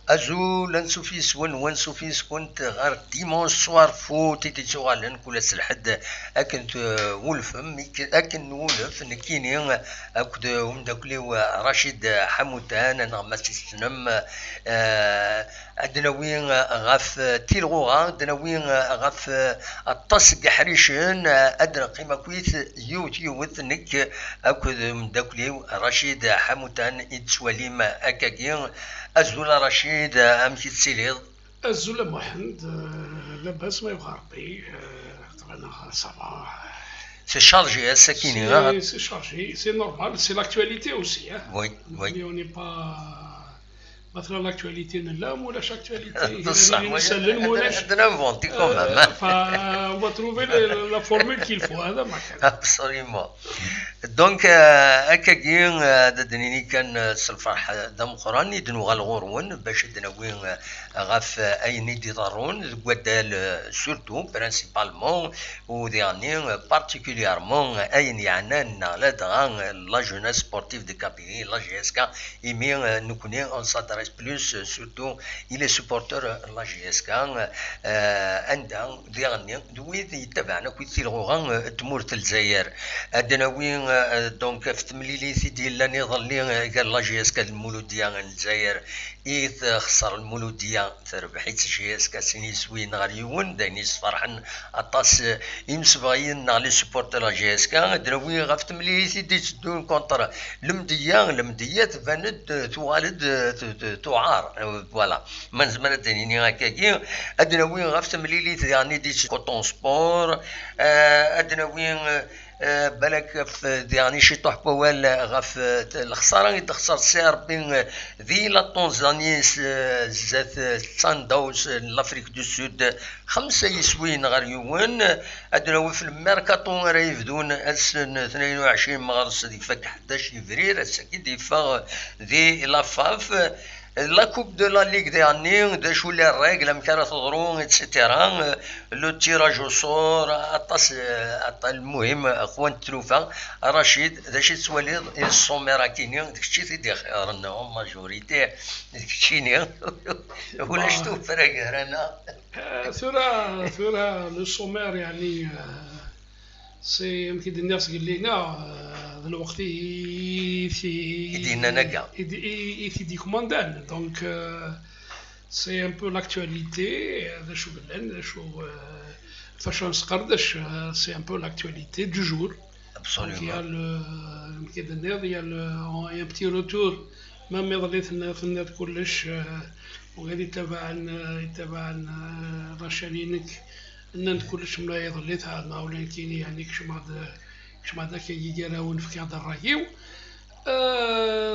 Azul, Ansufis, Wansufis, كنت غير ديمون سوار فوت تيتشوغالن كل سلحد أكنت ولفم أكن ولف نكيني أكد ومدكلي ورشيد حمودان أنا مسيسنم أدنوين غف تيلغوغا أدنوين غف الطس حريشن أدنى قيمة كويس يوث نك أكد مدكلي رشيد حمودان إتسواليم أكاكين أزول رشيد أمشي تسيليض الزول محمد لاباس ما يبغى ربي طبعا صافا سي شارجي السكينة سي شارجي سي نورمال سي لاكتواليتي اوسي وي وي اوني با مثلا لاكتواليتي نلام ولاش اكتواليتي بصح نسلم ولاش نفونتي كومام ف on va trouver la formule qu'il faut هذا ما كان ابسوليومون دونك هكاكين دنيني كان الفرح دم قراني دنو غالغورون باش دنوين غاف اين يدي ضرون قدال سورتو برينسيبالمون ودياني بارتيكوليرمون اين يعنان لا دغان لا جوناس سبورتيف دي كابيني لا جي اس كا ايمي نكوني اون سادريس بلوس سورتو الي سبورتور لا جي اس كا عندها دياني دويد يتبعنا كويتي الغوغان تمورت الجزائر ادناوين دونك في تمليليتي ديال لاني ظلي قال لا جي اس كا المولوديه الجزائر إيث خسر المولودية تربحيت جي اس كا سيني سوين غريون داينيس فرحن أطاس يمسبغين نغلي سبورت لا جي اس كا دراوي غفت مليتي دي تدون كونتر المدية تباند توالد تعار فوالا من زمان دانيني هكاكي أدناوي غفت مليتي يعني دي كوتون سبور أدناوي بالك في يعني شي طوح بوال غف الخساره اللي تخسر سير بين ذي لا طنزاني زات سانداوز لافريك دو سود 5 يسوين غير يوان ادنا في الميركاتو راه يبدون السن 22 مغرس ديك فك 11 فبراير اكيد يفا ذي لافاف لا كوب دو لا ليغ ديالني دا شو لي الريغل مكان تضرون اكسيتيرا لو تيراج او سور اطاس المهم اخوان تلوفا رشيد دا شي تواليد السوميرا كيني داكشي تيدي خيرنا ماجوريتي داكشي ولا شتو فرق رانا ثورة لو سومير يعني سي يمكن الناس قال لنا هذا الوقت يدينا نقا يدي كوماندان دونك سي ان بو لاكتواليتي هذا شو قلنا شو فاش نسقردش سي ان بو لاكتواليتي دو جور ابسوليومون يمكن الناس يا ان بتي روتور ما ظليت الناس كلش وغادي يتبع رشالينك ان كلش ملايض اللي تعالنا ولكن يعني كش ما ذاك يجراون في هذا الرايو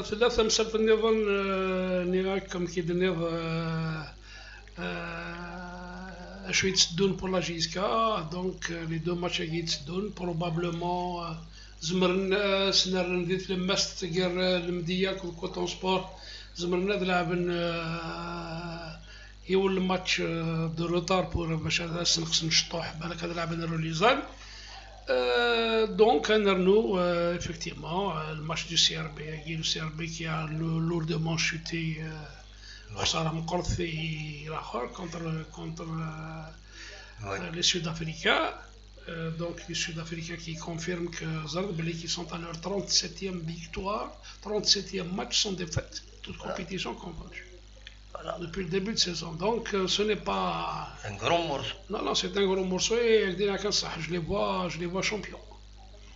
ثلاثة مسألة النظام نراك كم كيد النظام شوية يتسدون بور لا جيسكا دونك لي دو ماتش يتسدون بروبابلومون زمرنا سنر نديت لماست تقر المدية كوتون سبور زمرنا لعبن يول الماتش دو روتار بور باش هذا نقص نشطوح بالك هذا لعبنا روليزان دونك نرنو effectivement الماتش دو سي ار بي لو سي ار بي كي ا لوردمون شوتي خسارة مقرثي الاخر كونتر لي سود افريكان donc les Sud-Africains qui confirment que Zarbeli qui sont à leur 37e victoire, 37e match sans défaite, toute compétition confondue. Voilà, depuis le début de saison. Donc ce n'est pas un grand morceau. Non, c'est un gros morceau et je les vois champions.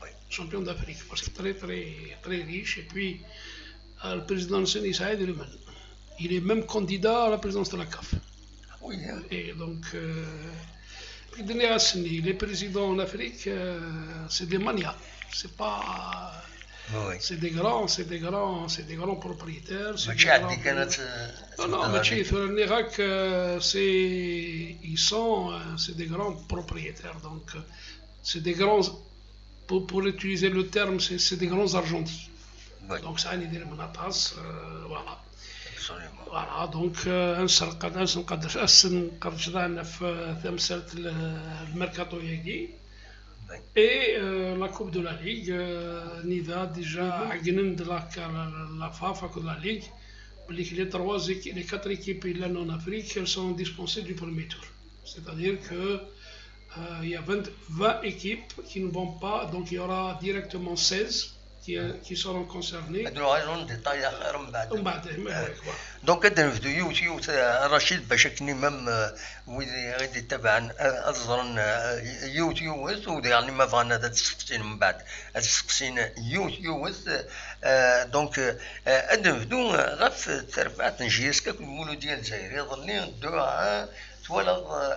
Oui. Champions d'Afrique parce que très riche. Et puis le président Seni Saïd lui-même, il est même candidat à la présidence de la CAF. Oui. Hein. Et donc les présidents en Afrique, c'est des manias. C'est pas. Oui. C'est des grands propriétaires. Non, mais l'Irak, c'est des grands propriétaires. Donc, c'est des grands, pour utiliser le terme, c'est des grands argentiers. Oui. Donc, ça a une idée de Manatas, voilà. Absolument. Voilà, donc, le mercato yagi. Et la Coupe de la Ligue, Nida déjà Agnen de la FAF de la Ligue, les 4 équipes en Afrique, elles sont dispensées du premier tour. C'est-à-dire que il y a 20 équipes qui ne vont pas, donc il y aura directement 16 qui seront concernées. دونك هذا نبدو يوت رشيد باش كني مام ويدي غادي تبعا اصلا يوت يعني ما بغانا هذا تسقسين من بعد تسقسين يوت دونك هذا نبدو غاف ترفعت نجيسكا كل مولو ديال الجزائر يظلني دعاء تولى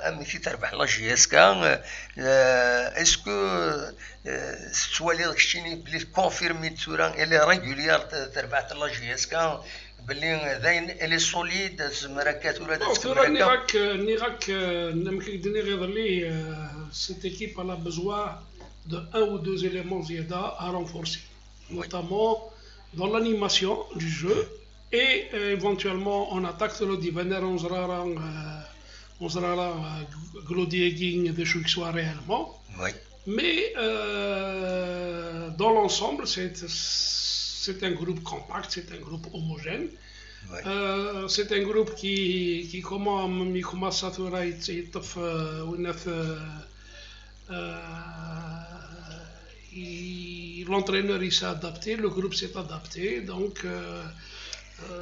امي كي تربح لا جيسكا اسكو سوالي داكشي بلي كونفيرمي تورا الي ريغوليار تربحت لا جيسكا باللي داين الي سوليد زمركات ولا نيراك نمكن غير لي cette équipe a besoin de 1 ou 2 éléments زيادة à renforcer, notamment dans l'animation du jeu et éventuellement en attaque de l'Odivener on sera là Glodiegging de choses qui soient réellement. Oui. Mais dans l'ensemble, c'est un groupe compact, c'est un groupe homogène. Oui. C'est un groupe qui commence à l'entraîneur il s'est adapté, le groupe s'est adapté, donc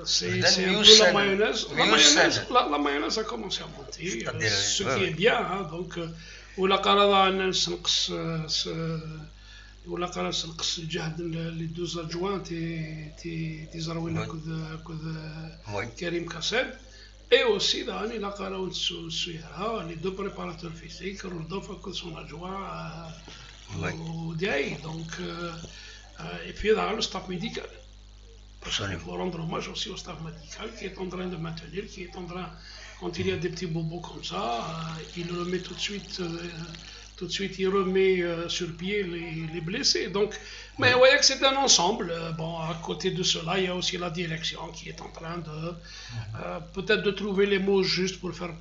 c'est un peu la mayonnaise. La mayonnaise a commencé à monter, ce qui est bien. Hein, donc, ولا قرر نقص ولا قرر نقص الجهد لي دوز ادجوان تي زروينا كذ كريم كاسد اي اوسي داني لا قراو نسويها لي دو بريباراتور فيزيك رودolfo كل سون ادجوان وداي دونك اي puis dans le staff médical. Il faut rendre hommage aussi au staff médical qui est en train de maintenir, qui est en train, quand il y a des petits bobos comme ça, il remet tout de suite il remet sur pied les blessés. Donc, mais vous voyez que c'est un ensemble. Bon, à côté de cela, il y a aussi la direction qui est en train de peut-être de trouver les mots justes pour faire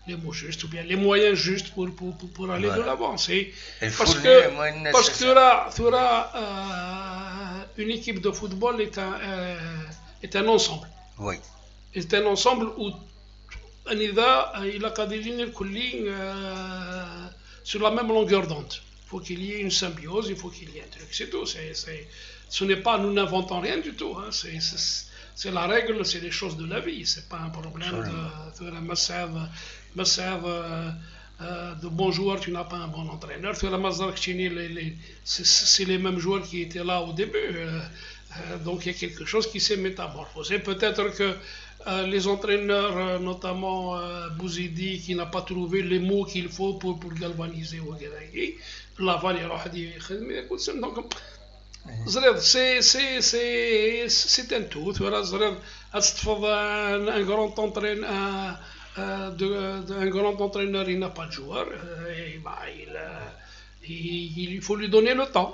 les mots justes ou bien les moyens justes pour aller de l'avant. Parce que là, une équipe de football est un ensemble. Oui. C'est un ensemble où il a قادرين الكلين sur la même longueur d'onde. Il faut qu'il y ait une symbiose, il faut qu'il y ait un truc, c'est tout. Ce n'est pas, nous n'inventons rien du tout. Hein. C'est la règle, c'est les choses de la vie. C'est pas un problème de la de bons joueurs, tu n'as pas un bon entraîneur. C'est les mêmes joueurs qui étaient là au début. Donc il y a quelque chose qui s'est métamorphosé. Peut-être que les entraîneurs, notamment Bouzidi, qui n'a pas trouvé les mots qu'il faut pour galvaniser c'est un tout. Un grand entraîneur, un grand entraîneur, il n'a pas de joueur. Il faut lui donner le temps.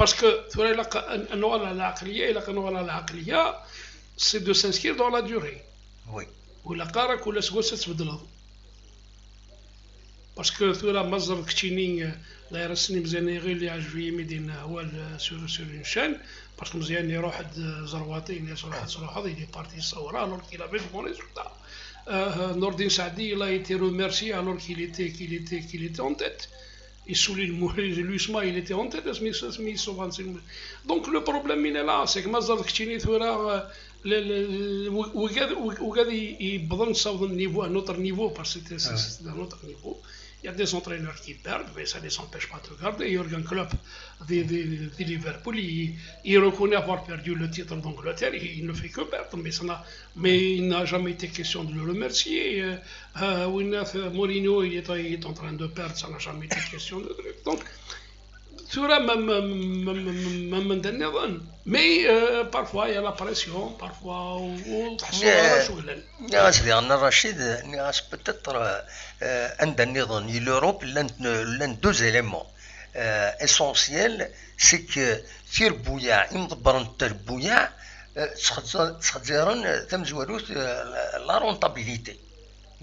Parce que c'est de s'inscrire dans la durée. Oui. Parce que la mazar كتيني لا يرسني مزيان غير اللي عجبي يمدينا هو sur une chaîne parce que مزيان يروح زرواتي الناس راح il est parti يصور alors qu'il avait de bons résultats. Nordin Saadi il a été remercié alors qu'il était en tête. Et souligne l'USMA il était en tête donc le problème il est là c'est que mazar كتيني ثورة وقاعد يبغى نصاوب النيفو un autre niveau parce que c'est un autre niveau. Il y a des entraîneurs qui perdent, mais ça ne les empêche pas de regarder. Jürgen Klopp de Liverpool, il reconnaît avoir perdu le titre d'Angleterre, il ne fait que perdre, mais il n'a jamais été question de le remercier. Mourinho, il est en train de perdre, ça n'a jamais été question de truc. Donc, mais parfois il y a la pression, parfois أنا رشيد peut-être عند النظام l'Europe l'un deux éléments essentiels c'est que في ربويا يمضبرن تربويا تخزرن تمزوروت la rentabilité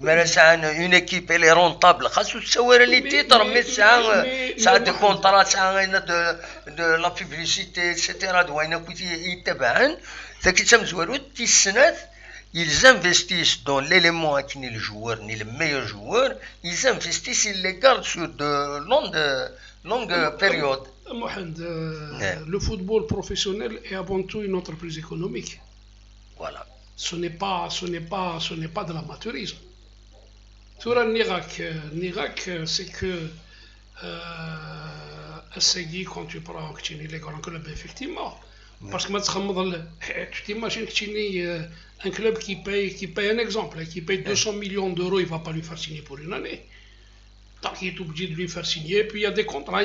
Mais c'est une équipe, elle est rentable. Les titres, mais ça a des contrats, ça a de la publicité, etc. Ils investissent dans l'élément qui est le joueur, ni le meilleur joueur. Ils investissent, ils les gardent sur de longues périodes. Mohamed, le football professionnel est avant tout une entreprise économique. Voilà. Ce n'est pas de l'amateurisme. Sur un Irak, c'est que Assegui, quand tu prends les grands clubs, effectivement. Parce que tu t'imagines que un club qui paye un exemple, qui paye 200 millions d'euros, il ne va pas lui faire signer pour une année. Donc il est obligé de lui faire signer, puis il y a des contrats.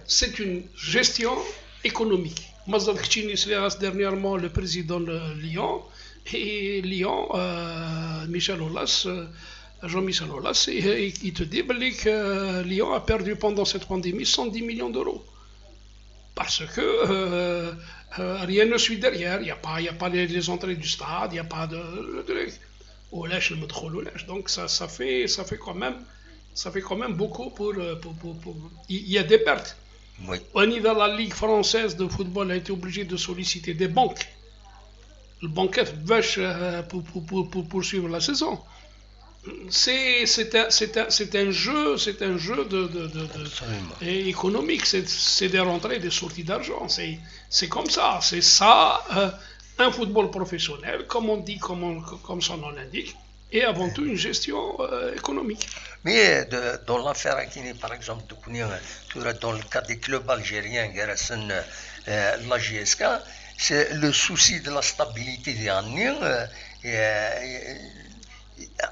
C'est une gestion économique. Mazad Khtini Slias dernièrement le président de Lyon, et Lyon, Michel Aulas, Jean-Michel Aulas, il te dit que Lyon a perdu pendant cette pandémie 110 millions d'euros. Parce que rien ne suit derrière, il n'y a pas les entrées du stade, il n'y a pas de truc. Donc ça fait quand même beaucoup pour il y a des pertes. Oui. La Ligue française de football a été obligée de solliciter des banques. Le banquet vache pour poursuivre la saison. C'est un jeu économique, c'est des rentrées et des sorties d'argent. C'est comme ça, c'est ça un football professionnel, comme on dit, comme son nom l'indique, et avant tout une gestion économique. Mais dans l'affaire Hakimi, par exemple, dans le cas des clubs algériens, la GSK, c'est le souci de la stabilité des années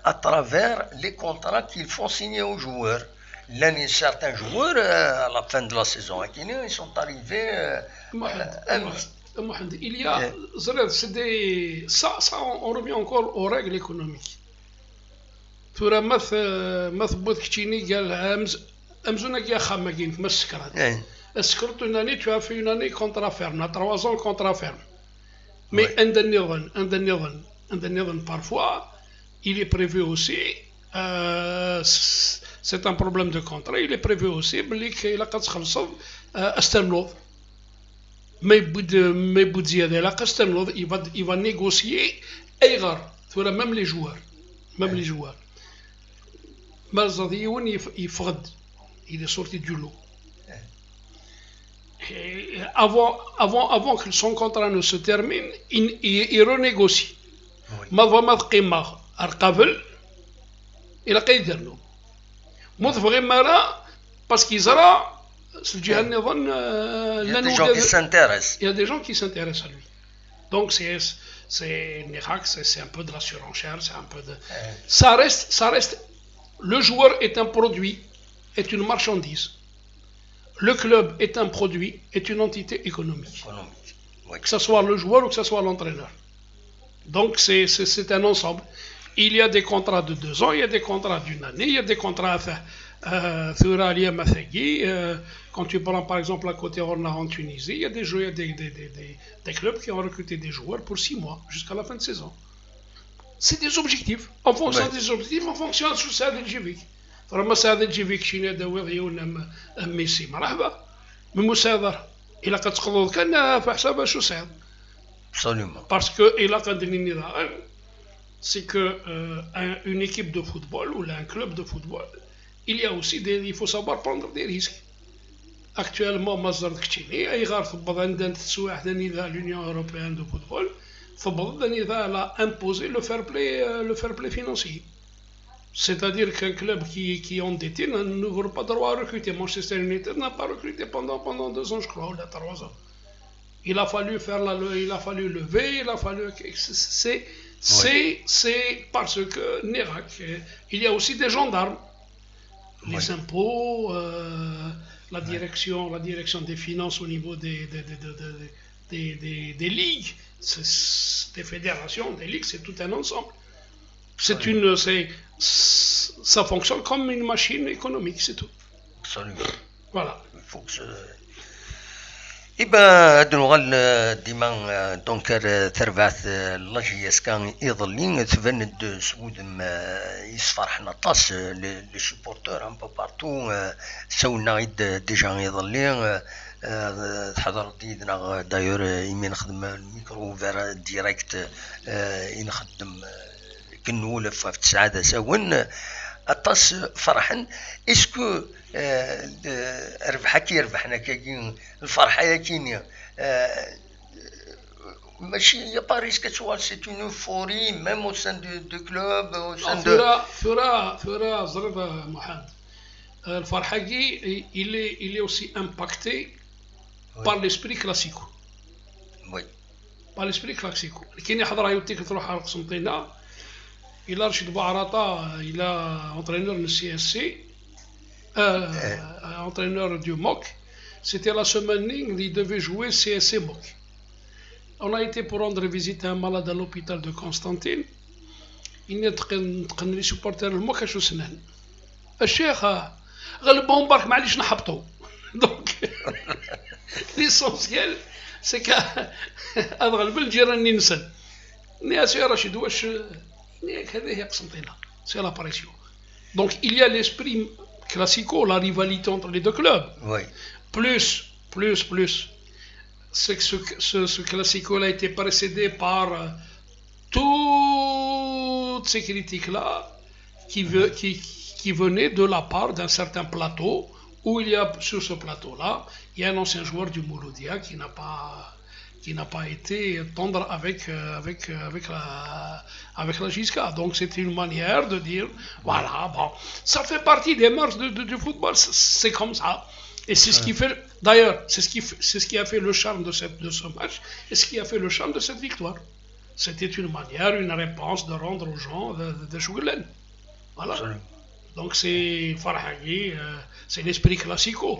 à travers les contrats qu'ils font signer aux joueurs. L'année, certains joueurs, à la fin de la saison, ils sont arrivés. Il y a, ça, on revient encore aux règles économiques. ثورة مثبوت كتيني قال أمزونا كيا خامجين في مسكرات. السكرت une année, tu as fait une année contrat ferme, 3 ans contrat ferme. Mais un parfois, il est prévu aussi, c'est un problème de contrat, il est prévu aussi qu'il a قد تخلص استنلوض. Mais Boudziade, là, Castelnau, il va négocier Eigar, même les joueurs. Marzadioun, il est sorti du lot. Et avant que son contrat ne se termine, il renégocie. Madvamad Qimar, Arqavel, il a qu'à dire non. Parce qu'ils auront. Il y a des gens qui s'intéressent. Il y a des gens qui s'intéressent à lui. Donc c'est un peu de la surenchère, c'est un peu de. Ça reste. Le joueur est un produit, est une marchandise. Le club est un produit, est une entité économique. Oui. Que ce soit le joueur ou que ce soit l'entraîneur. Donc c'est un ensemble. Il y a des contrats de 2 ans, il y a des contrats d'1 année, il y a des contrats quand tu prends par exemple à côté Orna en Tunisie, il y a des clubs qui ont recruté des joueurs pour 6 mois jusqu'à la fin de saison. C'est des objectifs. En fonction des objectifs, en fonction de ce que tu فرما سعد الجيفيك شي نادا ويغيون ميسي مرحبا من مساعدة إلا كتقضوا كان في حسابها شو سعد. Absolument. Parce que إلا كندير النظام c'est que une équipe de football ou un club de football, il faut savoir prendre des risques. Actuellement, Mazar Khtini, Aïgar Fabbadan Tsouah l'Union européenne de football, Fabbadan a imposé le fair play financier. C'est-à-dire qu'un club qui est endetté n'ouvre pas droit à recruter. Manchester United n'a pas recruté pendant 2 ans, je crois, ou 3 ans. Il a fallu lever, c'est parce que Nérac, il y a aussi des gendarmes. Les impôts, la direction des finances au niveau des ligues, des fédérations, des ligues, c'est tout un ensemble. Ça fonctionne comme une machine économique, c'est tout. Absolument. Voilà. إبا هاد نغال ديما دونك تربعت لاجياس كان يظلين تفند سودم يصفرحنا طاس لي سوبورتور ان بو بارتو سونا غيد ديجا يظلين تحضر ديدنا دايور يمين نخدم الميكرو فيرا ديريكت ينخدم كنول في السعادة ساون الطاس فرحا اسكو ربحا كي ربحنا كاين الفرحه يا كينيا ماشي يا باريس كتوال سي اون ايفوري ميم او سان دو كلوب او سان دو فورا زرب محمد الفرحه كي il est aussi impacté par l'esprit classico. Oui. Par l'esprit classico. كاين يحضر يوتيك تروح على قسنطينه الى رشيد بوعراطه الى entraîneur du CSC entraîneur du MOC, c'était la semaine où il devait jouer CSC MOC. On a été pour rendre visite à un malade à l'hôpital de Constantine. Il y a des supporters du MOC à Choussenen. الشيخ غلبهم برك معليش نحبطوا. Donc l'essentiel c'est que أغلب الجيران ينسل. ناس يا رشيد واش هذه هي قسنطينة. C'est l'apparition. Donc il y a l'esprit classico, la rivalité entre les deux clubs. Oui. Plus, c'est que ce classico-là a été précédé par toutes ces critiques-là qui venaient de la part d'un certain plateau, où il y a, sur ce plateau-là, il y a un ancien joueur du Mouloudia qui n'a pas été tendre avec la JISCA. Donc c'était une manière de dire, voilà, bon, ça fait partie des mœurs du football, c'est comme ça. Et c'est ce qui fait, d'ailleurs, c'est ce qui a fait le charme de ce match, et ce qui a fait le charme de cette victoire. C'était une manière, une réponse de rendre aux gens de Chouglen. Voilà. Donc c'est Farhagi, c'est l'esprit classico.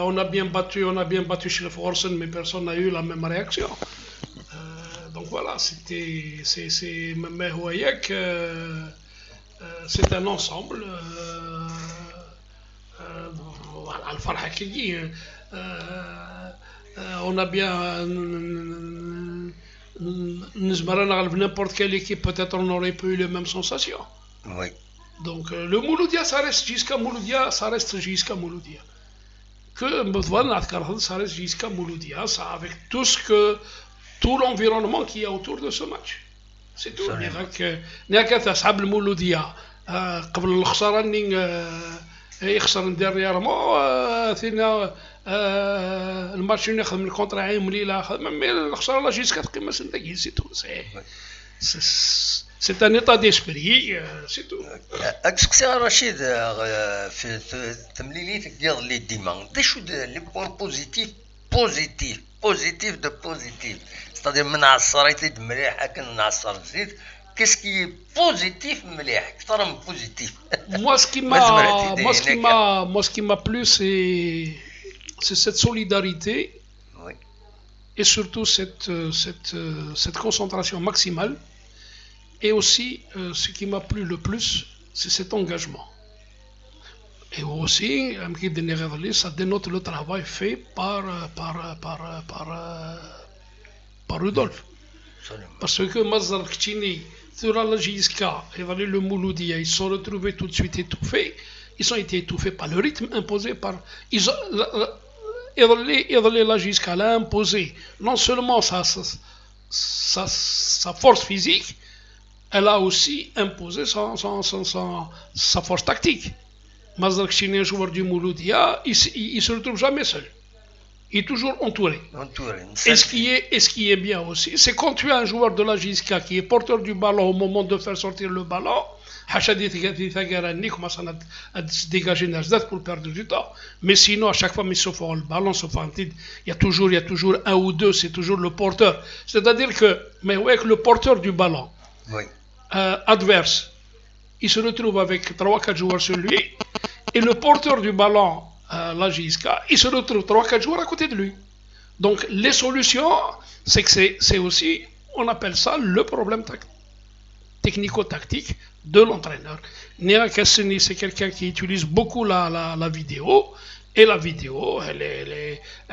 On a bien battu chez le Forsen, mais personne n'a eu la même réaction. Donc voilà, c'est Mehouayek, c'est un ensemble. Voilà, le Farhaki, on a bien n'importe quelle équipe, peut-être on n'aurait pas eu les mêmes sensations. Oui. Donc le Mouloudia, ça reste jusqu'à Mouloudia, que Mbouvan, ça reste jusqu'à Mouloudia, ça avec tout l'environnement qu'il y a autour de ce match. C'est tout. نياك تسحب المولودية قبل الخسارة يخسر ديرييرمون ثينا الماتش ناخذ من كونتر عام ليلة مي الخسارة لا جيسكا تقيمة سنتاكي سي تو C'est un état d'esprit, c'est tout. أكسكسي رشيد في تمليليتك ديال لي ديما شو لي بوان بوزيتيف دو بوزيتيف ستادير من عصريت مليح هكا نعصر زيت qu'est-ce qui est positif مليح اكثر من بوزيتيف. Moi ce qui m'a plu c'est cette solidarité. Oui. Et surtout cette concentration maximale. Et aussi, ce qui m'a plu le plus, c'est cet engagement. Et aussi, ça dénote le travail fait par Rudolf. Parce que Mazar Khtini, Thura Jiska et le Mouloudia, ils se sont retrouvés tout de suite étouffés. Ils ont été étouffés par le rythme imposé par. La Jiska l'a imposé non seulement sa force physique, elle a aussi imposé sa force tactique. Mazar Khtini, un joueur du Mouloudia, il ne se retrouve jamais seul. Il est toujours entouré. Et ce qui est bien aussi, c'est quand tu as un joueur de la JISCA qui est porteur du ballon au moment de faire sortir le ballon, il commence à se dégager pour perdre du temps. Mais sinon, à chaque fois, le ballon, il y a toujours un ou deux, c'est toujours le porteur. C'est-à-dire que, le porteur du ballon, oui. Adverse, il se retrouve avec 3-4 joueurs sur lui, et le porteur du ballon, la JISCA, il se retrouve 3-4 joueurs à côté de lui. Donc les solutions, c'est que c'est aussi, on appelle ça le problème technico-tactique de l'entraîneur. Nia Kasseni, c'est quelqu'un qui utilise beaucoup la vidéo, Et la vidéo,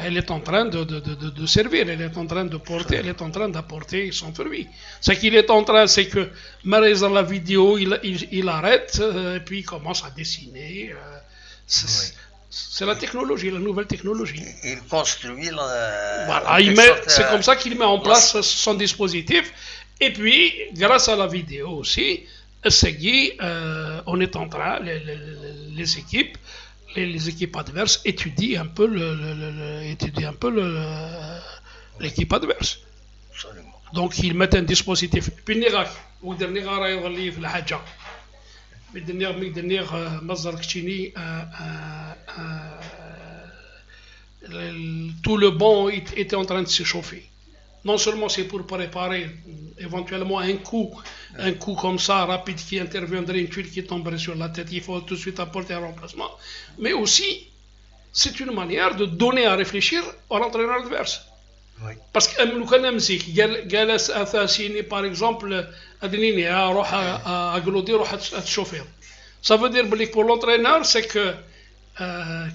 elle est en train de servir, elle est en train de porter, elle est en train d'apporter son fruit. Ce qu'il est en train, c'est que Marézar la vidéo, il arrête, et puis il commence à dessiner. C'est la technologie, la nouvelle technologie. Il construit voilà, c'est comme ça qu'il met en place son dispositif. Et puis, grâce à la vidéo aussi, on est en train, les équipes adverses étudient un peu l'équipe adverse. Absolument. Donc ils mettent un dispositif. Puis نيغاك ودرني غا يغلي في الحاجه ميدنيغ مصدر كتشيني tout le banc était en train de se chauffer. Non seulement c'est pour préparer éventuellement un coup comme ça rapide qui interviendrait, une tuile qui tomberait sur la tête, il faut tout de suite apporter un remplacement. Mais aussi, c'est une manière de donner à réfléchir à l'entraîneur adverse. Oui. Parce que لو كان نمسك جالس اثاسيني par exemple ادنيني روح اغلودي روح تشوفي. Ça veut dire pour l'entraîneur c'est que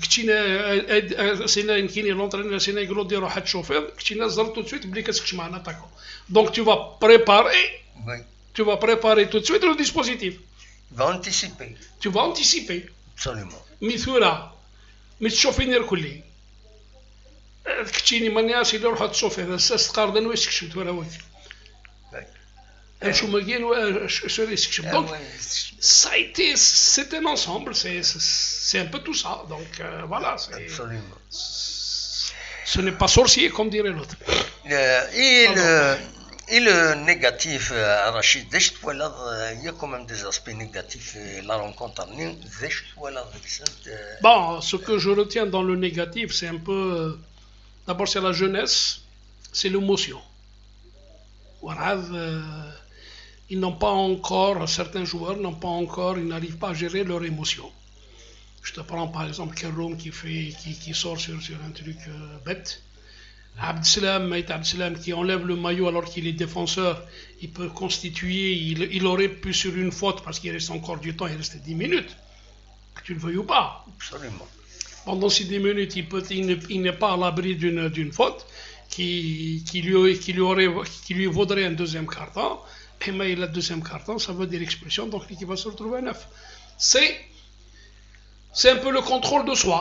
كتينا سينا كيني لونترينور سينا يقولوا ديروا واحد الشوفير كتينا زرت tout de suite بلي كتسكش معنا تاكو. Donc tu vas préparer tout de suite le dispositif. Tu vas anticiper. Absolument. مثورة متشوفينير كلي كتيني مانياش اللي روحوا تشوفي هذا استقاردن ويسكشم تورا وين شو ماكين شو يسكشم. Donc ça a été, c'est un ensemble, c'est un peu tout ça. Donc voilà, absolument. Ce n'est pas sorcier comme dirait l'autre. Et le négatif, Rachid, il y a quand même des aspects négatifs la rencontre. Bon, ce que je retiens dans le négatif, c'est un peu, d'abord c'est la jeunesse, c'est l'émotion. Voilà. Ils n'ont pas encore, certains joueurs ils n'arrivent pas à gérer leurs émotions. Je te prends par exemple Keroum qui sort sur un truc bête. Abdeslam qui enlève le maillot alors qu'il est défenseur, il peut constituer, il aurait pu sur une faute parce qu'il reste encore du temps, il reste 10 minutes. Que tu le veuilles ou pas. Absolument. Pendant ces 10 minutes, il n'est pas à l'abri d'une faute qui lui vaudrait un deuxième carton. Et mais le deuxième carton, ça veut dire expression, donc l'équipe va se retrouver à 9. C'est un peu le contrôle de soi.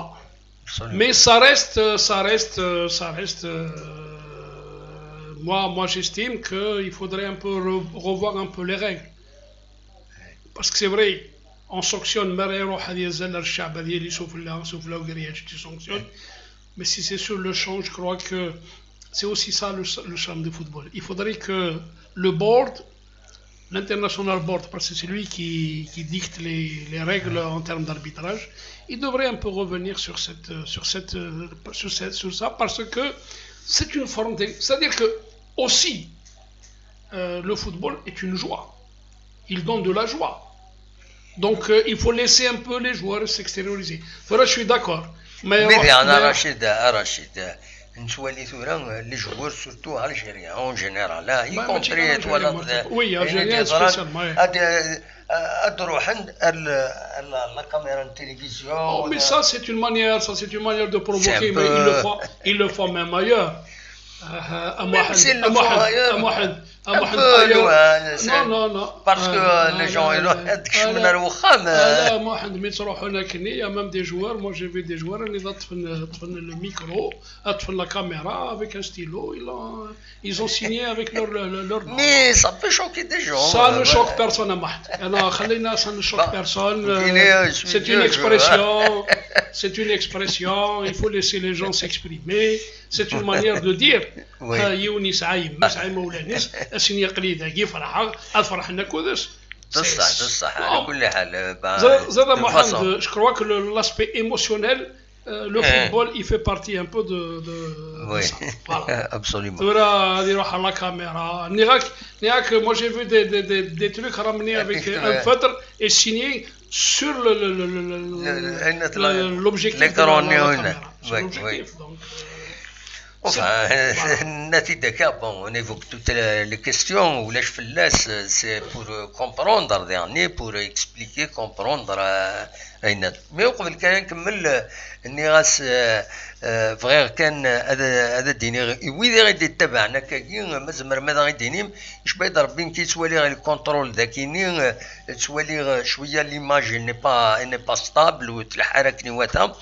Absolument. Mais ça reste. Moi, j'estime qu'il faudrait un peu revoir un peu les règles. Parce que c'est vrai, on sanctionne tu sanctionnes. Mais si c'est sur le champ, je crois que c'est aussi ça le charme du football. Il faudrait que le board, l'international board, parce que c'est lui qui dicte les règles en termes d'arbitrage, il devrait un peu revenir sur ça, parce que c'est une forme c'est-à-dire que aussi le football est une joie. Il donne de la joie. Donc il faut laisser un peu les joueurs s'extérioriser. Voilà, je suis d'accord. Mais Rachid, les joueurs surtout algériens en général, y compris toi là. Oui, algériens spécialement. تروح la caméra de télévision. Oh, mais ça c'est une manière de provoquer, mais ils le font même ailleurs. Non. Parce que les gens ils il y a même des joueurs, moi j'ai vu des joueurs, ils ont le micro, la caméra avec un stylo, ils ont signé avec leur nom. Mais ça peut choquer des gens. Ça ne choque personne, ça ne choque personne. C'est une expression, il faut laisser les gens s'exprimer. C'est une manière de dire يونس عايم مش عايم ولا ناس اسني قليده فرحه افرحنا كودس بصح على كل حال زاد محمد je crois que l'aspect émotionnel le football il fait partie un peu de oui ça. Voilà. Absolument. هذه روح على الكاميرا نياك moi j'ai vu des trucs ramenés avec un feutre et signé sur l'objectif de la caméra. Enfin, Voilà. Nati Deka, bon, on évoque toutes les questions ou les chefs, c'est pour comprendre, dernier, pour expliquer, comprendre. Mais قبل كان نكمل اني غاس فغير كان هذا الديني وإذا غادي يتبعنا كاكي مازمر ماذا غيديني يشبه ربي كي تولي غير الكونترول ذاكيني تولي شويه ليماج ني با ستابل وتلحرك نواتا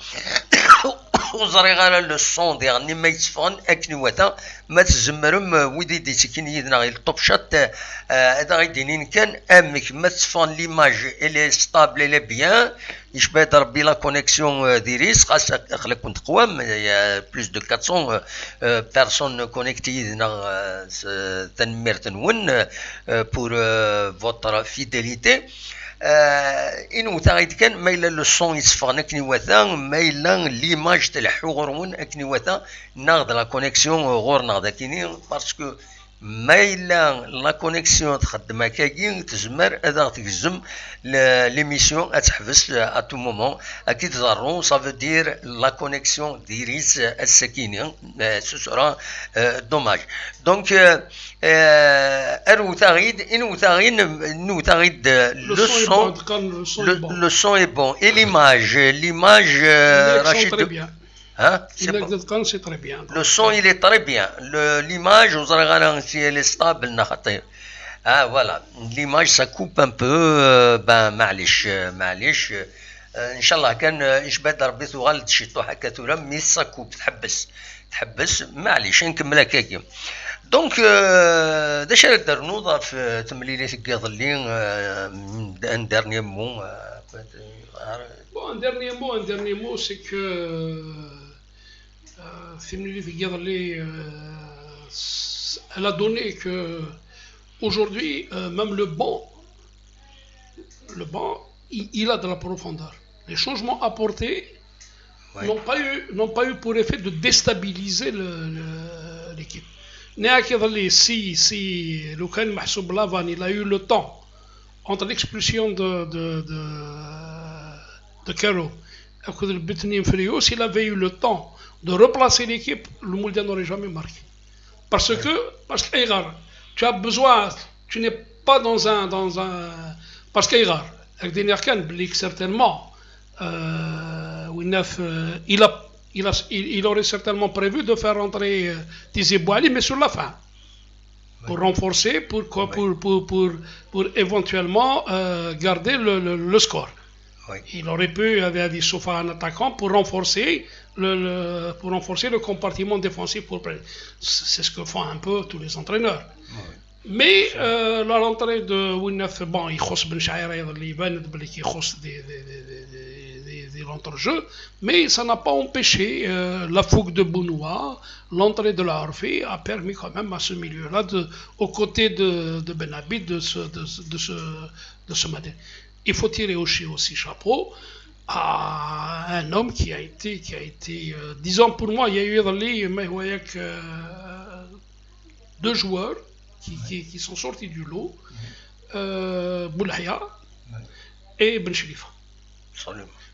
وزري غير لو سون ديالني ما يتفغن اكني واتا ما تزمرم ويدي دي تكين يدنا غير الطوب شات هذا غيدينين كان امك ما تفغن ليماج الي ستابل الي بيان يشبه ربي لا كونيكسيون ديريس خاص خليك كنت قوام يا بلوس دو 400 بيرسون كونيكتي يدنا تنمير تنون بور فوتر فيديليتي إنو تاعيد كان ما إلا لو سون يصفغنا كني واتا ما إلا ليماج تاع الحغرون أكني واتا ناخذ لا كونيكسيون غور ناخذ كيني باسكو ما إلا لا كونيكسيون تخدم هكاكي تزمر هذا تجزم ليميسيون أتحبس ا تو مومون أكيد ضرون صافو دير لا كونيكسيون ديريس السكينة سو سورا دوماج دونك إنو تاغيد le son est bon et l'image Rachid très bien. Hein, c'est très bien. Le son il est très bien. L'image elle est stable. Ah voilà, l'image ça coupe un peu ben معليش ان شاء الله كان يشبه ربي تغلط شي طوحه كثيره مي ça coupe تحبس معليش نكملها كاكي دونك داش دار نوضه في تمليلي تقيض لي ان ديرني مو Bon, un dernier mot, c'est que elle a donné que aujourd'hui, même le banc, il a de la profondeur. Les changements apportés n'ont pas eu pour effet de déstabiliser l'équipe. Si Lukan Mahsoub Lavan, il a eu le temps entre l'expulsion de Caro et s'il avait eu le temps de replacer l'équipe, le Mouldian n'aurait jamais marqué. Parce que tu as besoin, tu n'es pas dans un parce qu'Irar, avec des Nerkan, certainement, il aurait certainement prévu de faire rentrer Tizi Bouali, mais sur la fin, pour renforcer, pour éventuellement garder le score. Oui. Il aurait pu avoir dit sauf un attaquant pour renforcer le compartiment défensif. C'est ce que font un peu tous les entraîneurs. Oui. Mais la rentrée de Winnef, bon, il khoss Ben Shaïra, il khoss des l'entrejeu, mais ça n'a pas empêché la fougue de Bounoua, l'entrée de la Harfi a permis quand même à ce milieu-là, aux côtés de Ben Abid, de se maintenir. Il faut tirer aussi chapeau à un homme qui a été disons pour moi, il y a eu deux joueurs qui sont sortis du lot, Boulaya et Ben Chalifa.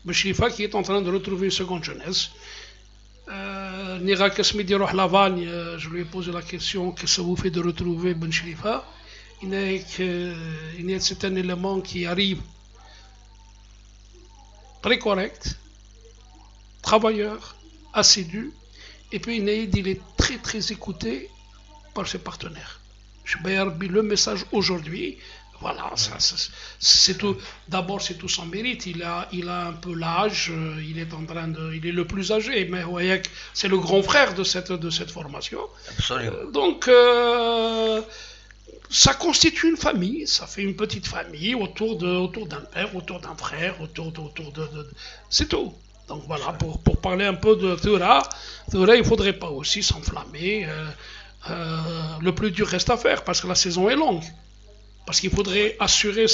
Ben Chalifa qui est en train de retrouver une seconde jeunesse. Nira Kasmidi Roh Lavagne, je lui ai posé la question, qu'est-ce que ça vous fait de retrouver Ben Chalifa? Il y a certains éléments qui arrivent très correct, travailleur, assidu, et puis Naïd, il est très très écouté par ses partenaires. Le message aujourd'hui, voilà, c'est tout. D'abord, c'est tout son mérite. Il a un peu l'âge, il est le plus âgé, mais voyez, c'est le grand frère de cette formation. Absolument. Donc, ça constitue une famille, ça fait une petite famille autour d'un père, autour d'un frère, autour de... C'est tout. Donc voilà, pour parler un peu de Thoura, il ne faudrait pas aussi s'enflammer. Le plus dur reste à faire parce que la saison est longue. Parce qu'il faudrait assurer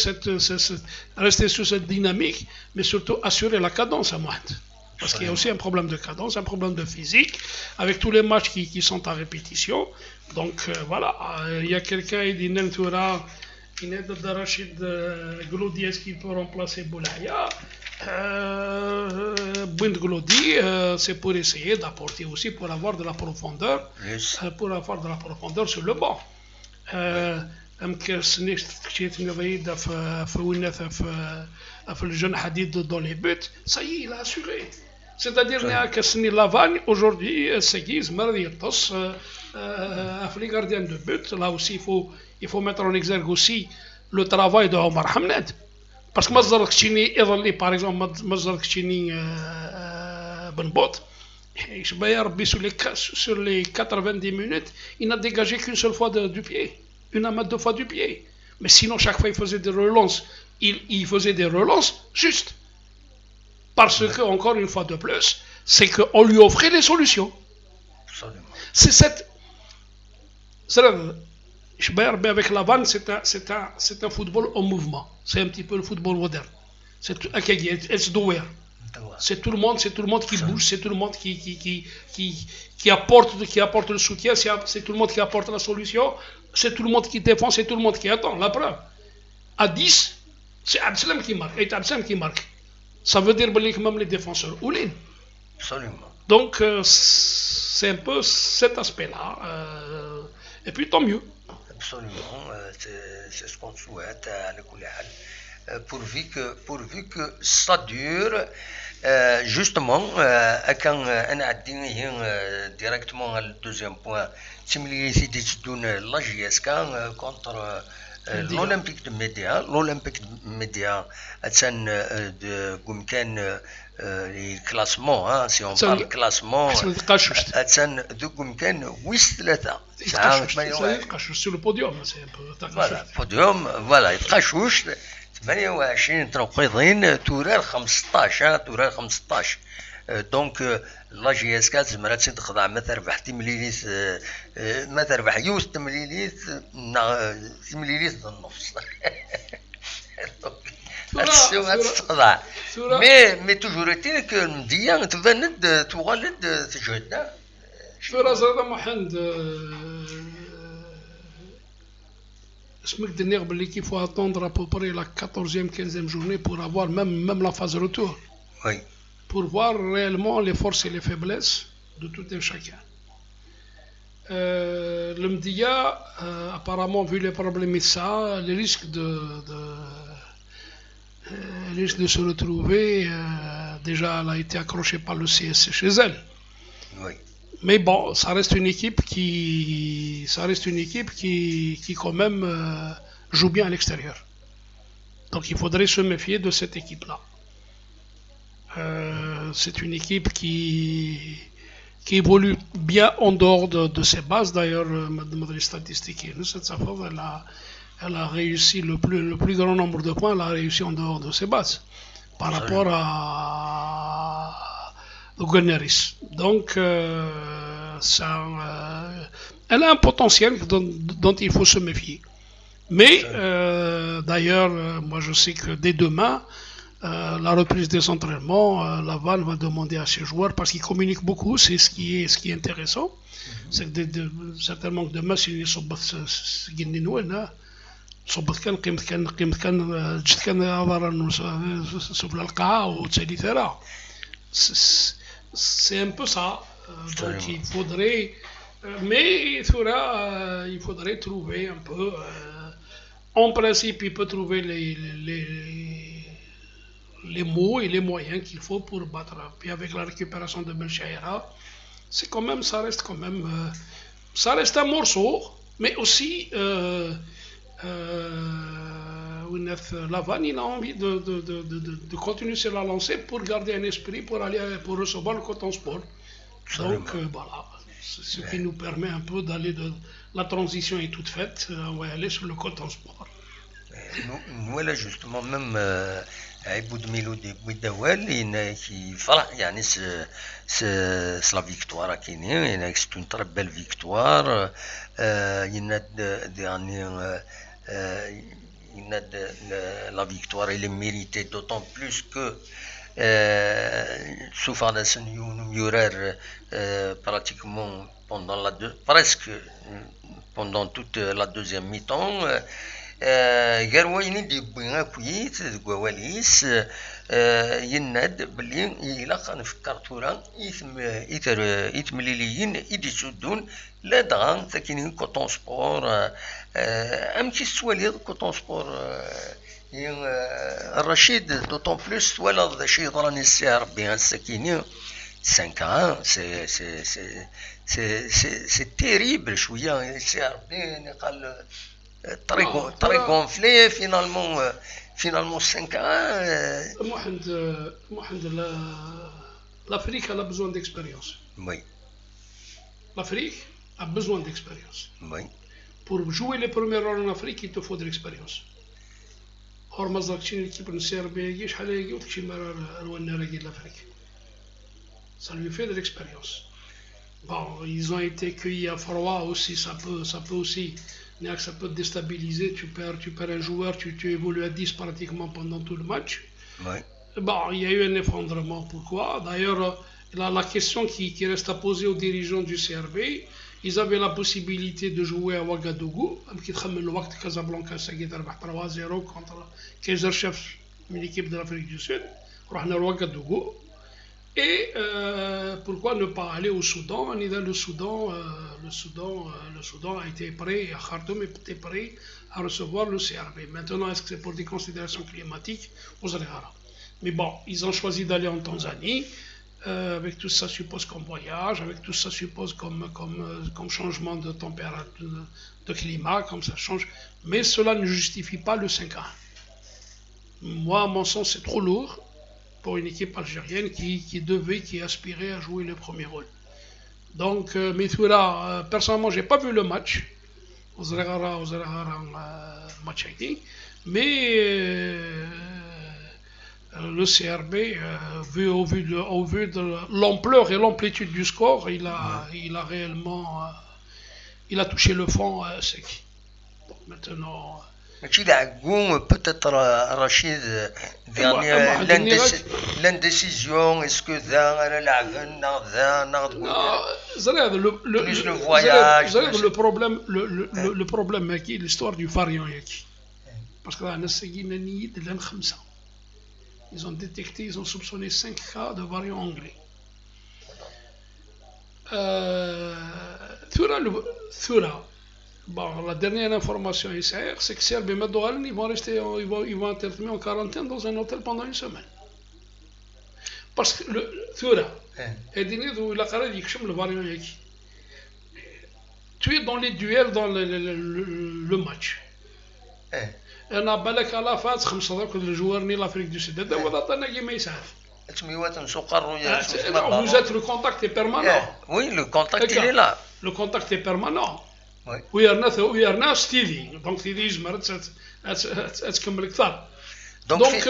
rester sur cette dynamique, mais surtout assurer la cadence à moindre. Parce qu'il y a aussi un problème de cadence, un problème de physique, avec tous les matchs qui sont à répétition. Donc voilà, il y a quelqu'un qui dit Nentoura, il est de Rachid Gloudi, est-ce qu'il peut remplacer Boulaya? Bindglodi, c'est pour essayer d'apporter aussi, pour avoir de la profondeur, Yes. pour avoir de la profondeur sur le banc. يمكن كنت نبغي في وينات في الجن حديد dans les buts, ça y est, il a assuré. C'est-à-dire que Lavagne aujourd'hui s'aiguise, مرض يطص في les gardiens de but. Là aussi il faut mettre en exergue aussi le travail de Omar Hamned. Parce que Mazar Kchini, par exemple, Mazar Kchini Ben Bot, sur les 90 minutes, il n'a dégagé qu'une seule fois du pied. Une à deux fois du pied. Mais sinon, chaque fois, il faisait des relances. Il faisait des relances juste. Parce que, encore une fois de plus, c'est qu'on lui offrait des solutions. Absolument. C'est cette. Avec la vanne, c'est un football en mouvement. C'est un petit peu le football moderne. C'est tout le monde qui bouge, c'est tout le monde qui apporte le soutien, c'est tout le monde qui apporte la solution, c'est tout le monde qui défend, c'est tout le monde qui attend. La preuve, à 10, c'est Abdeslam qui marque, et Abdeslam qui marque. Ça veut dire que même les défenseurs oulin. Absolument. Donc, c'est un peu cet aspect-là. Et puis, tant mieux. Absolument, c'est ce qu'on souhaite à l'école. Pourvu que ça dure, justement, quand on a dit directement le deuxième point, similité de la JSK contre l'Olympique de Média. L'Olympique de Média, c'est de Gumken. Les classements, hein, si on parle classement, c'est de Gumken 8-3. Sur le podium, c'est un peu. Voilà, podium, voilà, يتقشوش 28 تنقيضين تورال 15. دونك لا جي اس 4 زمرات تخضع ما تربح تمليليت ما تربح يوث تمليليت تمليليت النص. Mais toujours est-il que Mdia تبند تغلد تجهدنا. فراس هذا محمد اسمك دنيغ باللي qu'il faut attendre à peu près la 14e 15e journée pour avoir même la phase retour. Oui. Pour voir réellement les forces et les faiblesses de tout un chacun. Le Mdia, apparemment, vu les problèmes de ça, le risque de se retrouver, déjà elle a été accrochée par le CSC chez elle. Oui. Mais bon, ça reste une équipe qui quand même joue bien à l'extérieur. Donc il faudrait se méfier de cette équipe-là. C'est une équipe qui évolue bien en dehors de ses bases. D'ailleurs, les statistiques, elle a réussi le plus grand nombre de points, elle a réussi en dehors de ses bases par rapport à Guarneris. Donc, elle a un potentiel dont il faut se méfier. Mais, d'ailleurs, moi je sais que dès demain, la reprise des entraînements, Laval va demander à ses joueurs, parce qu'ils communiquent beaucoup, c'est ce qui est intéressant. C'est que certainement que demain, s'il y a صبت كان قيمت كان جيت كان عبارة سفل القاعة وتسالي ثرى. C'est un peu ça. Donc il faudrait, mais il faudrait trouver un peu. En principe, il peut trouver les mots et les moyens qu'il faut pour battre. Puis avec la récupération de Belchaïra, c'est quand même, ça reste un morceau, mais aussi. Lavanne, il a envie de continuer sur la lancée pour garder un esprit pour recevoir le Coton Sport. Donc voilà, c'est ce qui nous permet un peu d'aller la transition est toute faite, on va aller sur le Coton Sport. Nous là justement même عبود ميلودي بويداوال qui فرح يعني c'est la victoire كاينين c'est une très belle victoire. Il y a la victoire elle est méritée d'autant plus que Soufana Senyoun Murer pratiquement pendant toute la deuxième mi-temps Garwaini di Bouin Kuit, de Gwawalis, يناد باللي إلا نفكر ثورة يتمليليين إيدي يسدون لا دغا ثاكينين كوطون سبور أمشي السواليض كوطون سبور الرشيد دوطون بلوس ولا ذا شي ضراني السي ربي الساكينين 5-1 سي تيريبل شويه السي ربي قال طريق غونفلي فينالمون 5-1 محمد l'Afrique a besoin d'expérience. Oui. L'Afrique a besoin d'expérience. Oui. Pour jouer les premiers rôles en Afrique, il te faut de l'expérience. Or, Mazakchin, l'équipe de Serbie, l'Afrique. Ça lui fait de l'expérience. Bon, ils ont été cueillis à froid aussi, ça peut aussi, ça peut déstabiliser. Tu perds un joueur, tu évolues à 10 pratiquement pendant tout le match. Oui. Bon, il y a eu un effondrement. Pourquoi? D'ailleurs, la question qui reste à poser aux dirigeants du CRB, ils avaient la possibilité de jouer à Ouagadougou, qui le Wakt Casablanca, ça qui 3-0 contre Kaiser Chiefs, une équipe de l'Afrique du Sud. On a Ouagadougou. Et pourquoi ne pas aller au Soudan? Le Soudan a été prêt, Khartoum était prêt à recevoir le CRB. Maintenant, est-ce que c'est pour des considérations climatiques? Vous allez voir. Mais bon, ils ont choisi d'aller en Tanzanie. Avec tout ça suppose comme voyage, avec tout ça suppose comme changement de température, de climat, comme ça change. Mais cela ne justifie pas le 5-1. Moi, à mon sens, c'est trop lourd pour une équipe algérienne qui aspirait à jouer le premier rôle. Donc, Mithura, personnellement, j'ai pas vu le match. Match mais le CRB, au vu de l'ampleur et l'amplitude du score, il a réellement touché le fond sec. Donc maintenant. Peut-être Rachid, l'indécision, est-ce que plus le voyage, le problème qui l'histoire du variant parce que ils ont détecté, ils ont soupçonné 5 cas de variant anglais. Bon, la dernière information ici, c'est que Serbie et Madoran, ils vont être mis en quarantaine dans un hôtel pendant une semaine. Parce que le variant tu es dans les duels, dans le match. أنا بالك على فات 5 ذاك الجوار ني l'Afrique du Sud هذا هو عطانا ما يسعف. Vous êtes le contact est permanent. Oui, le contact il est là. Le contact est permanent. Oui. We are now steady. Donc steady يجمر تكمل أكثر. Donc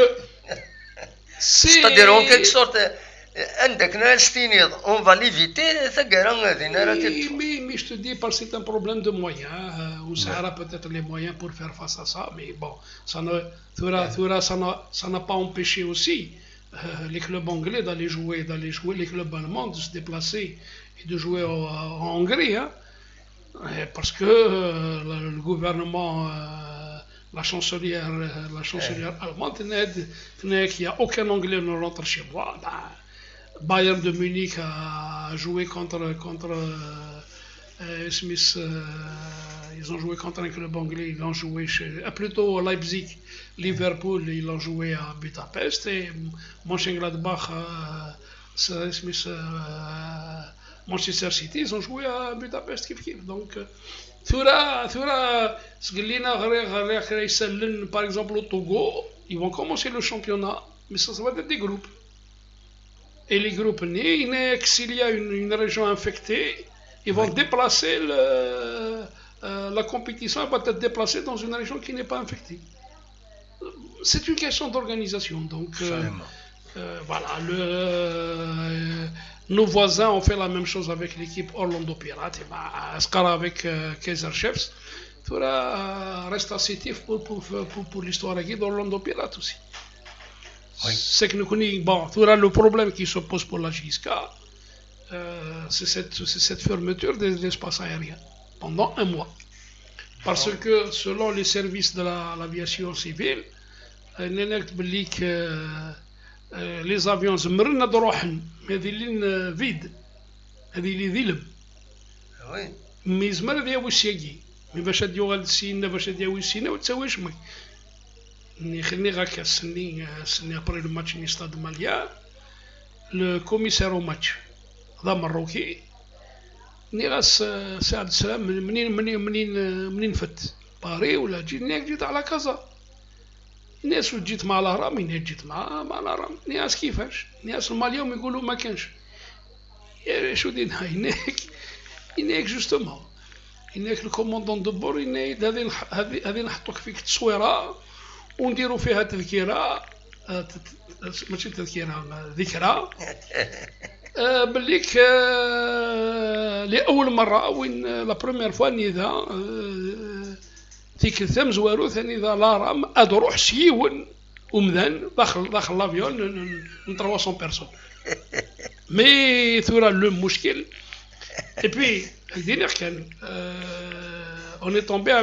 c'est-à-dire en quelque sorte عندك ناس تيني on va l'éviter ثقرا هذينا. Mais je te dis parce que c'est un problème de moyens. Ou ça aura peut-être les moyens pour faire face à ça, mais bon, ça n'a pas empêché aussi les clubs anglais d'aller jouer, les clubs allemands de se déplacer et de jouer en Hongrie, hein, parce que le gouvernement, la chancelière allemande tenait qu'il n'y a aucun Anglais ne rentre chez moi. Bayern de Munich a joué contre Smith, ils ont joué contre un club anglais, ils ont joué plutôt Leipzig, Liverpool, ils ont joué à Budapest et Mönchengladbach, Smith, Manchester City, ils ont joué à Budapest. Donc, par exemple au Togo, ils vont commencer le championnat, mais ça va être des groupes. Et les groupes s'il y a une région infectée, ils vont déplacer la compétition, va être déplacée dans une région qui n'est pas infectée. C'est une question d'organisation. Donc, voilà, nos voisins ont fait la même chose avec l'équipe Orlando Pirates, et avec Kaiser Chiefs. Tout reste assez tif pour l'histoire d'Orlando Pirates aussi. Oui. C'est que nous connaissons, bon, le problème qui se pose pour la JSK, c'est cette fermeture des espaces aériens pendant un mois. Parce que selon les services de l'aviation civile, لي زافيون زمرنا دروحن هذه اللي فيد هذه اللي ذيلم وي مي زمر هذه وسياكي مي باش هاد يوغال سينا باش هاد يوي سينا وتساويش مي ني خلني غاك سني ابري الماتش ني ستاد ماليا لو كوميسار او ماتش هذا مروكي ني غاس سعد السلام منين فت باري ولا جيت على كازا الناس جيت مع الهرم جيت مع الهرم الناس كيفاش الناس الماليوم يقولوا ما كانش يا شو دينا هناك جوستومون هناك الكوموندون دو بور هذه نحطوك فيك تصويره ونديروا فيها تذكيره ماشي تذكيره ذكرى بليك لاول مره وين لا بروميير فوا نيذا ديك الثم زوارو ثاني ذا لارام ادو روح سيون ومذان داخل لافيون 300 بيرسون مي ثورا لو مشكل اي بي دينا كان اون اي تومبي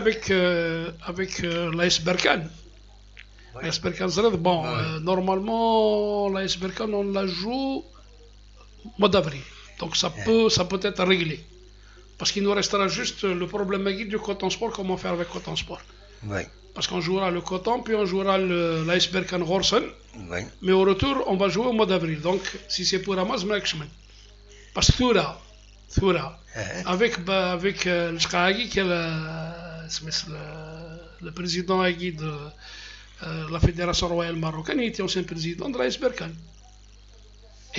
افيك لايس بركان لايس بركان زرد بون نورمالمون لايس بركان اون لا جو mois d'avril. Donc ça peut être réglé. Parce qu'il nous restera juste le problème du coton sport, comment faire avec coton sport. Oui. Parce qu'on jouera le coton, puis on jouera l'iceberg en Gorsen. Oui. Mais au retour, on va jouer au mois d'avril. Donc si c'est pour Hamas, parce que Thoura, avec le Shkahagi, qui est le président de la Fédération royale marocaine, il était aussi un président de l'iceberg.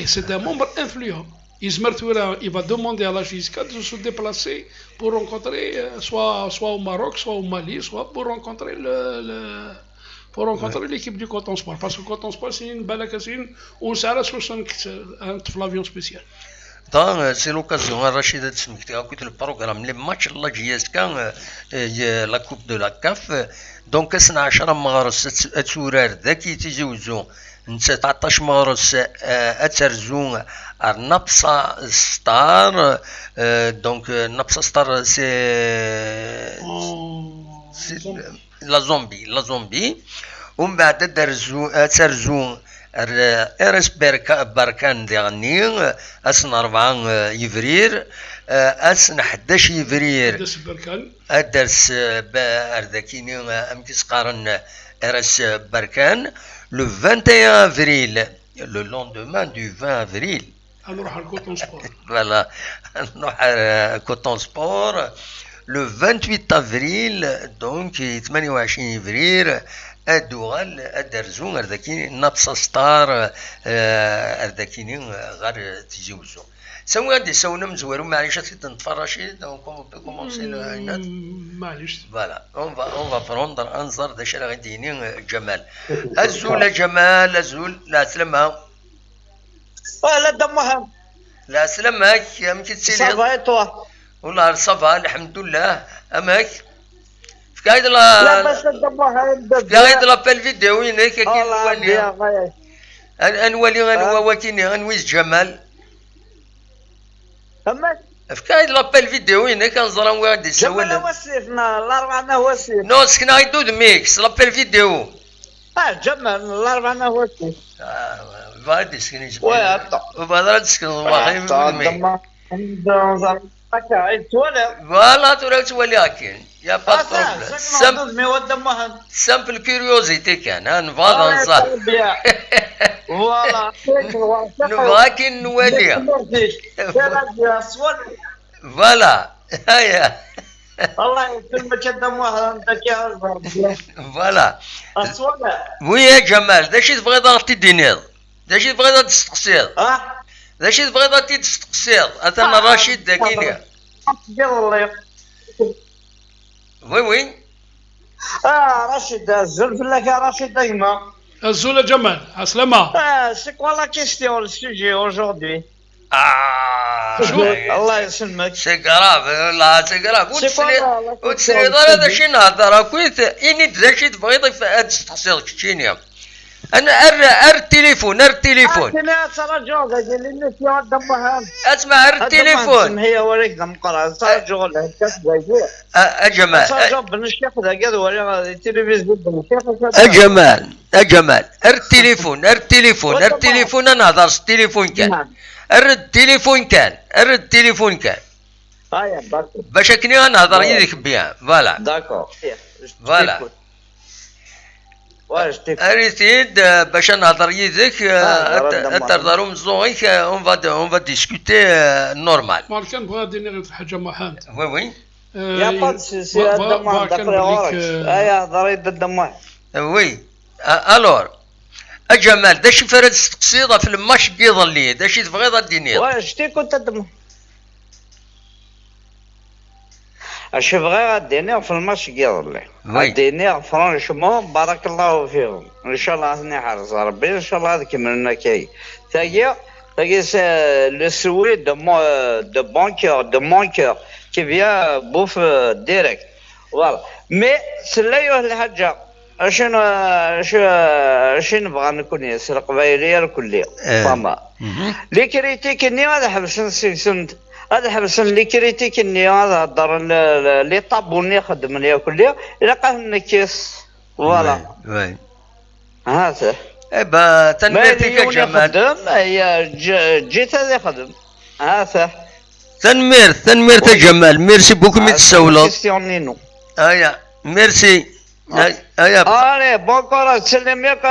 Et c'est un membre influent. Ismer Toura, il va demander à la JSK de se déplacer pour rencontrer, soit au Maroc, soit au Mali, soit pour rencontrer l'équipe du Coton Sport. Parce que Coton Sport, c'est une belle occasion où on s'arrête sur un avion spécial. C'est l'occasion, Rachid Tsmikti a écouté le programme, les matchs de la JSK, la Coupe de la CAF. Donc, c'est 10 مغرس أتورار ذكي تجوزو 19 مغرس أترزون نبصة ستار. دونك نبصة ستار سي لا زومبي ومن بعد ترزون ارس بركان ديغني اسن 4 يفرير اسن 11 يفرير ادرس باردكيني امكس قارن ارس بركان le 21 avril le lendemain du 20 avril نروح على الكوتون سبور. Voilà, نروح على كوتون سبور le 28 avril donc 28 افريل الدوغال الدرزون اردكيني نبصة ستار اردكيني غير تجوزو سوي هادي سوينا مزوارو معليش تنتفرشي كومونسي العناد معليش فوالا اون فا بروندر انظر داش راه غيديني جمال الزول جمال الزول لا سلامة لا دمها لا سلامك يا مكي تسيلي صافا توا والله صافا الحمد لله اماك فكايد لا بس دمها فكايد لابيل فيديو هناك كي نولي انوالي انويز جمال فهمت فكايد لابيل فيديو هناك نزرا وادي سوال جمال وسيفنا الاربعه وسيف نو سكنا غيدود ميكس لابيل فيديو جمال الاربعه وسيف فادي سكني واه وبادرات سكن واخا فوالا تورا تولي هاكين يا با بروبليم سامبل كيوريوزيتي كان نفاض نصار فوالا نبغاكي نوليها فوالا هيا والله كلمة كدم واحد عندك يا أصغر فوالا أصولا وي يا جمال داش تبغي ضغطي دينير داش تبغي تستقصير داش تبغي تستقصير أنا رشيد داكيني وي رشيد الزول في لك رشيد دايما الزول جمال عسلامة c'est quoi la question le sujet aujourd'hui الله يسلمك سي كراف لا سي كراف وتسري هذا شي نهضر كويس اني داك تبغي هاد تستقصير كتشينيا انا ار التليفون صار جوز اجل النت يا دمها اسمع التليفون هي وريك دم قرا صار جوز اجمال صار جوز بالنشيخ ذا قد وريك التلفزيون بالنشيخ اجمال التليفون انا هضر التليفون كان التليفون كان هيا باش كني نهضر يديك بيان فوالا داكور فوالا واش تيك اريتيد باش نهضر يديك تهضروا مزوغيك اون فا ديسكوتي نورمال كان بغا ديني غير الحاجه محمد وي يا با سي الدموع داك هيا هضري الدموع وي الور اجمال داش فرد تقصيده في الماتش كيظل داش تبغي غاديني واش تي كنت الدموع اش بغي غاديني في الماتش كيظل غاديني فرانشمون بارك الله فيهم ان شاء الله ثني حارس ربي ان شاء الله هذيك من كاي ثاقي لو سوي دو مونكور كي فيا بوف ديريكت فوالا مي سلايوه الحاجه شنو نبغى نكون ياسر قبايليه الكليه فما لي كريتيكني هذا حبس هذا حبس لي كريتيكني هذا هضر لي طابوني خدمني كليه الا قال نكيس فوالا وي هذا با تنميرتك جمال هي جيت هذا يخدم هذا تنمير جمال ميرسي بوكو متسولو كيستيون هيا ميرسي هيا الي بونكور تسلم لك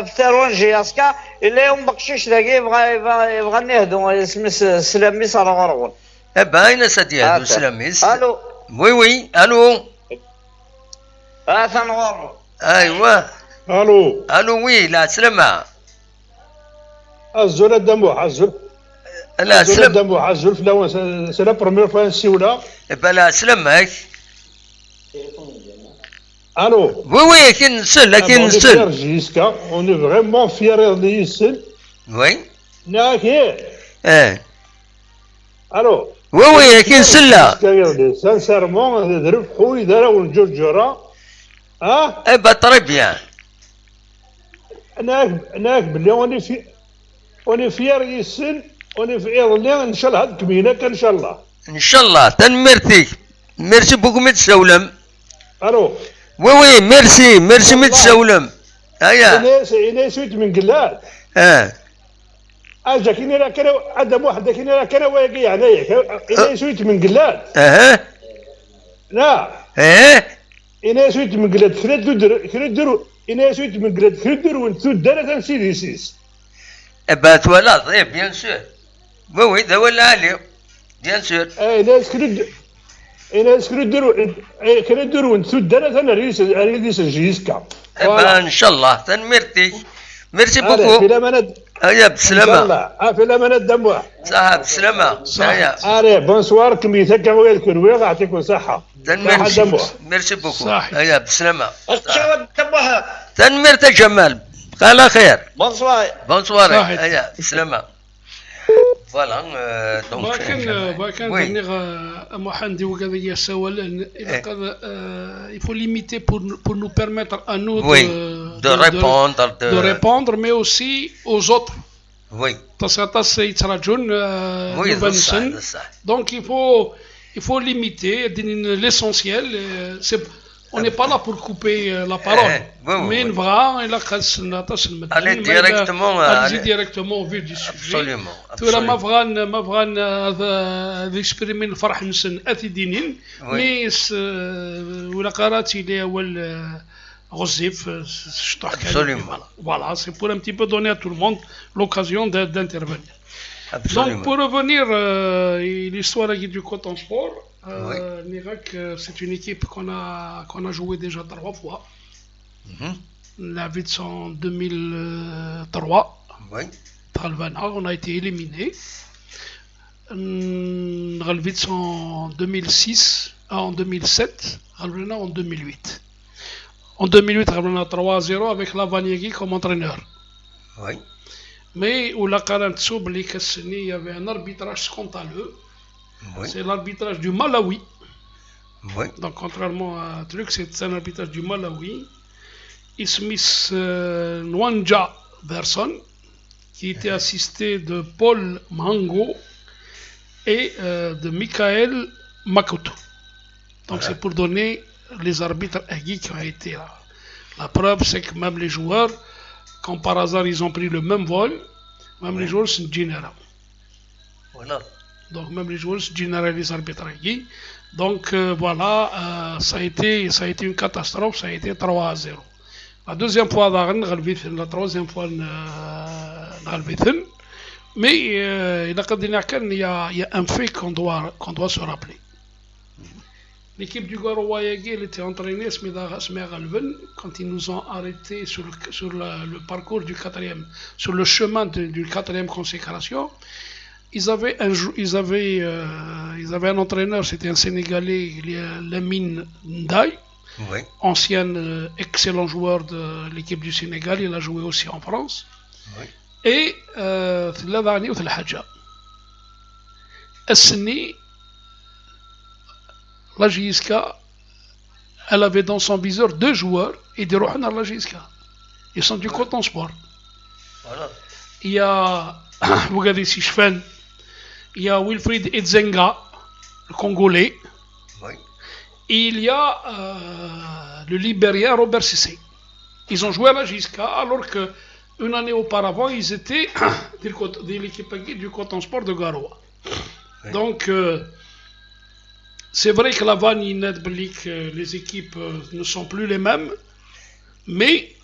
في ثروان جياسكا اللي يوم بقشيش ذاك يبغى نهدو اسمه سلاميس على غرغون باينه سدي هادو سلاميس الو وي الو ثنغور ايوا الو وي لا سلامة الزول الدموع الزول لا سلام الدموع الزول في الاول سي لا بروميير فوا نسيولا بلا سلامك الو وي كي نسل جيسكا اون اي فريمون فيير دي يسل وي ناكي الو وي كي نسل سانسيرمون درب خوي دارا والجرجره با تري بيان هناك بلي اوني فيير يسل اوني فيير لي ان شاء الله هاد كمينه ان شاء الله ان شاء الله تنمرتي ميرسي بوكو متسولم الو وي ميرسي متسولم هيا انا سويت من قلال اجا كيني راه كان عندهم واحد كيني راه كان واقي عليا انا سويت من قلال لا انا سويت من قلال ثلاث انا سويت من قلال ثلاث ونتو دار تنسيدي سيس بات ولا طيب بيان سور وي ذا ولا علي بيان سور ناس كانوا يديروا نتو دار انا ريس جيسكا ان شاء الله تنمرتي ميرسي بوكو في الامانه هيا بسلامة في الامانه الدموع صح بسلامة هيا بونسوار كميتها كما ويلكم يعطيكم صحة ميرسي بوكو هيا بسلامة الشباب الدموع تنميرت جمال على خير بونسوار هيا بسلامة فوالا دونك كان محمد وكذا سوال il faut limiter pour nous permettre à nous de répondre mais aussi aux autres oui يتراجعون donc il faut limiter l'essentiel on n'est pas là pour couper la parole mais نبغى إلا خاصنا تصل aller directement au vif du sujet absolument ترى ما بغان هذا يسبريمي الفرح نسن اثي دينين ميس ولا قراتي لي اول غزيف شطح كان voilà c'est pour un petit peu donner à tout le monde l'occasion d'intervenir donc pour revenir l'histoire du Coton Sport l'Irak c'est une équipe qu'on a joué déjà 3 fois la vite en 2003 oui on a été éliminé. Galvitz en 2006, en 2007, Galvena en 2008. En 2008, Galvena 3-0 avec Lavaniegui comme entraîneur. Oui. Mais où la Karantsou, il y avait un arbitrage scandaleux. Oui. C'est l'arbitrage du Malawi. Oui. Donc, contrairement à un truc, c'est un arbitrage du Malawi Ismis Nwanja Berson, qui était assisté de Paul Mango et de Michael Makoto. Donc c'est pour donner les arbitres qui ont été là. La preuve, c'est que même les joueurs, quand par hasard ils ont pris le même vol, même les joueurs sont généraux. Voilà. Donc même les joueurs sont généraux, les arbitres. Donc voilà, ça a été une catastrophe, ça a été 3-0. La deuxième fois, la troisième fois, mais il y a un fait qu'on doit se rappeler. L'équipe du Garoua Yagui, elle était entraînée quand ils nous ont arrêtés sur le parcours du quatrième, sur le chemin d'une quatrième consécration. Ils avaient un entraîneur, c'était un Sénégalais, Lamine Ndaye, ancien excellent joueur de l'équipe du Sénégal, il a joué aussi en France. Oui. Et l'année ou l'Hadja. Asni, la JSK, elle avait dans son viseur 2 joueurs et des Rohan à la JSK. Ils sont du Coton Sport. Voilà. Il y a Bougadissi Chfen, il y a Wilfried Edzenga, le Congolais. Oui. Et il y a le Libérien Robert Sissé. Ils ont joué à la JSK alors qu'une année auparavant, ils étaient de l'équipe du Coton Sport de Garoua. Oui. Donc, c'est vrai que la vanne les équipes ne sont plus les mêmes, mais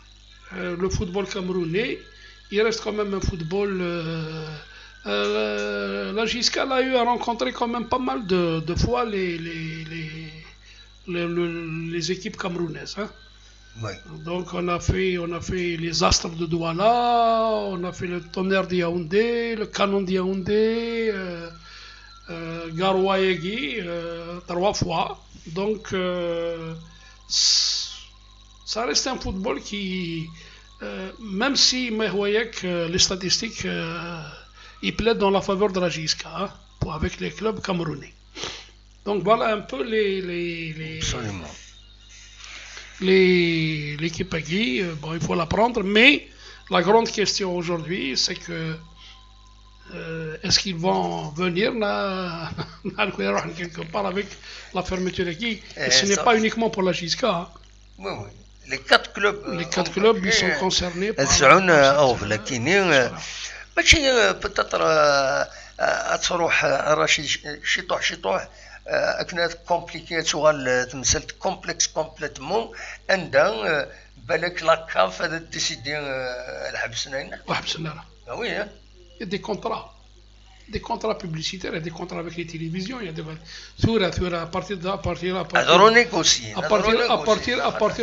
le football camerounais, il reste quand même un football. La JSK a eu à rencontrer quand même pas mal de fois les équipes camerounaises. Hein. Oui. Donc on a fait les Astres de Douala, on a fait le Tonnerre de Yaoundé, le Canon de Yaoundé, Garoua Yagui 3 fois. Donc ça reste un football qui, même si les statistiques ils plaident dans la faveur de la JSK, hein, avec les clubs camerounais. Donc voilà un peu l'équipe Agui. Bon, il faut la prendre, mais la grande question aujourd'hui, c'est que est-ce qu'ils vont venir quelque part avec la fermeture Agui? Ce n'est pas uniquement pour la JSK. Hein. Oui, oui. Les 4 clubs. Ils sont concernés par. ماشي بتطر تروح راشي شطوح اكنات كومبليكي شغل تمثلت كومبلكس كومبليتمون عندها بالك لاكاف هذا ديسيدي الحبسنا هنا وحبسنا وي il y a des contrats publicitaires et des contrats avec les télévisions. Il y a des à partir de à partir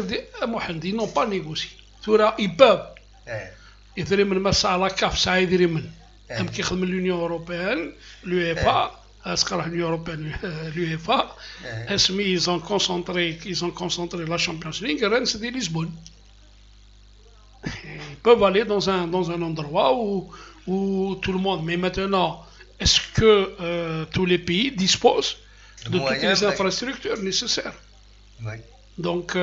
de ils n'ont pas négocié. Ils peuvent. يدري من مسا على كاف ساعة يدري من هم كيخدم اليونيون اوروبيان l'UEFA اسقر اليونيون اوروبيان l'UEFA اسمي ils ont concentré la Champions League Rennes c'est Lisbonne. Ils peuvent aller dans un endroit où tout le monde, mais maintenant est-ce que tous les pays disposent de toutes les infrastructures nécessaires? Oui. Donc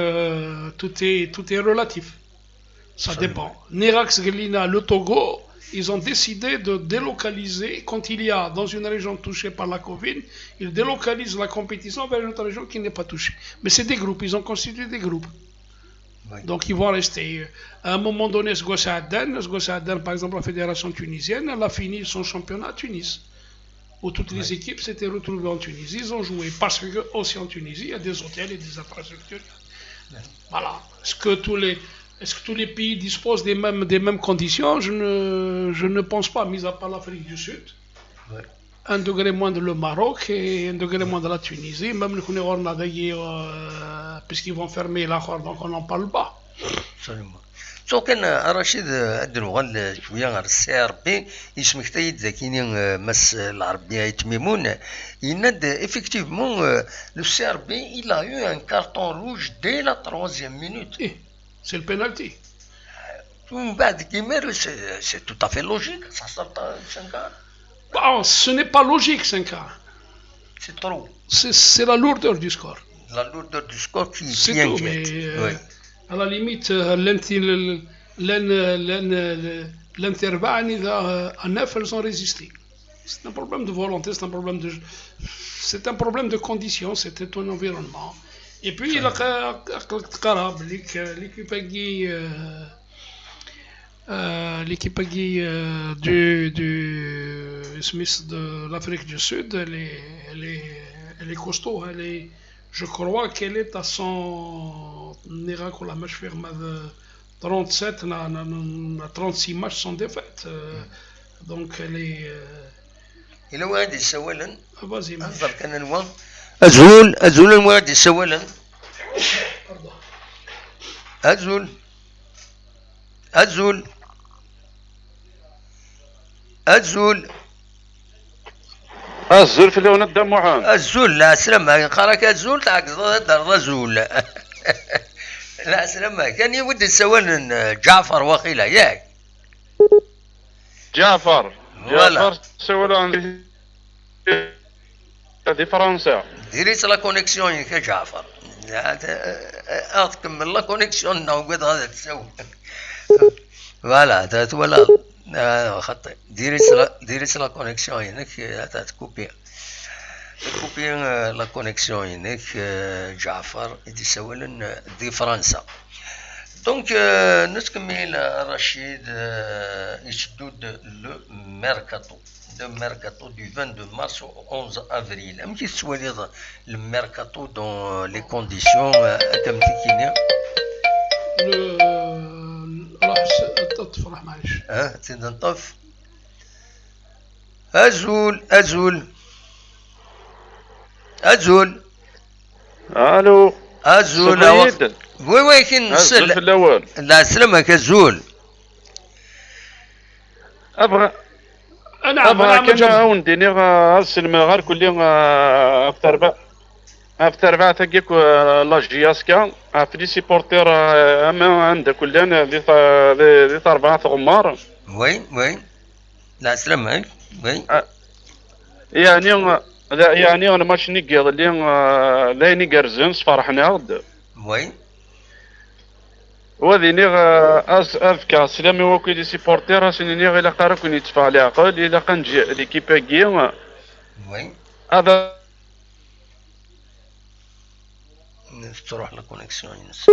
tout est relatif. Ça dépend. Nerax Gelina, le Togo, ils ont décidé de délocaliser, quand il y a dans une région touchée par la Covid, ils délocalisent la compétition vers une autre région qui n'est pas touchée. Mais c'est des groupes, ils ont constitué des groupes. Oui. Donc ils vont rester. À un moment donné, Sgossa Aden, par exemple, la fédération tunisienne, elle a fini son championnat à Tunis, où toutes les équipes s'étaient retrouvées en Tunisie. Ils ont joué parce que aussi en Tunisie, il y a des hôtels et des infrastructures. Oui. Voilà. Est-ce que tous les pays disposent des mêmes conditions? Je ne pense pas, mis à part l'Afrique du Sud. Ouais. 1 degré moins de le Maroc et 1 degré moins de la Tunisie. Même le Kounéor, puisqu'ils vont fermer l'accord, donc on n'en parle pas. Absolument. سو كان رشيد الدنوغال شويه غير السي ار بي يسمك تايد ذاكيني مس العربيه يتميمون يند effectivement le CRB il a eu un carton rouge dès la 3e minute. C'est le penalty. C'est tout à fait logique, ça sort 5 ans. Bon, ce n'est pas logique 5 ans. C'est trop. C'est la lourdeur du score. La lourdeur du score qui c'est tout, inquiète. Mais, oui. à la limite l'intervalle à 9 elles ont résisté. C'est un problème de volonté, c'est un problème de conditions, c'était ton environnement. Et puis l'équipe de l'Afrique du Sud, elle est costaud, je crois qu'elle est à son 37, 36 matchs sans défaite. Donc elle est. إلى وادي سوالن vas-y أفضل كان الوان أزول الوادي سوالن أزول في اللون الدموعان الزول لا سلامة قراك الزول تاع در زول لا سلامة كان يودي سوالن جعفر وخيلة ياك جعفر سوالن هذه فرنسا ديريت لا كونيكسيون يا جعفر تكمل لا كونيكسيون نوقد هذا تسوي فوالا ولا خطي ديريت لا كونيكسيون هناك تكوبي لا كونيكسيون هناك جعفر يدي سوالن دي فرنسا دونك نتكمل رشيد يشدود لو ميركاتو le mercato du 22 mars au 11 avril. Est-ce que tu veux dire le mercato dans les conditions comme تكيني؟ راح تفرح معلش. تنطف. أزول. الو. أزول. وي كاين الزول في الاول. لا سلامك أزول. ابغى كان عاونديني ارسل غير كل يوم افتر بعد تاكيك لاجياسكا في لي سيبورتير اما عند كلنا لي 4 غمار وي لا سلامك وي يعني انا ماشي نيقيض اللي لايني كرزنس فرحنا غد وي وذيني أذكر سلامي وكي دي سيبورتير سنيني غير قارا كون يتفع لي عقل إلا قنجي ليكيبا كيا وي هذا تروح لا كونيكسيون ينس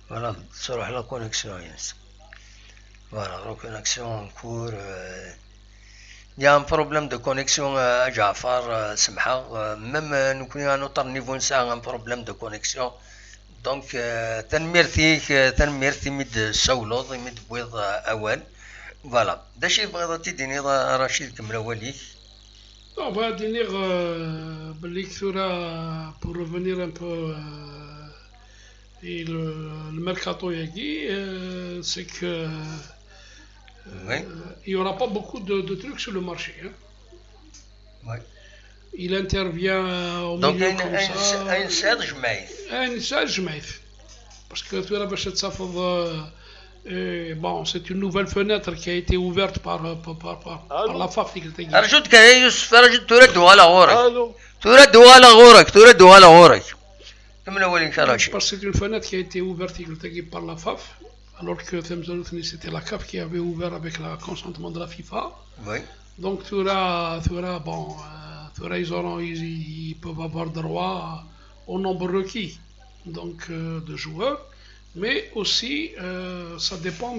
فوالا تروح لا كونيكسيون ينس فوالا لا كونيكسيون كور يا ان بروبليم دو كونيكسيون جعفر سمحة ميم نكون نوتر نيفو نسا ان بروبليم دو كونيكسيون دونك تنميرتي مد سولوض مد بويض اول فوالا داشي بغيض تديني رشيد كمل اوليك on va dire باللي كثورة pour revenir un peu et le mercato yaki c'est que il y aura pas beaucoup de trucs sur le marché hein. Oui. Il intervient au milieu comme ça. Un Serge Maïf. Parce que tu as bon, c'est une nouvelle fenêtre qui a été ouverte par la FAF. أرجوك يا يوسف أرجوك تردوا على غورك كمل أول إن شاء الله. Parce que c'est une fenêtre qui a été ouverte par la FAF, alors que c'était la CAF qui avait ouvert avec le consentement de la FIFA. Oui. Donc tu auras bon. Ils peuvent avoir droit au nombre requis donc, de joueurs, mais aussi ça dépend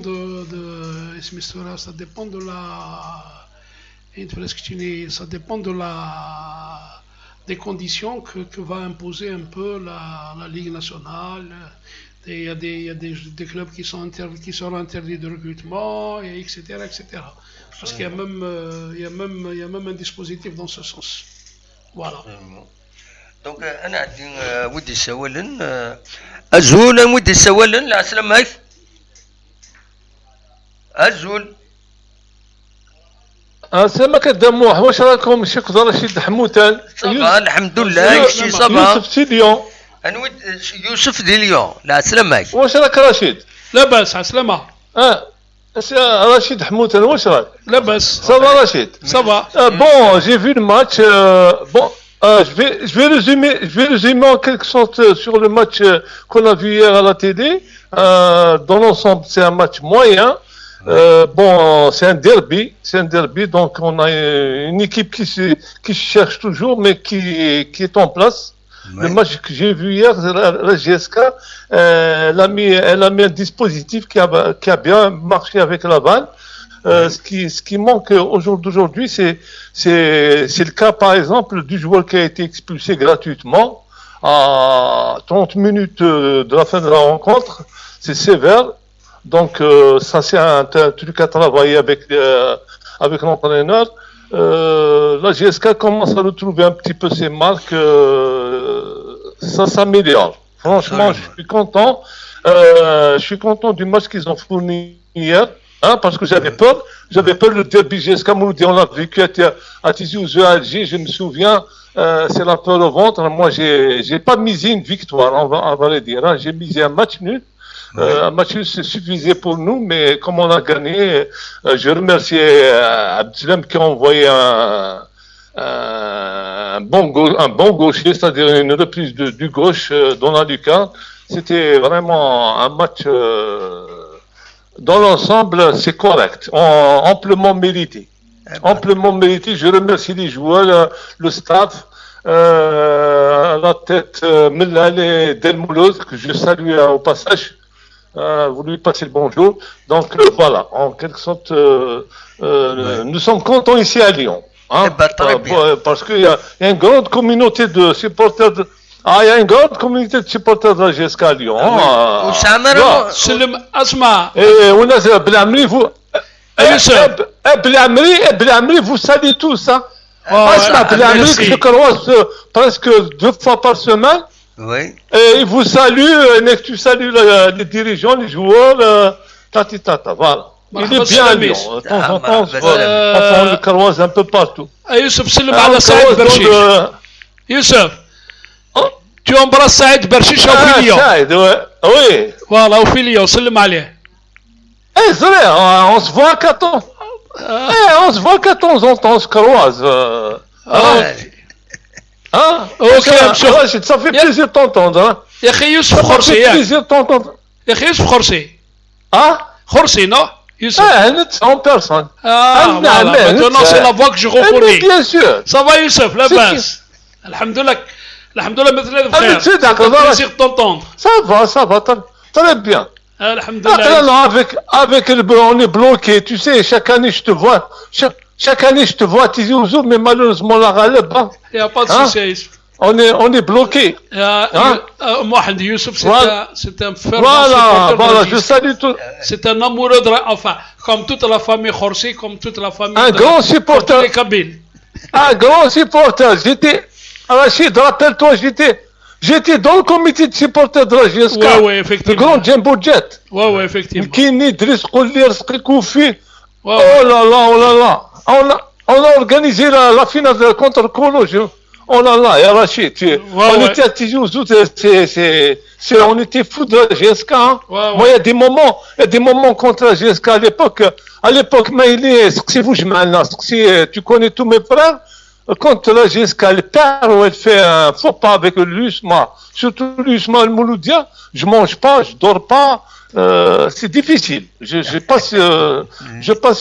des conditions que va imposer un peu la Ligue nationale. Il y a des clubs qui seront interdits de recrutement, et etc. Parce qu'il y a même un dispositif dans ce sens. Voilà. Donc, أنا عندي ودي سوالن أزول ودي سوالن لا سلامك أزول سلامك الدموع واش راكم الشيخ رشيد حموتان صباح الحمد لله شتي صباح يوسف سي ليون أنا يوسف دي ليون لا سلامك واش راك رشيد لاباس عسلامة رشيد حموتان واش راك لاباس صافا رشيد صافا bon j'ai vu le match bon Je vais résumer en quelque sorte sur le match qu'on a vu hier à la télé. Dans l'ensemble, c'est un match moyen. Bon, c'est un derby, donc on a une équipe qui se cherche toujours, mais qui est en place. Ouais. Le match que j'ai vu hier, la GSK, elle a mis un dispositif qui a bien marché avec Laval. Ce qui manque aujourd'hui, c'est le cas, par exemple, du joueur qui a été expulsé gratuitement à 30 minutes de la fin de la rencontre. C'est sévère. Donc, ça, c'est un truc à travailler avec l'entraîneur. La GSK commence à retrouver un petit peu ses marques. Ça s'améliore. Franchement, je suis content. Je suis content du match qu'ils ont fourni hier. Hein, parce que j'avais peur le derby GSK Mouloudi, on l'a vécu à Tizi Ouzou, à Alger, je me souviens, c'est la peur au ventre. Moi, j'ai pas misé une victoire, on va le dire, hein. J'ai misé un match nul. Un match nul, c'est suffisait pour nous, mais comme on a gagné, je remercie Abdelem qui a envoyé un bon gaucher, c'est-à-dire une reprise du gauche dans la lucarne. C'était vraiment un match, dans l'ensemble, c'est correct, amplement mérité. Amplement mérité. Je remercie les joueurs, le staff, à la tête, Mellal et Delmouloz, que je salue au passage. Vous lui passez le bonjour. Donc voilà, en quelque sorte, nous sommes contents ici à Lyon. Hein, parce qu'il y a une grande communauté de supporters. Il y a une grande communauté de supporters de la GSK à Lyon. Et on a Blamri, vous. Blamri, vous saluez tous. Hein. Blamri, que je croise presque 2 fois par semaine. Oui. Et il vous salue, tu salues les dirigeants, les joueurs, tata, voilà. Il est bien à Lyon. De temps en temps, on le croise un peu partout. Youssef, salam ala Saïd Berchiche. Youssef, tu embrasses Saïd Berchiche au Filio. Saïd, oui. Voilà, au Filio, salam alayh. C'est vrai, on se voit qu'à temps. On se voit qu'à temps en temps, on se croise. Hein? Ok, Rachid, ça fait plaisir de t'entendre. Hein? يا أخي يوسف خرسي. Ça fait plaisir de t'entendre. يا أخي يوسف خرسي. Hein? خرسي, non? Youssef. En personne. Voilà, maintenant c'est la voix que je reconnais. Bien sûr. Ça va Youssef, la base. Alhamdoulilah. Alhamdoulilah, مثل هذا بخير. C'est d'accord. plaisir de t'entendre. Ça va, très bien. Alhamdoulilah. Avec on est bloqué, tu sais, chaque année je te vois. Chaque année, je te vois à Tizi Ouzou, mais malheureusement, la Ghaleb. Il n'y a pas de souci. On est bloqué. Mohamed Youssef, c'est un fervent. Voilà, je salue tout. C'est un amoureux de. Enfin, comme toute la famille Khorsi, comme toute la famille. Un grand supporter. Un grand supporter. Rachid, rappelle-toi, j'étais dans le comité de supporters de la GSK. Oui, effectivement. Le grand Jumbo Jet. Oui, effectivement. Qui n'est Koufi. Oh là là. On a organisé la finale contre Kolo. Oh là là, et Rachid, on était à Tizi Ouzou, on était fous de la GSK. Hein. Moi, il y a des moments contre la GSK à l'époque, Maïli, tu connais tous mes frères, contre la GSK, elle perd ou elle fait un faux pas avec l'USMA, surtout l'USMA, le Mouloudia, je mange pas, je dors pas. C'est difficile. Je passe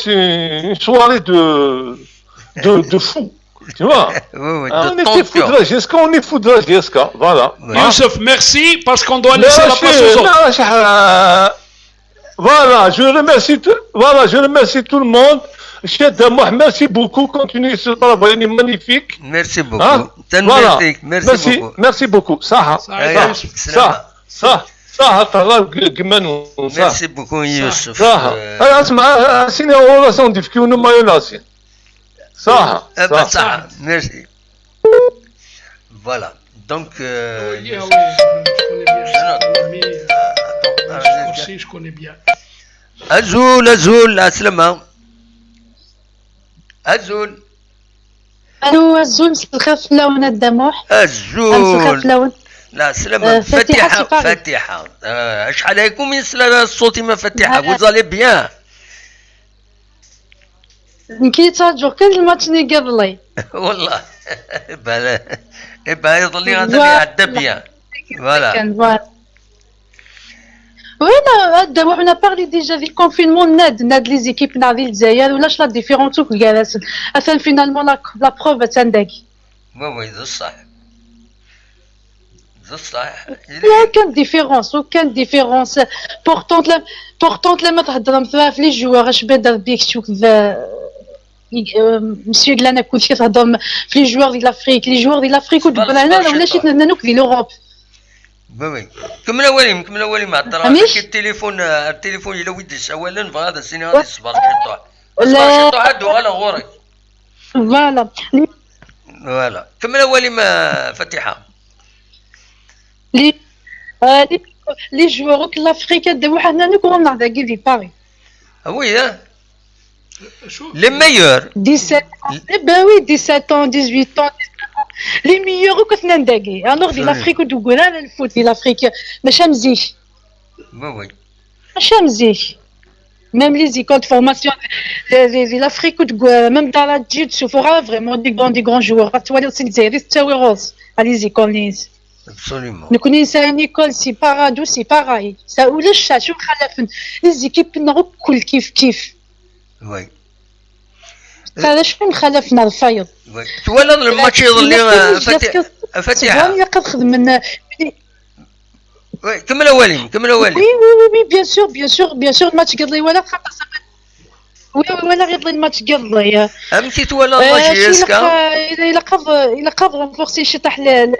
une soirée de fou. Tu vois? Oui, on était fou de la GSK, on est fou de la GSK. Voilà. Youssef, merci parce qu'on doit laisser la place aux autres. Voilà, je remercie tout le monde. Merci beaucoup. Continuez ce travail, il est magnifique. Merci beaucoup. Hein? Voilà. Merci beaucoup. Merci beaucoup. Ça. Merci beaucoup Youssef. C'est une relation difficile, nous m'avons ça. Merci. Voilà. Donc. Je connais bien. Azoul, Aslama. Azoul. الو الزول مسخف لون الدموح الزول لون لا سلامة فاتحة شحال عليكم يسلا الصوت ما فاتحة vous allez bien كي تاجو كل الماتش ني قبلي والله يظل هذا اللي عدى بيان فوالا. Oui, on a parlé déjà du confinement, nad les équipes نادي الجزائر ولاش لا ديفيرونس وكالس اثن فينالمون لا بروف تنداكي. وي ذا الصح ذا الصح. aucune différence pourtant لما تهضر في لي جوار اش بدا بيك شوك مسيو قال لنا كلشي تهضر في لي جوار ديال لافريك وتقول انا ولا شي نانوك ديال اوروب. وي كمل اولي مع الدراسه. التليفون الى ويدش اولا فهذا السنه هذه الصباح شي طوح هادو على غورك. فوالا كمل اولي ما فتيحه. لي جوار ديال لافريك دابا حنا نكون نعطي في باري. وي les meilleurs 17 ans les meilleurs كنا نداقي alors ديال لافريك وتقول انا الفوت ديال لافريك ماشي مزيان. وي ماشي مزيان même les écoles de formation de l'Afrique même dans la tête تشوفوا vraiment des grands joueurs توالي الجزائري تساوي روز على لي زيكول نيز. absolument نكون انسان ايكول سي بارادو سي باراي سا ولاش شو خلفن لي زيكيب كنا كل كيف وي هذا شكون خلفنا الفايض. وي ولا الماتش يظل فتيحه انا قد خدمنا. وي كمل اولي وي بيان سور الماتش قضي ولا ولا غير الماتش قضي امشيت ولا الماتش يسكا الى قد رنفورسي شي تحليل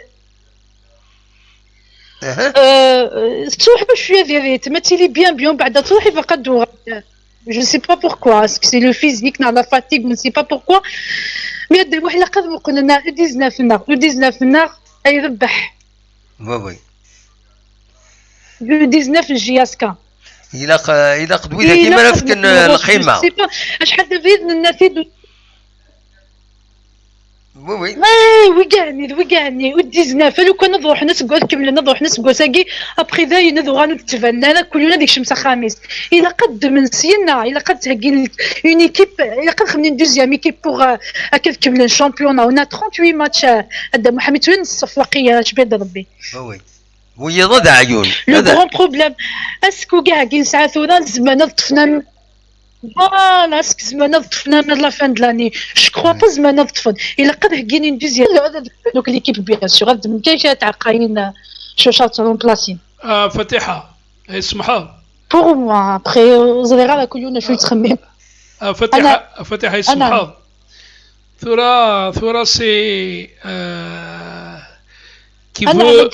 تروح شويه فيريت ما تيلي بيان بعدا تروحي فقط دور. Je ne sais pas pourquoi, est-ce que c'est le physique, la fatigue, je ne sais pas pourquoi. Mais il y a des gens qui disent le 19 nard, il ربح. وي le 19 جياسكا. إلا قدويتها كيما نفكن القيمة. شحال دابا النتيجة. وي وكاني و19 لو كان نروح نسقو كملنا نروح نسقو ساكي ابخي ذا نذو غنتفنى كلنا ديك الشمس خميس. الا قد من سينا الا قد تهكي اون ايكيب الا قد خمني دوزيام ايكيب بوغ هكا كملنا الشامبيونا ونا 38 ماتش هذا محمد تونس افريقيا شباب ربي. وي ضد عيون لو غون بروبليم اسكو كاع كي نسعى ثورا الزمانه طفنا فوالا اسك زمانه طفنا من لا فان دلاني جو كخوا با زمانه طفن الا قد هكيني ندوزيام دوك ليكيب بيان سور هاد من كاين تعقاين شوشات رون بلاسين. فتيحه اسمحها بور موا ابخي زغيره كلنا شويه تخمم. فتيحه اسمحها ثورة سي qui veut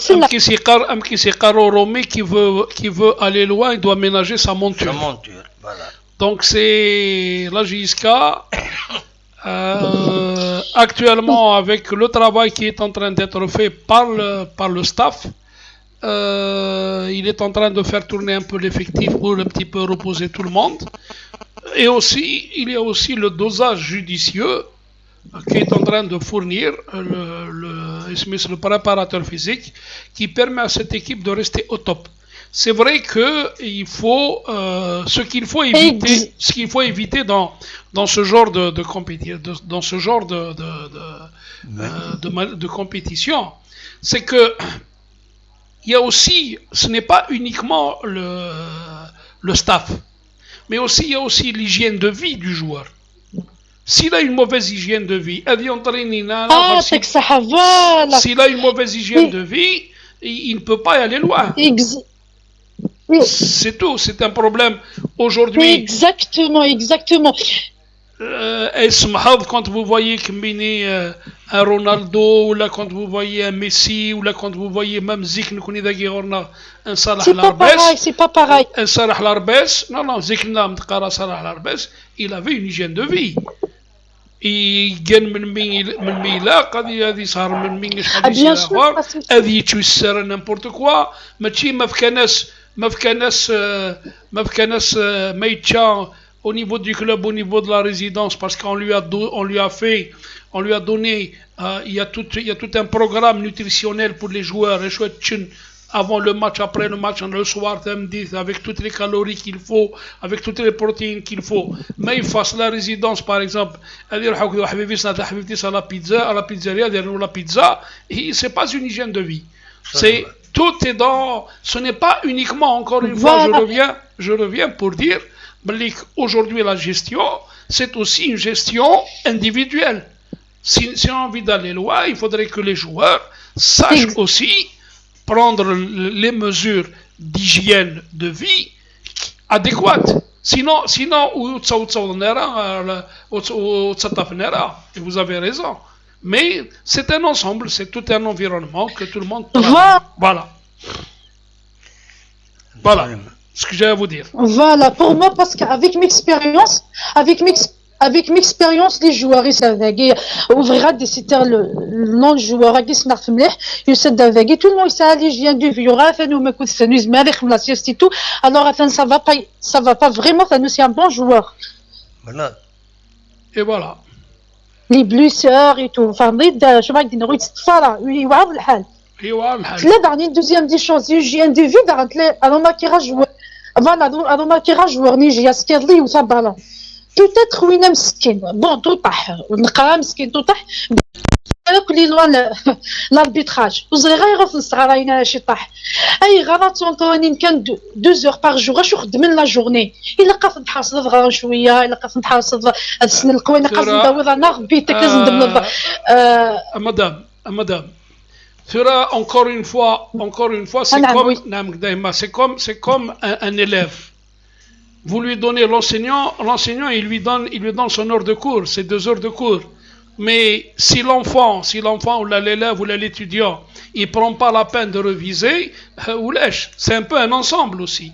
Romé qui veut aller loin, il doit ménager sa monture. Voilà. Donc c'est la JSK actuellement avec le travail qui est en train d'être fait par le staff. Il est en train de faire tourner un peu l'effectif pour un petit peu reposer tout le monde. Et aussi, il y a aussi le dosage judicieux qui est en train de fournir le préparateur physique qui permet à cette équipe de rester au top. C'est vrai que ce qu'il faut éviter dans ce genre de compétition, dans ce genre de compétition, c'est que il y a aussi, ce n'est pas uniquement le staff, mais aussi il y a aussi l'hygiène de vie du joueur. S'il a une mauvaise hygiène de vie, s'il a une mauvaise hygiène de vie, il ne peut pas y aller loin. C'est tout, c'est un problème aujourd'hui. Exactement. Quand vous voyez un Ronaldo, ou là quand vous voyez un Messi, ou là quand vous voyez même Zik, un Salah Larbès. C'est pas pareil. Un Salah Larbès, non, Zik Salah Larbès, il avait une hygiène de vie. يجن من ميلا هذه صار من مين شحال يصير هذه يتوسر نيمبورت كوا ماشي ما في كناس ما يتشا au niveau du club, au niveau de la résidence, parce qu'on lui a donné, il y a tout un programme nutritionnel pour les joueurs. avant le match, après le match, le soir, avec toutes les calories qu'il faut, avec toutes les protéines qu'il faut. Mais il fasse la résidence, par exemple, à la pizzeria, la pizza, c'est pas une hygiène de vie. C'est tout est dans. Ce n'est pas uniquement, encore une fois, je reviens pour dire, aujourd'hui la gestion, c'est aussi une gestion individuelle. Si on a envie d'aller loin, il faudrait que les joueurs sachent aussi prendre les mesures d'hygiène de vie adéquates. Sinon, et vous avez raison. Mais c'est un ensemble, c'est tout un environnement que tout le monde travaille. Voilà ce que j'ai à vous dire. Voilà, pour moi, parce qu'avec mes expériences, les joueurs, ils savent, ouvrir des sites, le nom du joueur, ils savent, ils savent, tout le monde, il sait, l'hygiène de vie, il y aura, nous, me coûte, nous, mais avec la sieste et tout, alors, ça va pas vraiment, nous, c'est un bon joueur. Voilà. Et voilà. Les blessures et tout, enfin, je vais dire, il y a la dernière, deuxième des choses, l'hygiène de vie, alors, ma kira joueur, voilà, ma kira joueur, Nigeria, Skerli ou Sabala. Peut-être oui مسكين bon طوطح ونقرا مسكين طوطح كل لوان l'arbitrage وصغيره في الصغار هنا شي طاح اي غلط انطوني كان 2 heures par jour اش خدم من لا جورني الا قاف نحاصل صغار شويه الا قاف نحاصل هاد السن القوي قاف نداوض انا غبيتك لازم ندير madame Thura, encore une fois c'est comme un élève. Vous lui donnez l'enseignant, il lui donne son heure de cours, c'est 2 heures de cours. Mais si l'enfant ou l'élève ou l'étudiant, il prend pas la peine de réviser, c'est un peu un ensemble aussi.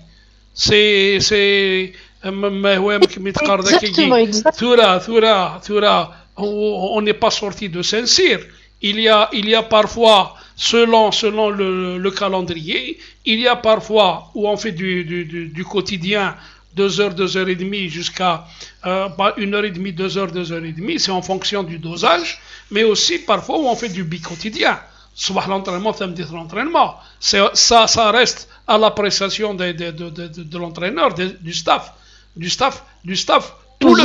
On n'est pas sorti de Saint-Cyr. Il y a parfois, selon le calendrier, il y a parfois où on fait du quotidien 2 heures, 2 heures et demie jusqu'à 1 heure et demie, 2 heures, 2 heures et demie, c'est en fonction du dosage, mais aussi parfois où on fait du bi-quotidien. Soit l'entraînement, ça reste à l'appréciation de l'entraîneur, du staff, tout le staff, le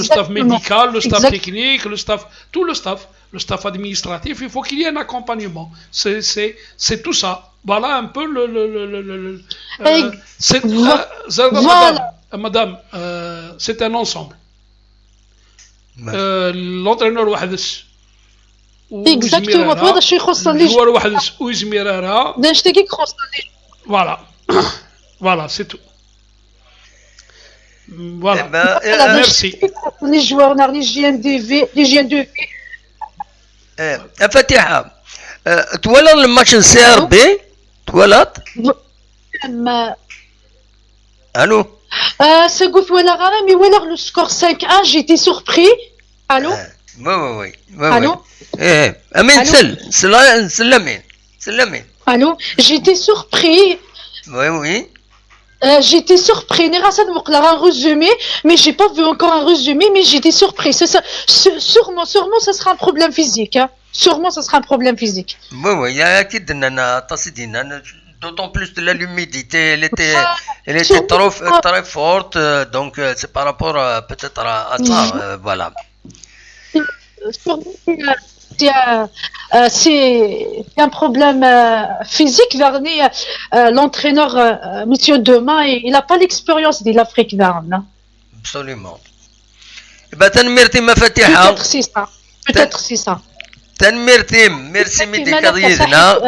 staff médical, le staff technique, tout le staff administratif, il faut qu'il y ait un accompagnement. C'est tout ça. Voilà un peu madame, c'est un ensemble. L'entraîneur وحدس exactement هذا الشيء يخص الجوار وحدس ويزميرها نشتكي يخص voilà c'est tout. Voilà. Merci. Les joueurs ont l'hygiène de vie. فاتحة تولى الماتش السي ار بي تولى الو سقوط ولا غرامي ولا لو سكور 5-1 جيتي سوربري الو وي الو ايه امين سلمين الو جيتي سوربري oui j'étais surpris. Nera un résumé, mais j'ai pas vu encore un résumé, mais j'étais surpris. C'est ça. Sûrement, ça sera un problème physique. Hein. Sûrement, ça sera un problème physique. Oui, il y a qui d'autant plus de l'humidité, elle était très forte, donc c'est par rapport peut-être à ça, voilà. C'est un problème physique. Vernet, l'entraîneur, Monsieur Demain, il n'a pas l'expérience de l'Afrique Verne. Absolument. Peut-être c'est ça. تنميرتي ميرسي ميدي كريزنا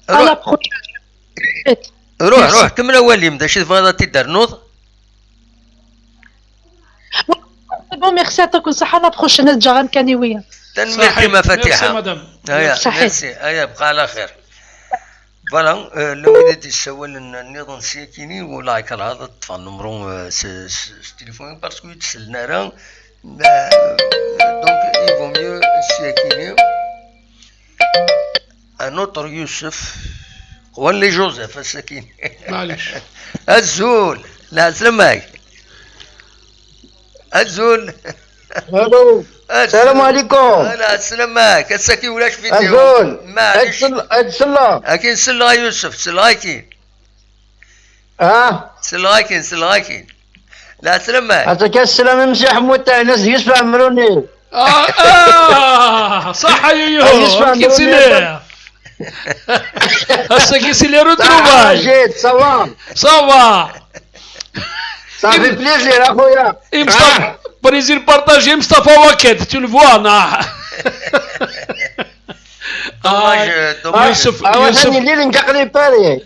à la prochaine. روح كمل اولي مدا شي فاضا تدار نوض bon merci يعطيكم الصحة à la prochaine الجرام كانيوية تنميرتي مفاتيحها هيا ميرسي هيا بقى على خير فوالا لو بديت السوال النظام السياكيني ولا يكره هذا طفى النمرو تليفون باسكو يتسلنا راه دونك il vaut mieux السياكيني un autre يوسف ولا جوزيف السكين معليش الزول لا سلمك الزول الو السلام عليكم. لا سلامك الساكي ولاش فيديو أزول معليش أتسلى اكين سلا يوسف سلايكين سلايكين لا سلامك عطاك السلام مسيح حمود تاع ناس يوسف عمروني. صح ايوه كيسيلي هسه كيسيلي روتروفاي جيت صافا صافي بليزير اخويا. بريزير بارطاجي مصطفى وكد تو الفوا نا يوسف ثاني الليل نقلي باري.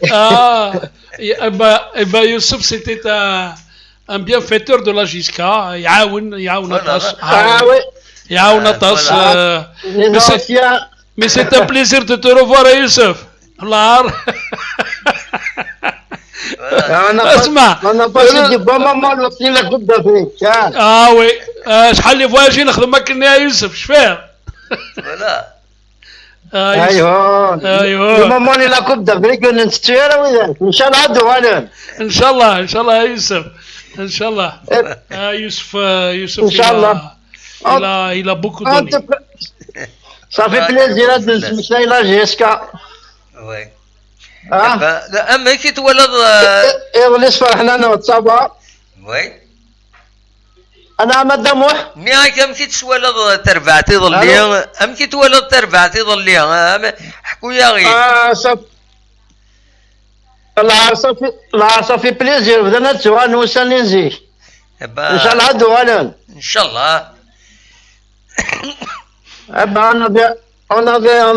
يوسف سيتي ان بيان فيتور دو لا جيسكا يعاون الطاس يعاون الطاس مي سي ان بليزير دو تو ريفوار يوسف الله اسمع انا باسي دي بابا ما نوصل لك بدا فيك وي شحال لي فواياجي نخدم مكني يا يوسف شفاه ولا ايوه ماما لا كبده فريك نستير ولا ان شاء الله عدو عليهم ان شاء الله يا يوسف ان شاء الله يوسف ان شاء الله الى بوكو دوني صافي بليزير هاد نسمع لا جيسكا وي اما كي تولد وليش فرحنا انا وتصابا وي انا مدموح ميا كم كي تولد تربعتي ظلي ام كي تولد تربعتي ظلي حكوا يا غي صافي العرصه في بليزير بدنا نتسوى نوصل نزيك ان شاء الله عدو علينا ان شاء الله on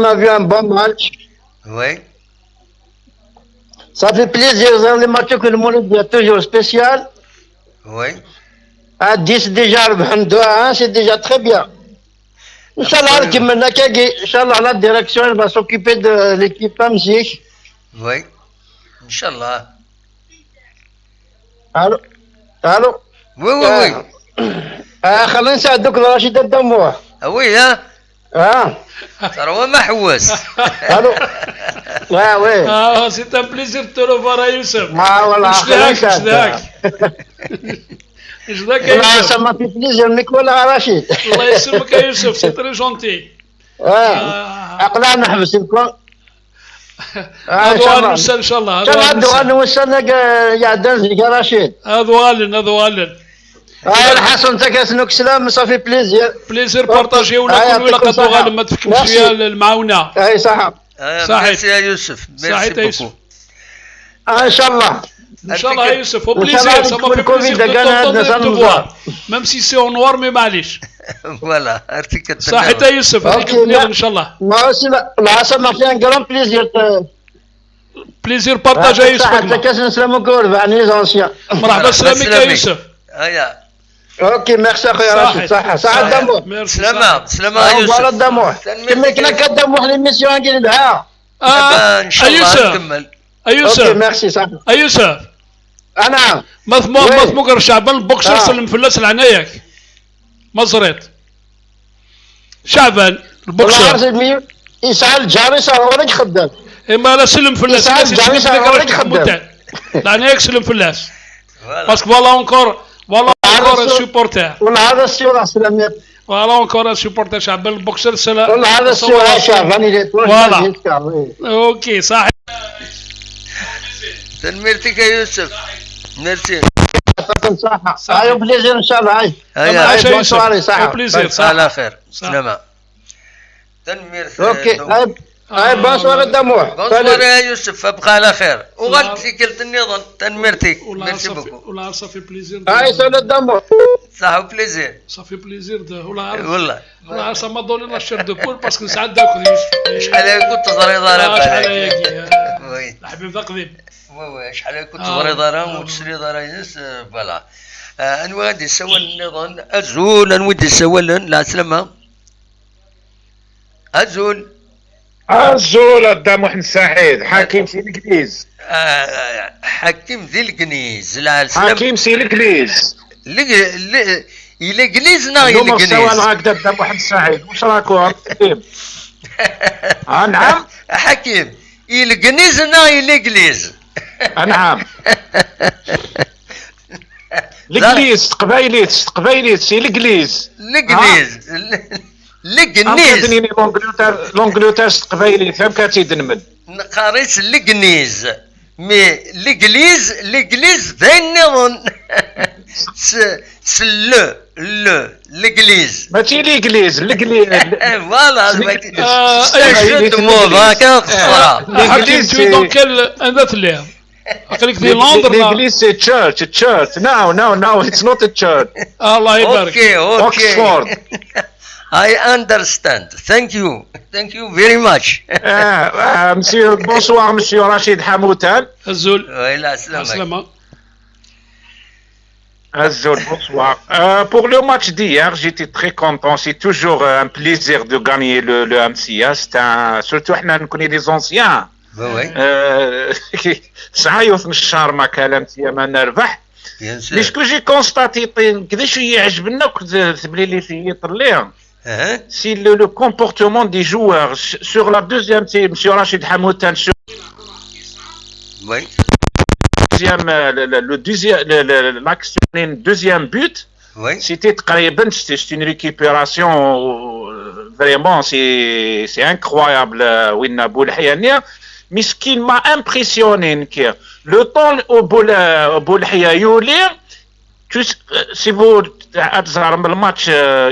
a vu un bon match. Oui. Ça fait plaisir dans les matchs que le monde est toujours spécial. Oui. À 10 déjà, 2-1, c'est déjà très bien. Inch'Allah, Inch'Allah, la direction elle va s'occuper de l'équipe Amzik. Oui. Inch'Allah. Allô. Oui. خلينا نساعدوك رشيد الدموع. وي ترى هو محوس. الو وي سي ان بليزير تو ريفوار يوسف. والله اش ذاك يا يوسف. ما في بليزير منك ولا رشيد. الله يسلمك يا يوسف سي تري جونتي. اقنع نحبس لكم. هذا غالن ان شاء الله. هذا غالن وصلنا يا دنزي يا رشيد. هذا غالن. الحسن تكاسنوك سلام صافي بليزير بارطاجي ولا كل ولا قد غالب ما تفكمش فيها المعاونه. اي صح صحيح يا يوسف. صحيح يا يوسف. ان شاء الله يا يوسف وبليزير سا ما في بليزير ميم سي سي اون نوار مي معليش. فوالا صحيح يا يوسف هذيك ان شاء الله. العصا ما فيها كرام بليزير بارطاجي يا يوسف. تكاس نسلمو كور يعني زونسيان. مرحبا سلامك يا يوسف. اوكي ميرسي اخويا راشد. صح الدموع. سلامة يا يوسف. فوالا الدموع كما كنا كدموع ليميسيون كي ندعها ان شاء الله نكمل. اوكي ميرسي صح يوسف. انا مثموك شعبان البوكسر سلم فلاس العنايك مزريط شعبان البوكسر يسعى الجاري صار ولك خدام. اما لا سلم فلاس الجاري صار ولك خدام. العنايك سلم فلاس باسكو فوالا اونكور سوبورتر. والله هذا السيورة سلامات. فوالا اونكور سوبورتر شعبان البوكسر سلام. والله هذا السيورة شعبان. فوالا اوكي صح. تنميرتك يا يوسف. ميرسي. يعطيكم الصحة. ايوا بليزير ان شاء الله. هاي بليزير على خير. سلامة. تنميرتك. اوكي بونسوار الدموع. بونسوار يا يوسف ابقى على خير وغلط في كلت النظام تنميرتك. ميرسي بوكو. ولا صافي بليزير. سول الدموع. صافي بليزير. صافي بليزير ولا والله. ولا ما دوني لا شير دو بول باسكو نسعد داك يوسف. شحال كنت ضري ضرب. شحال وي الحبيب ذا قديم. وي شحال كنت ضري ضرب وتشري ضرايس فوالا. انوادي سوى النظام ازول انودي سوى لا سلامة. ازول الدموح سعيد حكيم سي الكنيز. حكيم ذي الكنيز. حكيم سي الكنيز. إلى كنيز ناغي الكنيز. نوم هكذا الدموح سعيد واش راكو حكيم؟ نعم حكيم إلى كنيز ناغي الكنيز. نعم الانجليز تقبايليت سي الانجليز الانجليز لونجلتير تقبايليت فهم كاتيدنمد قاريت الانجليز مي الانجليز داين نظن الانجليز ماشي الانجليز فوالا استشهد موضة كنقصرها حكيم tu es dans quel Angleterre قالك في لندن الانجليز سي تشيرش ناو اتس نوت ا تشيرش الله يبارك اوكي اوكسفورد I understand. Thank you very much. Monsieur, bonsoir, Monsieur Rachid Hamoutan. الزول ويلا سلامك. سلامة Azul, bonsoir. Pour le match d'hier, j'étais très content. C'est toujours un plaisir de gagner le MCA. Surtout, nous connaissons les anciens. Oui. سعيوث من الشهر ما كان MCA ما نربح. ليش جي كونستاتي كذا شو يعجبنا تبلي لي في طليهم. C'est le comportement des joueurs. Sur la deuxième, c'est M. Rachid Hamoutan. Oui. Le deuxième but, oui. C'était une récupération. Vraiment, c'est incroyable. Mais ce qui m'a impressionné, le temps au Boulhia Youli, si vous avez le match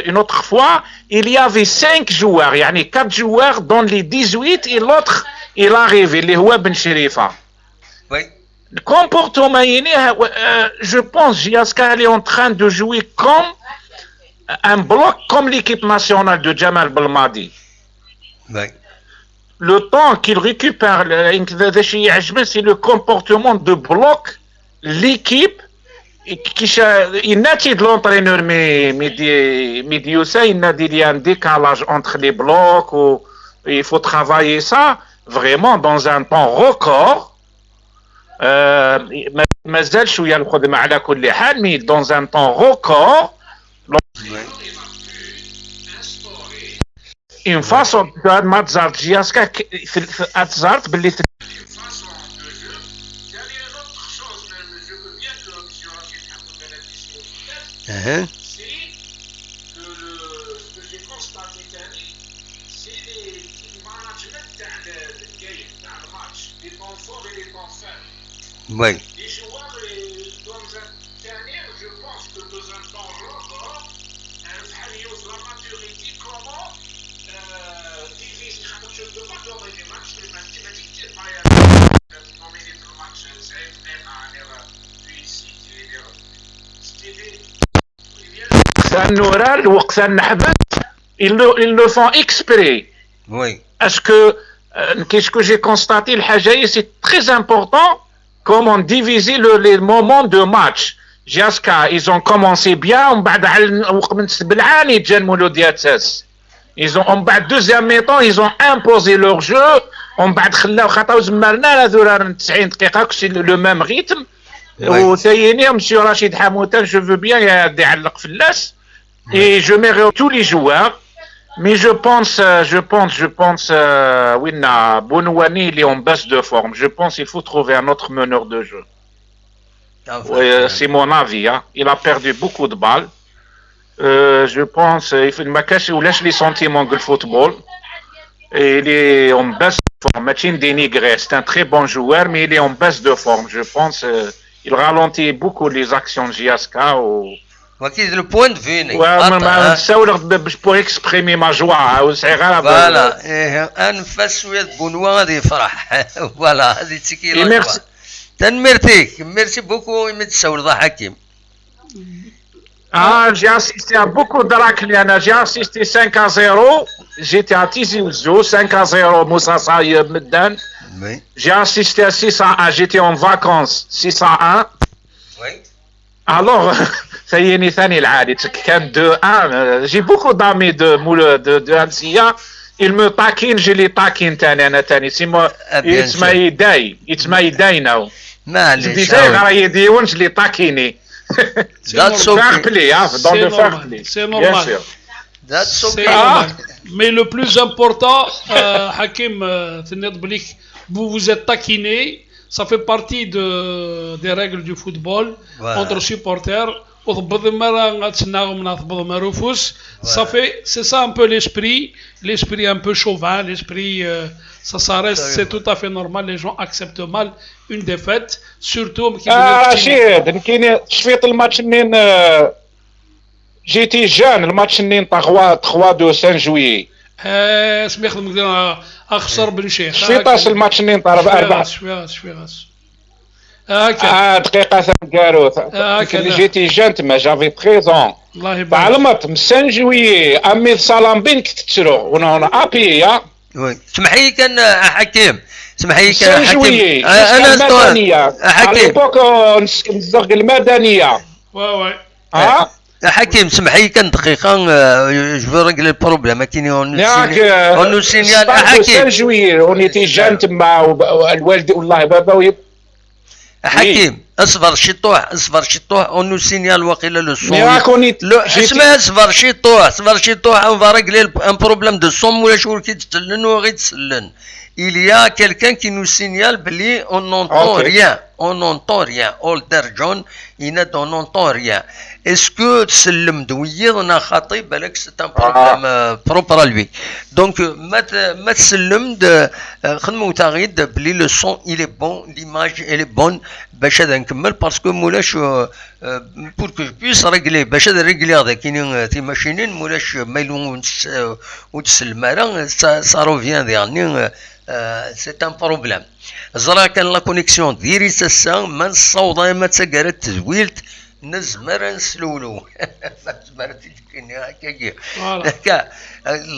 une autre fois, il y avait 5 joueurs, il y a 4 joueurs dans les 18 et l'autre, il arrive, il est Ben Sherifa. Oui. Le comportement, je pense, Jiaska est en train de jouer comme un bloc, comme l'équipe nationale de Jamal Belmadi. Oui. Le temps qu'il récupère, c'est le comportement de bloc, l'équipe, il n'a pas de l'entraîneur, mais il y a un décalage entre les blocs, il faut travailler ça vraiment dans un temps record. ما زال شويه الخدمه على كل حال مي dans un temps record une façon ما تزارت جياسكا تزارت باللي Oui. Les joueurs, dans un dernier, je pense que dans un temps record, la maturité, comment diviser, je ne peux pas donner des matchs, les mathématiques, c'est pas donner des matchs, c'est ils le font exprès. Oui. Est-ce que j'ai constaté, c'est très important. Comment diviser les moments de match. Jiaska, ils ont commencé bien, ils ont en bas deuxième mi-temps, ils ont imposé leur jeu, en bas c'est le même rythme. Monsieur Rachid Hamoutan, je veux bien et je mets tous les joueurs. Mais je pense, oui, Bonouani, il est en baisse de forme. Je pense qu'il faut trouver un autre meneur de jeu. Oui, c'est mon avis. Hein. Il a perdu beaucoup de balles. Je pense, il faut me lâche les sentiments du football. Et il est en baisse de forme. Machin dénigré, c'est un très bon joueur, mais il est en baisse de forme. Je pense, il ralentit beaucoup les actions de Jiaska. واكيد لو بوين دو فيني ما نساولك باش بو اكسبريمي ما جوا صغيره فوالا انفس ويا بونوا غادي يفرح فوالا هذه تيكيلا تنمرتيك ميرسي بوكو متسول ضا حكيم j'ai assisté à beaucoup de racles. J'ai assisté 5-0. J'étais à Tizi Ouzou, 5-0 Moussa Saïb Meddan. Oui. J'ai assisté à 6-1. J'étais en vacances, 6-1. Oui. Alors, ça y est, Nithani العادي كان 2-1. J'ai beaucoup d'amis de Ansia. Ils me taquinent, je les taquine تاني. C'est moi, it's my day. It's my day now. معليش. Je disais, غرايديون, je les taquine. That's fair play, hein, dans le fair play. C'est normal. Bien sûr. That's okay. Mais le plus important, Hakim, vous êtes taquiné. Ça fait partie des règles du football. Voilà. Entre supporters, وضبط مرة غتسناهم نضبط مروفوس صافي سي سا ان بو l'esprit un peu chauvin, l'esprit ça reste, c'est tout à fait normal, les gens acceptent mal une défaite surtout رشيد كاين شفيت الماتش منين جيتي جان الماتش منين 3-2 سان جويي سمي خدمك اخسر بن شيخ شفيتاش الماتش منين 4 شفيغاس دقيقة كاروث اللي جيتي جان تما جافي 13 الله يبارك تعلمت من سان جويي امي سالامبين كتتسرو هنا ابيا وي سمح لي كان حكيم سمح لي سان كان جويي حكيم انا المدنية حكيم البوك نزرق المدنية وي حكيم سمح لي كان دقيقة جو ريغلي البروبليم كاين اون سينيال سان حكيم جويي ونيتي جان تما والوالد والله بابا حكيم اصبر شطوح اون نو سينيال واقيلا لو سون اسمع اصبر شطوح اون فا ريغلي ان بروبليم دو سون ولا شغل كيتسلن وغي تسلن il y a quelqu'un qui nous signale بلي on n'entend rien older John on n'entend rien est-ce que تسلم دويضنا خاطي بالك سي ان بروبليم بروبر لوي دونك ما تسلم خدموا تغيد بلي لو سون il est bon l'image elle est bonne باش هذا نكمل باسكو مولاش pour que je puisse régler باش هذا ريغلي هذا كاينين تي ماشينين مولاش مايلون وتسلم راه ça revient يعني c'est un problème زرا كان لا كونيكسيون ديري ساسا ما نصوضها ما تسكرت تزويلت نزمر نسلولو نزمر تجيني هكا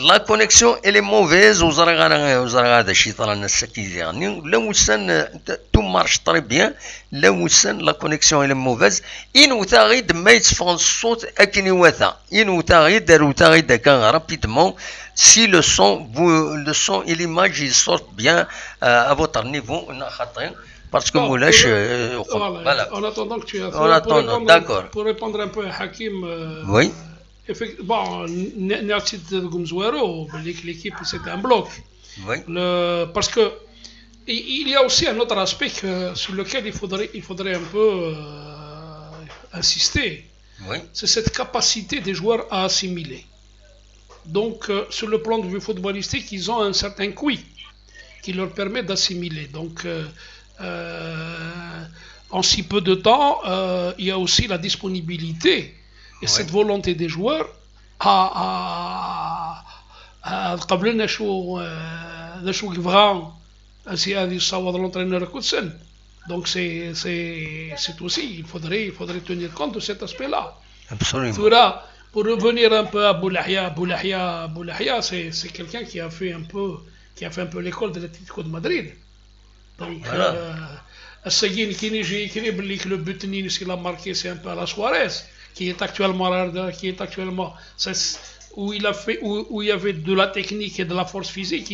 لا كونيكسيون الي موفيز وزرا هذا الشيء طرا السكيز يعني لا وسان تو مارش طري بيان لا وسان لا كونيكسيون الي موفيز ان وتاغيد ما يتفون الصوت اكني واثا ان وتاغيد دارو تاغيد كان رابيدمون si le son et l'image ils sortent bien à votre niveau on a خاطين parce que moulash voilà en attendant que tu as fait d'accord pour répondre un peu à Hakim oui bon نعطيت لكم زوارو باللي l'équipe c'est un bloc oui parce que il y a aussi un autre aspect sur lequel il faudrait un peu insister oui c'est cette capacité des joueurs à assimiler. Donc, sur le plan de vue footballistique, ils ont un certain QI qui leur permet d'assimiler. Donc, en si peu de temps, il y a aussi la disponibilité et cette volonté des joueurs à donc, c'est aussi, il faudrait tenir compte de cet aspect-là. Absolument. Pour revenir un peu à Boulahia, c'est quelqu'un qui a fait un peu l'école de l'Atlético de Madrid. Donc, Assayine qui le but qu'il a marqué, c'est un peu à la Suarez, qui est actuellement où il y avait de la technique et de la force physique,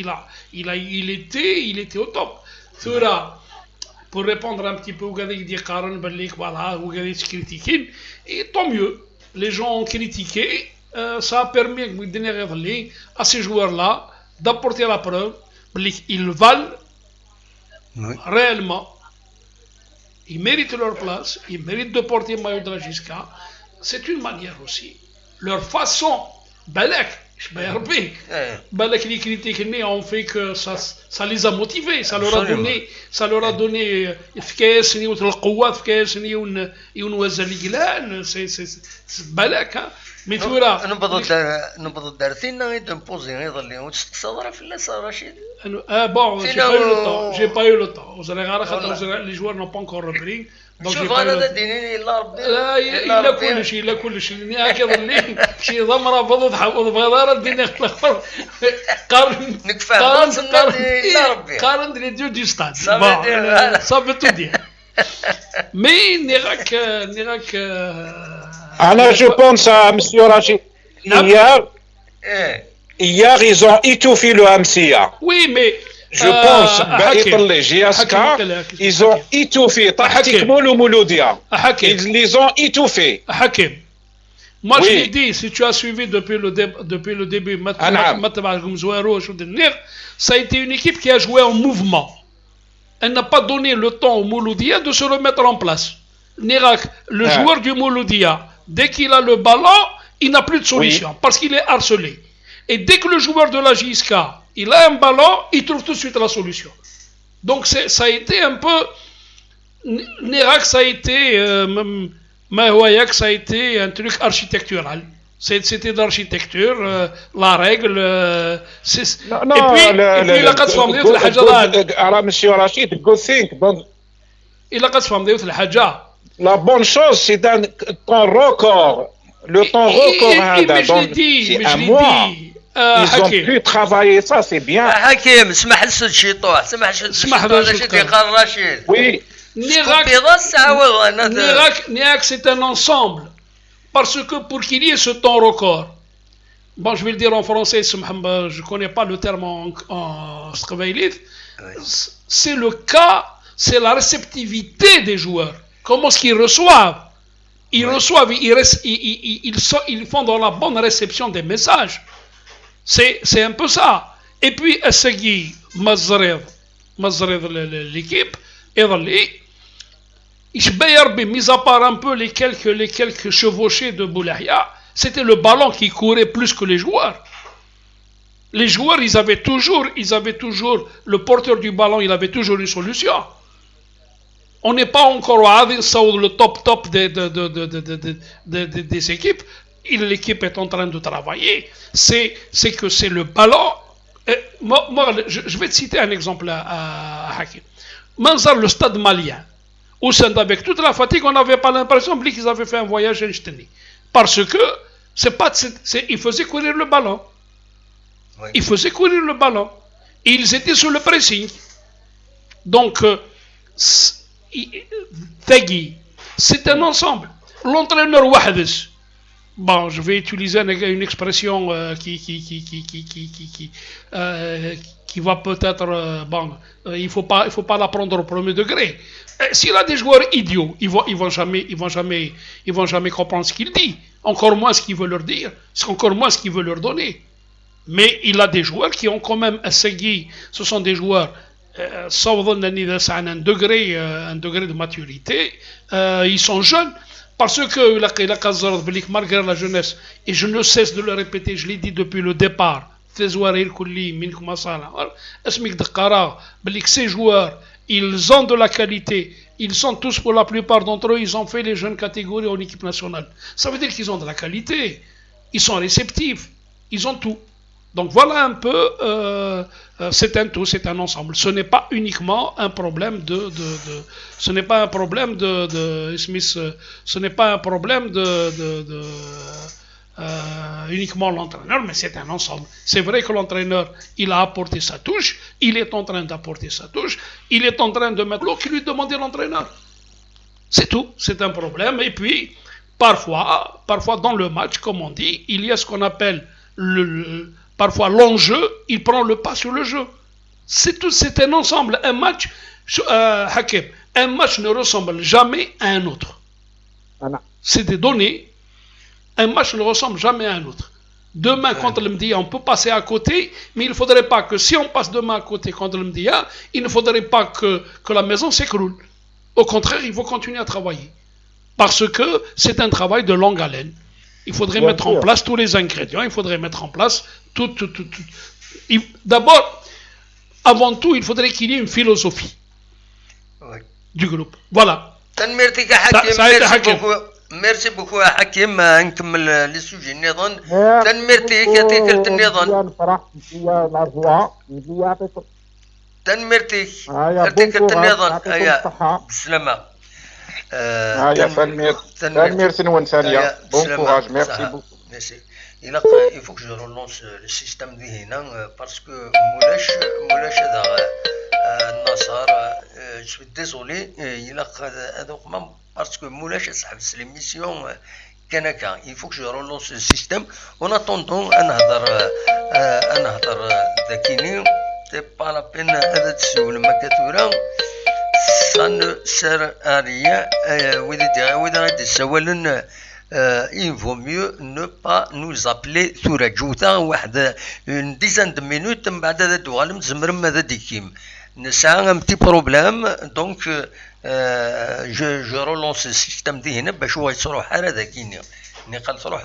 il était au top. Pour répondre un petit peu au gars qui dit Karen Bellik, voilà, au gars qui critique, et tant mieux. Les gens ont critiqué, ça a permis à ces joueurs-là d'apporter la preuve qu'ils valent réellement. Ils méritent leur place, ils méritent de porter le maillot de la JSCA. C'est une manière aussi. Leur façon, Balak, les critiques ont fait que ça les a motivés, ça leur a donné efficace ni القوة efficace ni une c'est balak mais tu vois نبض دارتين غير نبوزي غير اللي وتستقصد في الله صار رشيد bon j'ai pas eu le temps les joueurs n'ont pas encore repris شوف انا دينيني الا ربي الا كل شيء هكذا اللي شي ضمره بض تحفظ بغدار الدنيا قارن les dieux du stade ça veut tout dire mais Nérac Alors je pense à monsieur Rachid hier ils ont étouffé le Amsia. Oui mais je pense بإيطاليا جياسكا ils ont étouffé tactiquement le Mouloudia. Ils les ont étouffés. Hakim. Moi je l'ai dit, si tu as suivi depuis le début, ça a été une équipe qui a joué en mouvement. Elle n'a pas donné le temps au Mouloudia de se remettre en place. Nérac, le joueur du Mouloudia, dès qu'il a le ballon, il n'a plus de solution parce qu'il est harcelé. Et dès que le joueur de la JSK, il a un ballon, il trouve tout de suite la solution. Donc ça a été un peu... Nérac, ça a été... Mahoyak, ça a été un truc architectural. C'était de l'architecture, la règle. Et puis, il a قد فهمت الحاجة. Monsieur Rachid, go think. Il a قد فهمت الحاجة. La bonne chose, c'est ton record. Le temps record, c'est un mois. Ils ont pu travailler ça, c'est bien. حكيم اسمح لسيد شيطوح اسمح لسيد رشيد. Oui. Nérac, c'est un ensemble. Parce que pour qu'il y ait ce temps record, bon, je vais le dire en français, je ne connais pas le terme en sqbaïlite, c'est le cas, c'est la réceptivité des joueurs. Comment est-ce qu'ils reçoivent? Ils reçoivent, ils font dans la bonne réception des messages. C'est un peu ça. Et puis, Essegui, Mazred, l'équipe, mis à part un peu les quelques chevauchés de Boulahia, c'était le ballon qui courait plus que les joueurs. Les joueurs, ils avaient toujours, le porteur du ballon, il avait toujours une solution. On n'est pas encore à le top des équipes. L'équipe est en train de travailler. C'est que c'est le ballon. Moi, je vais te citer un exemple à Hakim. Manzar, le stade malien. Au sein avec toute la fatigue, on n'avait pas l'impression qu'ils avaient fait un voyage à Einstein. Parce que ils faisaient courir le ballon. Oui. Ils faisaient courir le ballon. Et ils étaient sous le pressing. Donc, c'est un ensemble. L'entraîneur Wahdes, bon, je vais utiliser une expression qui va peut-être, bon, il faut pas la prendre au premier degré. S'il a des joueurs idiots, ils vont jamais comprendre ce qu'il dit, encore moins ce qu'il veut leur dire, encore moins ce qu'il veut leur donner. Mais il a des joueurs qui ont quand même essayé. Ce sont des joueurs un degré de maturité. Ils sont jeunes. Parce que malgré la jeunesse, et je ne cesse de le répéter, je l'ai dit depuis le départ, ces joueurs, ils ont de la qualité, ils sont tous, pour la plupart d'entre eux, ils ont fait les jeunes catégories en équipe nationale. Ça veut dire qu'ils ont de la qualité, ils sont réceptifs, ils ont tout. Donc voilà un peu, c'est un tout, c'est un ensemble. Ce n'est pas uniquement un problème ce n'est pas un problème ce n'est pas un problème uniquement l'entraîneur, mais c'est un ensemble. C'est vrai que l'entraîneur, il a apporté sa touche, il est en train d'apporter sa touche, il est en train de mettre l'eau qui lui demandait l'entraîneur. C'est tout, c'est un problème. Et puis, parfois dans le match, comme on dit, il y a ce qu'on appelle parfois l'enjeu, il prend le pas sur le jeu. C'est tout, c'est un ensemble. Un match, Hakim, un match ne ressemble jamais à un autre. C'est des données. Un match ne ressemble jamais à un autre. Demain, contre le Mdia, on peut passer à côté, mais il ne faudrait pas que si on passe demain à côté contre le Mdia, il ne faudrait pas que la maison s'écroule. Au contraire, il faut continuer à travailler. Parce que c'est un travail de longue haleine. Il faudrait mettre en place tous les ingrédients, il faudrait mettre en place tout. D'abord, avant tout, il faudrait qu'il y ait une philosophie du groupe. Voilà. ميرسي بوكو حكيم نكمل لي سوجي النظام تنمرتيك يعطيك النظام تنمرتيك يعطيك النظام بالسلامة يا تنمير سنوان ثانية بون كوراج ميرسي بوكو ميرسي il faut que je relance le système de هنا parce que مولاش هذا النصر je suis désolé il a parce que Moulache صاحب l'émission كنكا il faut que je relance le système en attendant أنا هضر ذاكيني c'est pas la peine هذا تسول ما كثورة ça ne sert à rien وإذا غادي تسولن il vaut mieux ne pas nous appeler ثورة جوتا واحد une dizaine de minutes من بعد هذا دوالم زمرم هذا ديكيم نسعى un petit problème donc je relance le système دي باش هو يصلح هذا كينيا نقل تروح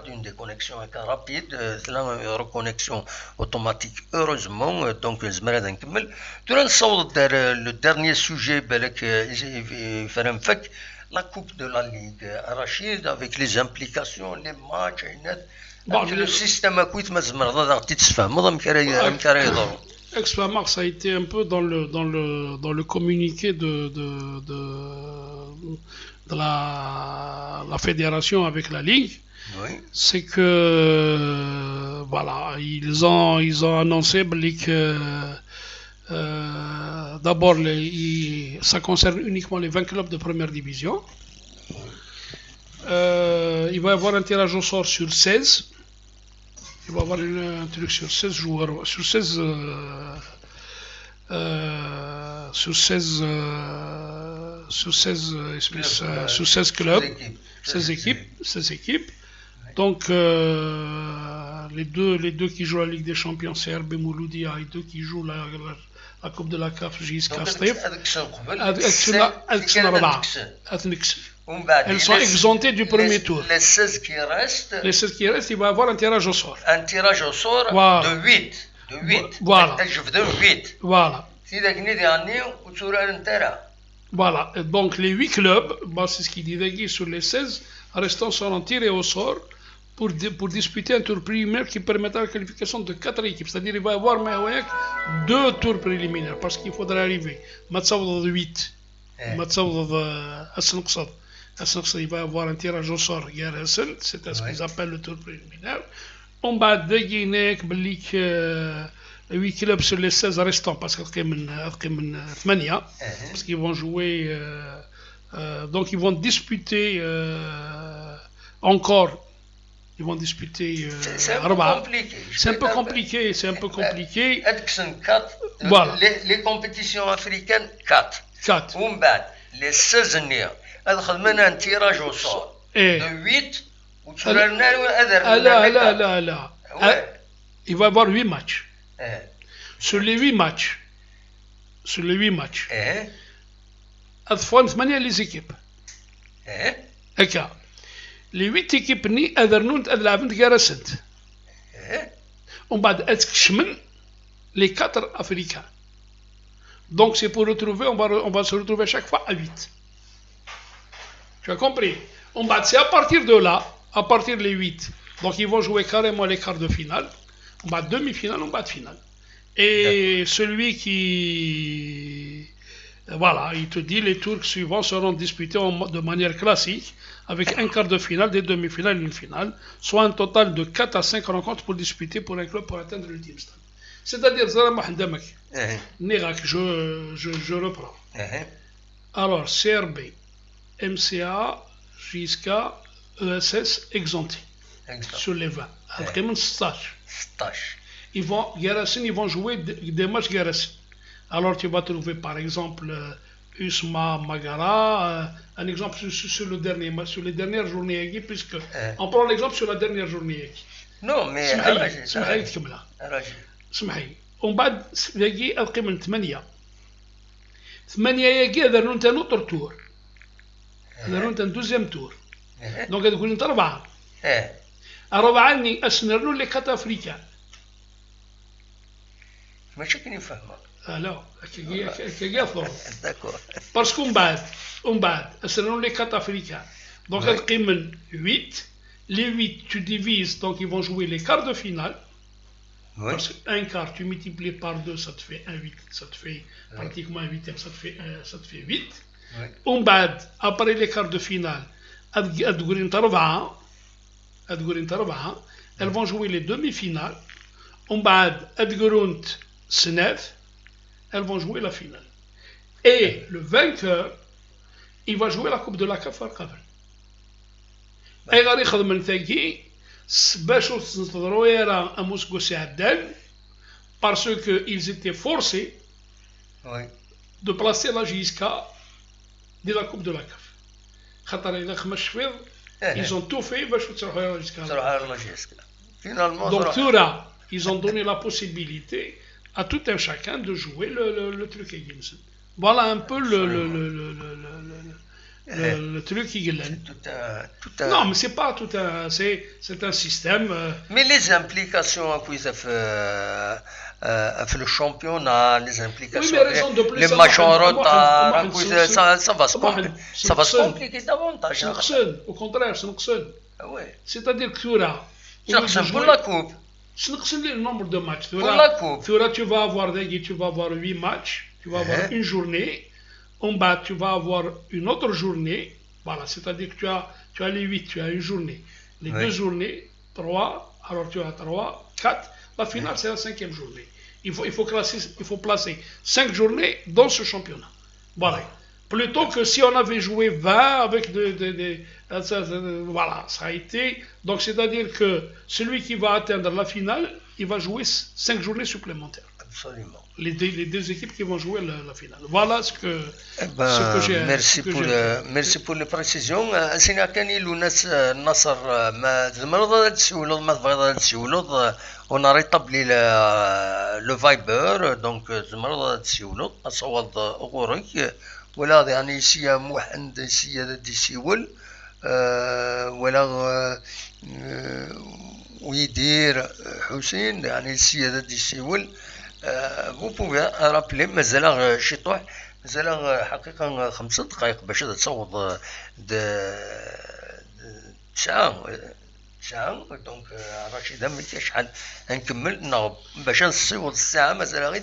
une déconnexion rapide la reconnexion automatique heureusement donc زمر هذا نكمل ترى نصوت le dernier sujet بالك يفهم فك la coupe de la ligue Rachid avec les implications les matchs le système كويت ما زمر هذا تتفهم ما مكرا يضر Ex-Famar, ça a été un peu dans le communiqué de la fédération avec la Ligue. Oui. C'est que voilà, ils ont annoncé que d'abord ça concerne uniquement les 20 clubs de première division. Il va y avoir un tirage au sort sur 16. Il va y avoir un truc sur 16 joueurs, sur 16 clubs, 16 équipes. Donc les deux qui jouent la Ligue des Champions, CRB Mouloudia, et deux qui jouent la Coupe de la CAF, JSK Stef. Elles sont exemptées du premier tour. Les 16 qui restent, il va y avoir un tirage au sort. Un tirage au sort voilà. de 8. Voilà. Je veux dire 8. Voilà. Voilà. Donc les 8 clubs, c'est ce qu'il dit sur les 16 restants seront tirés au sort pour disputer un tour préliminaire qui permettra la qualification de 4 équipes. C'est-à-dire qu'il va y avoir 2 tours préliminaires parce qu'il faudra arriver. Matsaoud 8. Matsaoud il va y avoir un tirage au sort, c'est ce qu'ils appellent le tour préliminaire. On va dégainer 8 clubs sur les 16 restants parce qu'ils vont jouer, donc ils vont disputer encore. Ils vont disputer. C'est un peu compliqué. Voilà. Les compétitions africaines, 4. Les 16 années. خدمنا un tirage au sort de 8 لا il va y avoir 8 matchs sur les 8 matchs أضفون 8 les équipes هكا les 8 équipes ني أذرنون تلعبن تقارسنت ومن بعد أتكشمن les 4 africains donc c'est pour retrouver on va se retrouver chaque fois à 8. Tu as compris? C'est à partir de là, à partir des 8. Donc ils vont jouer carrément les quarts de finale. On bat demi-finale, on bat finale. Et celui qui... Voilà, il te dit les tours suivants seront disputés de manière classique avec un quart de finale, des demi-finales et une finale, soit un total de 4 à 5 rencontres pour disputer pour un club pour atteindre l'ultime stade. C'est-à-dire, je reprends. Alors, CRB, MCA, JSK, ESS, exemptés sur les 20. Après, 16. Ils vont jouer des matchs Garassin. Alors, tu vas trouver par exemple Usma Magara, un exemple sur le dernier match, sur les dernières journées, puisque on prend l'exemple sur la dernière journée. Non, mais سمحي ومن بعد يجي ألقي من 8 يجي هذا نون تانو تور هذا نون تان دوزيام تور دونك تقول انت 4 اني اسنرنو لي كات افريكان ماشي كني فاهمه لا كي اصلا داكور باسكو من بعد اسنرنو لي كات افريكان دونك تلقي من 8 les 8 tu divises donc ils vont jouer les quarts de finale. Oui. Parce qu'un quart, tu multiplies par 2, ça te fait 1,8, ça te fait pratiquement un huitième, ça te fait 8. Oui. Après les quarts de finale, elles vont jouer les demi-finales. Elles vont jouer la finale. Et le vainqueur, il va jouer la Coupe de la CAF al-Qabl. Et غادي يخدم من ثقي باش ننتظروا يرى اموسكو سعدان parce que ils étaient forcés de placer la JSK de la Coupe de la CAF. خاطر إذا خمس شفيض ils ont tout fait باش تروحوا على la JSK. Finalement, donc ils ont donné la possibilité à tout un chacun de jouer le truc Higginson. Voilà un peu le truc qui gagne. Non, mais c'est pas tout un, c'est un système. Mais les implications في le championnat, les implications, les matchs en retard, ça va se compliquer davantage. Au contraire, c'est-à-dire que pour la coupe. Le nombre de matchs. Pour la coupe. Tu vas avoir 8 matchs, tu vas avoir une journée. En bas, tu vas avoir une autre journée. Voilà, c'est-à-dire que tu as les 8, tu as une journée. Les 2 journées, 3, alors tu as 3, 4. La finale, c'est la 5e journée. Il faut placer 5 journées dans ce championnat. Voilà. Plutôt que si on avait joué 20 avec voilà, ça a été. Donc, c'est-à-dire que celui qui va atteindre la finale, il va jouer 5 journées supplémentaires. Absolument. Les deux équipes qui vont jouer la finale. Voilà ce que j'ai. Merci pour les précisions. سينا كان يلو ناس النصر ما تمرض تسولوا ما تبغي تسولوا on a rétabli le Viber donc تمرض تسولوا اصوات غورك ولا يعني سي موحد سي ديسيول ولا ويدير حسين يعني السيادة ديسيول vous pouvez rappeler مازال شطوح مازال حقيقة 5 دقائق باش تصوت ساعة دونك رشيدة ملي شحال نكمل نغب باش نصوت الساعة مازال غير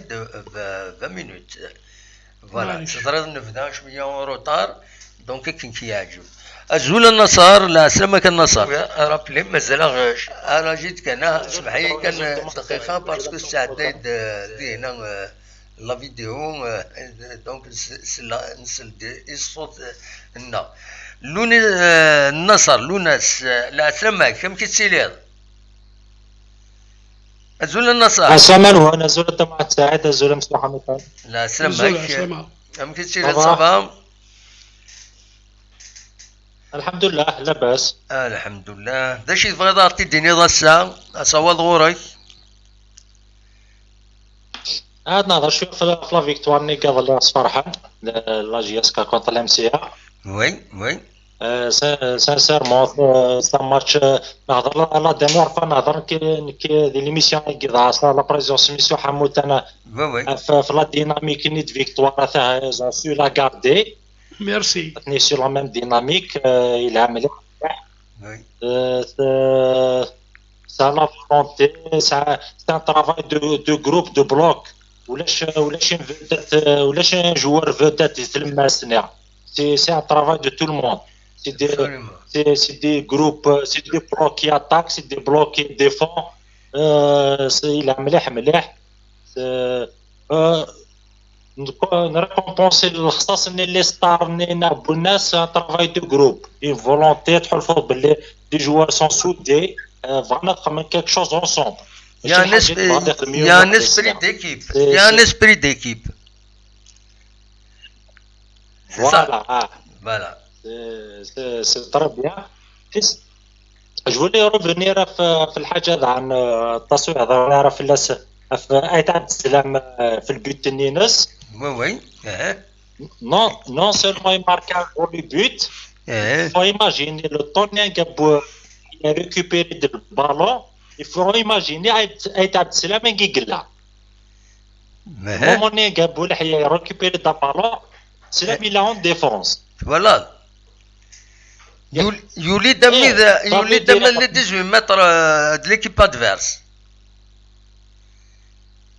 20 مينوت فوالا تقدر نبدا شوية روطار دونك كي كيعجب أزول النصر لا سلامك النصر رابلي مازال انا جيت كان سمحي كان دقيقه باسكو الساعه دي هنا لا فيديو دونك نسل الصوت هنا لون النصر لوناس لا سلامك كم كتسيلي أزول النصر سامان وانا زول مع سعيد أزول مسلوحة مثال لا سلامك كم كتسيلي صباح الحمد لله لاباس الحمد لله داش تبغي تديني ذا الساعة أصوات غورك عاد نهضر شوية في لا فيكتوار ني قبل فرحان لا جي اس كا كونتر الام سي ا وي سانسيرمون سا ماتش نهضر لا ديمور فنهضر كي دي ليميسيون كيضاع لا بريزونس ميسيو حمود انا في لا ديناميك نيت فيكتوار تاع زون سو لا غاردي Merci. On est sur la même dynamique. Il a amené. Ça a la volonté. C'est un travail de groupe, de bloc. ولاش un joueur vedette يتلمع السنة. C'est un travail de tout le monde. C'est des groupes, c'est des blocs qui attaquent, c'est des blocs qui défendent. Il a مليح. نريكومبونسي الخصاص اللي ستار نلعبوا الناس ترافاي دو جروب اون فولونتي تحلفوا باللي دي جوار سون سودي فغانا نخمم كيك شوز اونسومبل يا ان اسبري ديكيب يا ان اسبري ديكيب فوالا سي تري بيان جو فولي ريفونير في الحاجه عن التصوير هضرنا في الناس في ايت عبد السلام في البيوت النينس Oui. Non seulement il marque un gros but, il faut imaginer le Tonien qui a récupéré le ballon, il faut imaginer Aït Abdeslam et Gigla. Le Tonien qui a récupéré le ballon, c'est là qu'il est en défense. Voilà. يولي دم اللي 18 متر de l'équipe adverse.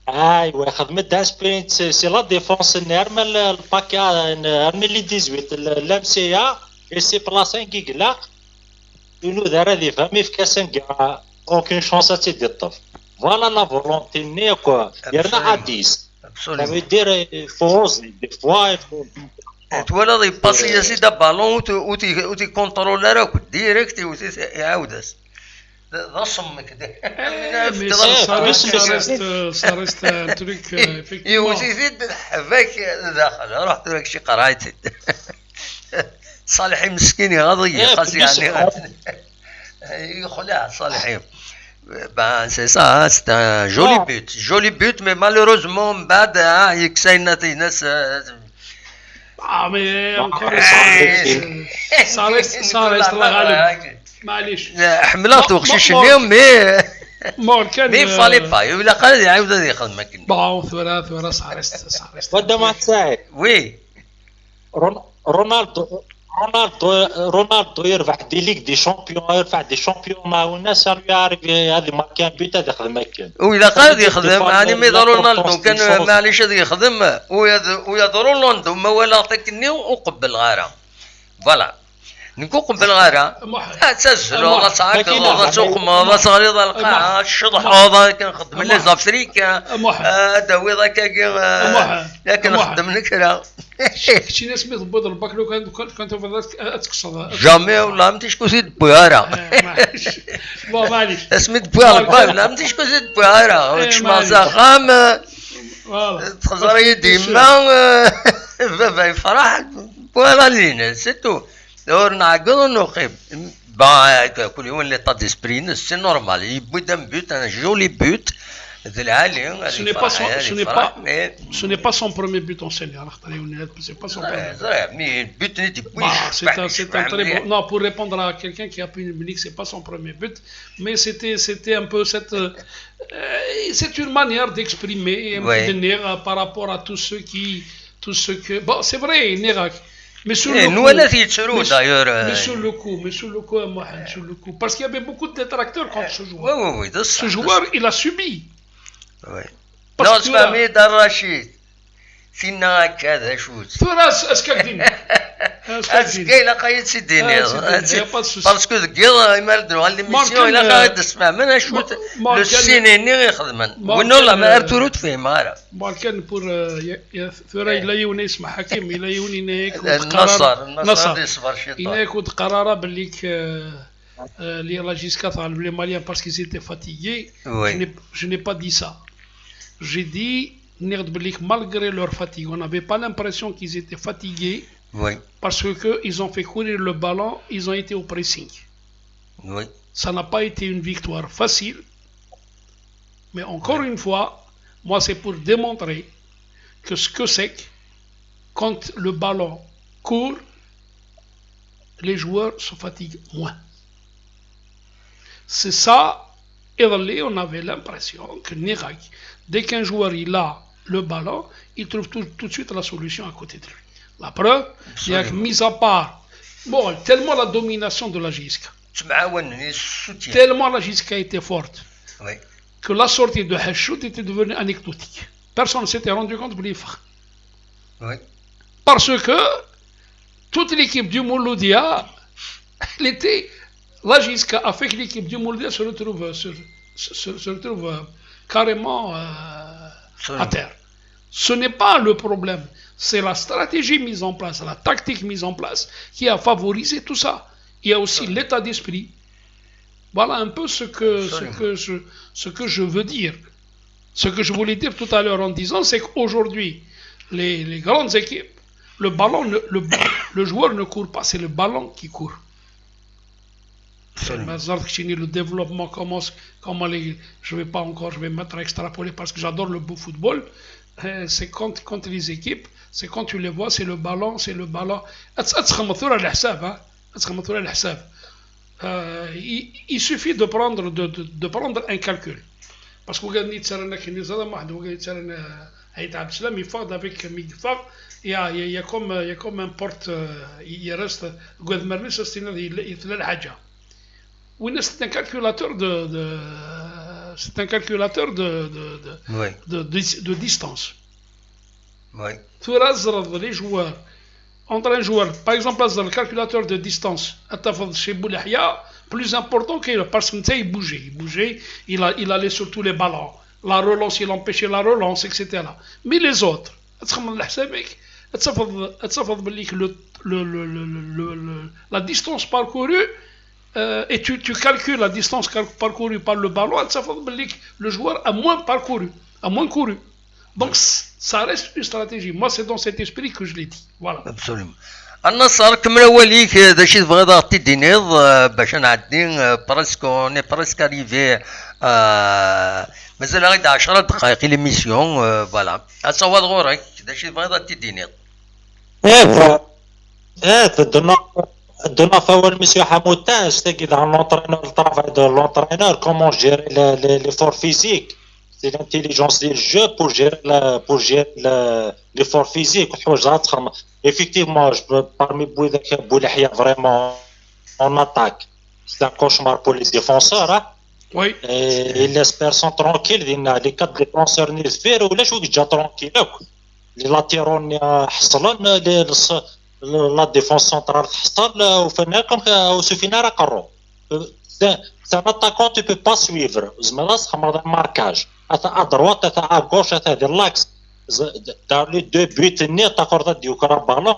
ايوا خدمت دان سبرينت سي لا ديفونس نرمل الباكا نرمل لي 18 لامسيا اي سي بلاصين كيكلا انو دار هذه فهمي في كاسن كاع اوكين شونس تيدي الطف فوالا لا فولونتي ني كوا يرنا عاديس ça veut dire فوز دي فوا تولى يباسي يا سيدي بالون وتي كونترول راك ديريكت يعاود ذا صم كده ça reste un truc effectivement يوزيد حباك داخل رحت لك شي قرايتي صالحي مسكين يغضي خاص يعني يخلع صالحي Ben, c'est ça, c'est un joli but, mais malheureusement, بعد يكسينا تيناس mais encore ça reste la غالب معليش حملات وخشيش اليوم مي كان مي فالي با ولا قال يعاود ياخذ مكان بون ثورة ça reste ودا ما تساعد وي رونالدو يرفع دي ليغ دي شامبيون يرفع دي شامبيون مع الناس يعرف هذه ما كان بيت هذا يخدم مكان وإذا قال يخدم يعني ما يضر رونالدو كان معليش هذا يخدم ويضر رونالدو ما ولا تكني وقبل غارة فوالا نكون قبل غارة تسجل ولا تعاك ولا تقوم ولا تغريض القاعة الشطح هذا كنخدم لي زافريكا هذا وذا لكن نخدم نكرة شي ناس ميضبط الباك كانت تقصد جامي ولا متيش كوسيد بوهارة معليش اسميت بوهارة ولا متيش كوسيد بوهارة وتشمع خام تخزري ديما فرح بوهارة لينا ستو دور نعقل نقيب كل يوم اللي طا ديسبرين سي نورمال يبدا بوت ان جولي بوت Ce n'est pas son premier but en Seigneur. C'est pas son premier but. C'est un très bon. Non, pour répondre à quelqu'un qui a pu me dire que c'est pas son premier but, mais c'était un peu cette. C'est une manière d'exprimer par rapport à tous ceux que. Bon, c'est vrai, Nérac. Mais sur le coup, parce qu'il y avait beaucoup de détracteurs contre ce joueur. Ce joueur, il a subi. Oui. Non, c'est pas mis dans Rachid. فينا هكذا شوت فراس اسكاكدين اسكاي لا قايد سيديني باسكو دقيق يمال درو على الميسيون الا قاعد تسمع منها شوت لو سينين يخدمن ونولا ما ارتورت فيه مارا مال كان بور ثورا الى يوني يسمع حكيم الى يوني نيك النصر يصبر شي إنك قرارة بالليك les Rajiska, les Maliens, parce qu'ils étaient fatigués, je n'ai pas dit ça. J'ai dit, malgré leur fatigue, on n'avait pas l'impression qu'ils étaient fatigués, parce qu'ils ont fait courir le ballon, ils ont été au pressing. Ça n'a pas été une victoire facile, mais encore une fois, moi c'est pour démontrer que ce que c'est quand le ballon court, les joueurs se fatiguent moins. C'est ça, et on avait l'impression que Nérac, dès qu'un joueur il a le ballon, il trouve tout de suite la solution à côté de lui. La preuve, il y a mis à part, bon, tellement la domination de la JSK, tellement la JSK était forte, que la sortie de Hachout était devenue anecdotique. Personne ne s'était rendu compte de l'IFA. Parce que toute l'équipe du Mouloudia, la JSK a fait que l'équipe du Mouloudia se retrouve carrément à terre. Ce n'est pas le problème, c'est la stratégie mise en place, la tactique mise en place qui a favorisé tout ça. Il y a aussi l'état d'esprit. Voilà un peu ce que je veux dire. Ce que je voulais dire tout à l'heure en disant, c'est qu'aujourd'hui, les grandes équipes, le joueur ne court pas, c'est le ballon qui court. Le développement commence, je vais mettre à extrapoler parce que j'adore le beau football. C'est quand les équipes, c'est quand tu les vois, c'est le ballon. Il suffit de prendre un calcul. Parce que il y a comme un porte, il reste, c'est un calculateur de distance. Les joueurs, entre un joueur, par exemple, le calculateur de distance, plus important que parce qu'il bougeait, il allait sur tous les ballons. La relance, il empêchait la relance, etc. Mais les autres, la distance parcourue, et tu calcules la distance parcourue par le ballon, le joueur a moins parcouru, a moins couru. Donc ça reste une stratégie. Moi c'est dans cet esprit que je l'ai dit. Voilà. Absolument. النصر كمل وليك هذا شي تبغي ضغطي دينيض باش نعدي برسك اريفي مازال غير 10 دقائق ليميسيون فوالا اصوات غورك هذا شي تبغي ضغطي دينيض Donna Fawel, monsieur Hamoutin, c'était dans l'entraîneur, le travail de l'entraîneur, comment gérer l'effort physique, c'est l'intelligence du jeu pour gérer l'effort physique. Effectivement, parmi Boulahia, vraiment, en attaque, c'est un cauchemar pour les défenseurs. Hein? Oui. Et il laisse personne tranquille. Les 4 défenseurs n'y se ou là, je suis déjà tranquille. Les latéraux حصلوا la défense centrale تحصل وفينا comme وسفينا راه قروا. C'est un attaquant tu peux pas suivre. زعما خمر dans le marquage. à droite, à gauche, à l'axe. Dans les 2 buts, ni attaquant du ballon,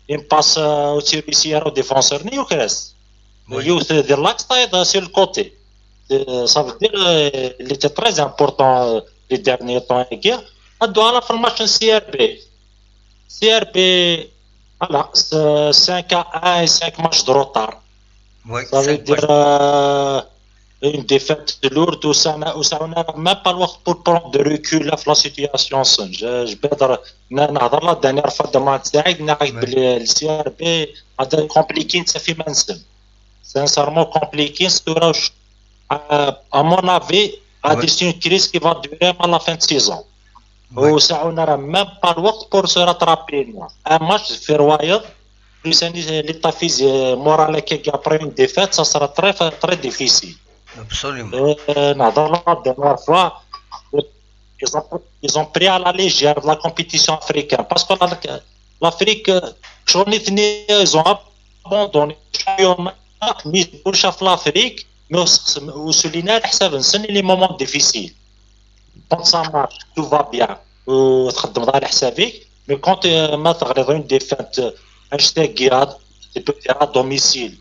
il passe au tir au défenseur ni au crest. Youth de l'axe sur le côté. Ça veut dire qu'il était très important les derniers temps. À la fin match CRB. CRB, voilà, 5-1 et 5 matchs de retard. Ça veut dire une défaite lourde où ça n'a même pas le temps pour prendre de recul dans la situation. Je peux نهضر la dernière fois de match تاعي نعرف بلي CRB هذا compliqué ça fait منسم. Sincèrement compliqué, à mon avis, c'est une crise qui va durer à la fin de saison. Où ça on n'aura même pas le temps pour se rattraper. Un match fait royal, plus l'état physique moral après une défaite, ça sera très très difficile. Absolument. La dernière fois, ils ont pris à la légère la compétition africaine parce que l'Afrique, ils ont abandonné le championnat. Mais pour chaque l'Afrique, mais au souligner les moments difficiles. Quand ça marche, tout va bien. Mais quand tu as une défaite, tu peux dire à domicile.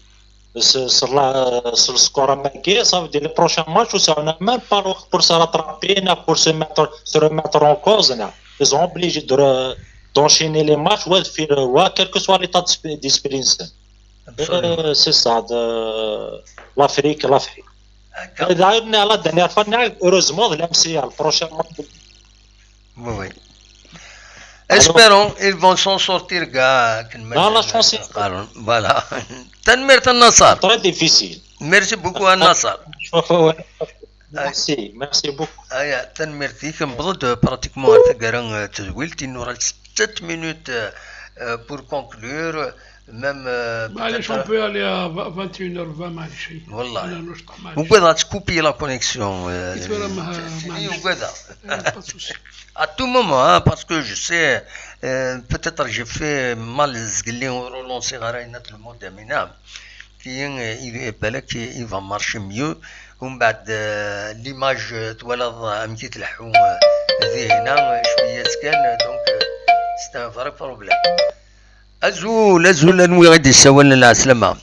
Sur le score américain, ça veut dire le prochain match où ça n'a même pas pour se rattraper, pour se remettre en cause. Ils sont obligés d'enchaîner les matchs, quel que soit l'état d'esprit. C'est ça, l'Afrique. D'ailleurs, la dernière fois, heureusement, l'MCA, le prochain match. Oui. Espérons, ils vont s'en sortir, gars. Non, la chance. Voilà. Tanmir Nassar. Très difficile. Merci beaucoup à Nassar. Merci beaucoup. Tanmir, comme pratiquement à Tagaran Tazwilt, il nous reste 7 minutes pour conclure. Même معليش on peut aller à 21h20 معليش والله وكذا تكوبي لا كونيكسيون وكذا à tout moment parce que je sais peut-être j'ai fait mal زقلي relancer غراينات المود منام كي بالك il va marcher mieux ومن بعد ليماج تولد امكي تلحو ذهنا شويه سكان دونك c'est un vrai problème. أزول أنوي غادي يساوي لنا العسلمة.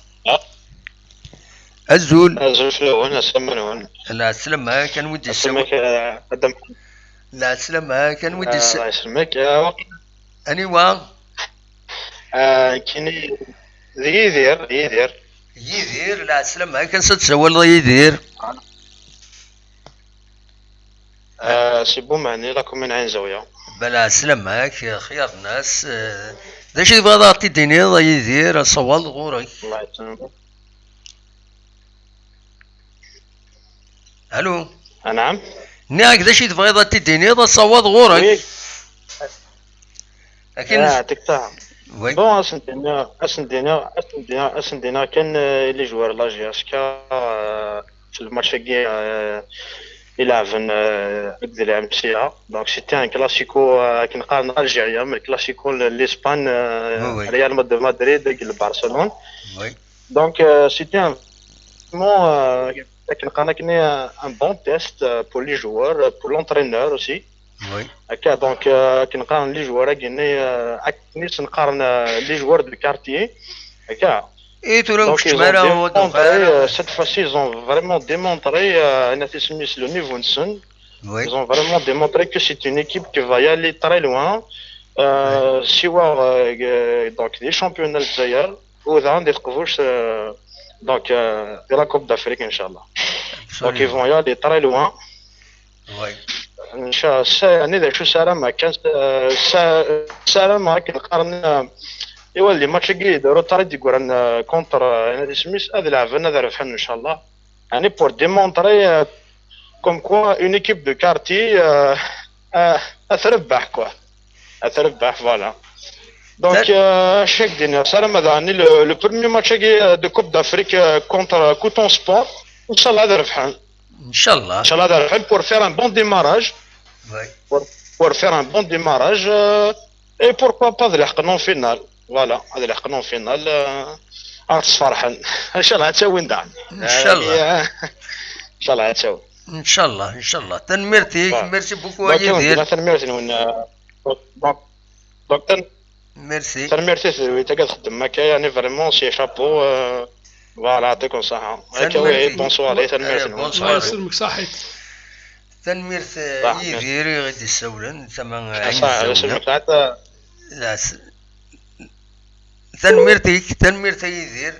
أزول شنو هنا سمنون. العسلمة كان ودي يساوي. العسلمة كان ودي يساوي. يسلمك أنيوا. كاين يدير. العسلمة كان ستساوي الله يدير. سي بو معني راكم من عين زاوية. بلا سلامك خيار الناس داش يبغى تديني يدير صوال غوري الله يسلمك. الو نعم ناك داش تبغى تديني صوال غوري لكن تقطع بون اسندينا كان لي جوار لاجياسكا في الماتش يلعبن قد العام تسعة دونك سيتي ان كلاسيكو كي نقارن الجيريا من الكلاسيكو لاسبان ريال مدريد ضد برشلونه دونك سيتي ان كي نقارن كني ان بون تيست بور لي جوار بور لونترينور اوسي هكا دونك كي نقارن لي جوار كني نقارن لي جوار دو كارتيي هكا. Et donc cette fois-ci ils ont vraiment démontré le niveau de Sun. Ils ont vraiment démontré que c'est une équipe qui va y aller très loin. Donc les championnats d'Azaïr ou dans des courses donc de la Coupe d'Afrique Inch'Allah. Donc ils vont y aller très loin. ان شاء الله يعني اذا شو سلامة كان سلامة كنقارن يولي ماتش جيد روتاري يقول ان كونتر نادي سميث هذا لعبنا هذا ربحنا ان شاء الله يعني بور ديمونطري كوم كوا اون ايكيب دو كارتي اتربح كوا اتربح فوالا دونك شاك دينا سلام هذا يعني لو بروميي ماتش دو كوب دافريك كونتر كوتون سبور ان شاء الله هذا ربحان ان شاء الله هذا ربحان بور فير ان بون ديماراج بور فير ان بون ديماراج اي بوركوا با هذا لحقنا فينال فوالا هذا لحقنا فينال عرفت فرحان ان شاء الله تسوي ندعم ان شاء الله ان شاء الله تسوي ان شاء الله ان شاء الله تنميرتي ميرسي بوكو يدير تنميرتي دونك ميرسي تنميرتي انت قاعد تخدم هكا يعني فريمون سي شابو فوالا يعطيكم الصحة هكا وي بونسوار تنميرتي الله يسلمك صحيت تنميرت يدير غادي يسولن ثمن لا تنميرت يدير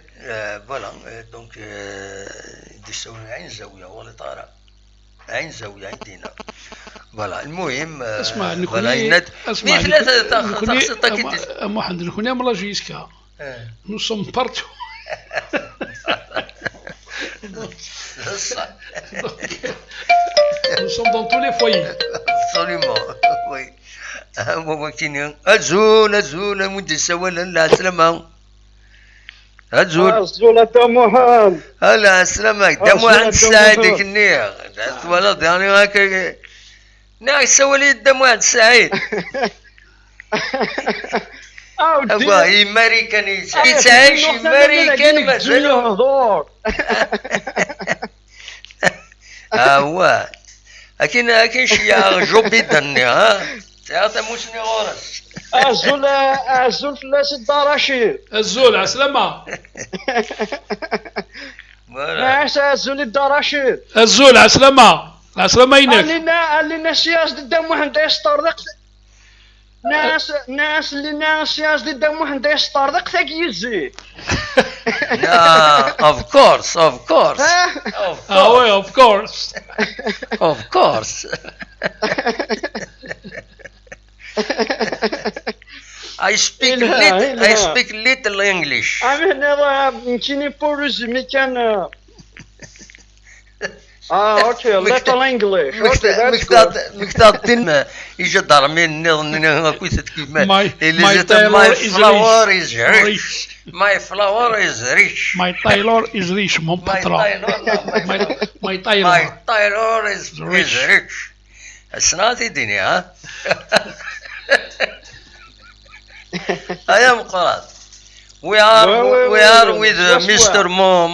فوالا دونك يدي يسولن عين زاوية هو اللي طالع عين زاوية عندنا فوالا المهم اسمع اسمع محمد نكون يا ملا جيسكا نو سوم بارتو nous sommes dans tous les foyers absolument oui وكاين أزول مدي سوالا لا سلامة أزول دموهان لا سلامة دموهان سعيد كنيا ولد يعني هكا ناك سوالي دموهان سعيد أبغى أمريكاني يتعيش أمريكان مازال هو أكين شي جوبي دني ها تعطي موسني غورس أزول فلاس الدراشير الزول عسلامة ناس أزول الدراشير الزول عسلامة ينك لنا سياس قدام واحد يسترق ناس اللي سياس قدام واحد يسترق ثاك يزي of course I speak little English. أنا يمكنني بورزمي كان اوكي little English. مكتاب تن يجي ضرمين نظن كويس كيما my flower is rich. My flower is rich. My tailor is rich mon patron. My tailor is rich. السناتي الدنيا ها يا مقران we are with Mr.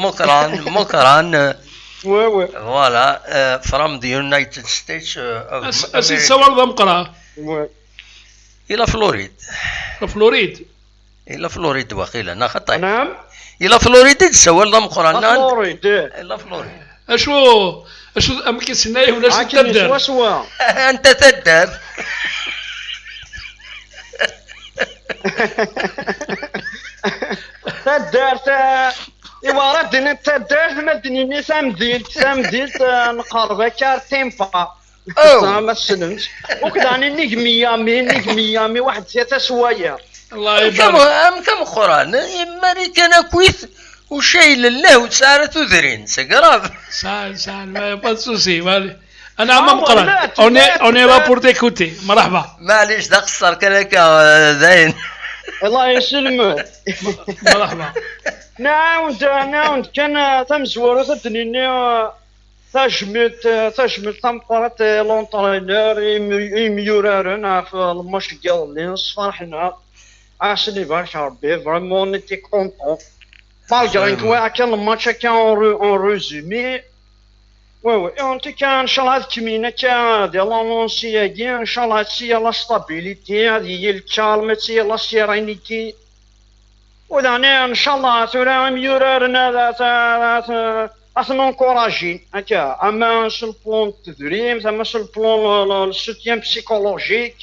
Mokran voilà from the United States of America. أسيد سوال ذا مقران إلى فلوريد وقيل أنا خطأ نعم إلى فلوريد تسوال ذا مقران إلى فلوريد أشو أمكن سنايه وناس تدر أنت تدر تدرت إيوا ردني تدرت مدني سامديت نقرب كار تيمبا ما سلمت وكداني نجميامي واحد سيتا سوايا الله يبارك كم قران امريكان كويس وشايل الله وسارت ودرين سقراف سال ما بسوسي مالي انا عم مقران اوني لا بور تيكوتي مرحبا معليش دا قصر كذاك زين الله يسلمك مرحبا ناوند كان تمزور تدنيني تجمد تمقرات لونطرينور يميورارن في الماتش ديال فرحنا عسلي باش ربي فريمون نيتي كونطون مالغري كوا كان الماتش كان اون ريزومي وي انت كان ان شاء الله هاد التمينه كان ديال لونسياكي ان شاء الله هادشي لا ستابيليتي هادي هي الكالم هادشي لا سيرينيتي وداني ان شاء الله ترى ميورارنا ذات نونكوراجي هكا اما سو البلون التدريب اما سو البلون السوتيان بسيكولوجيك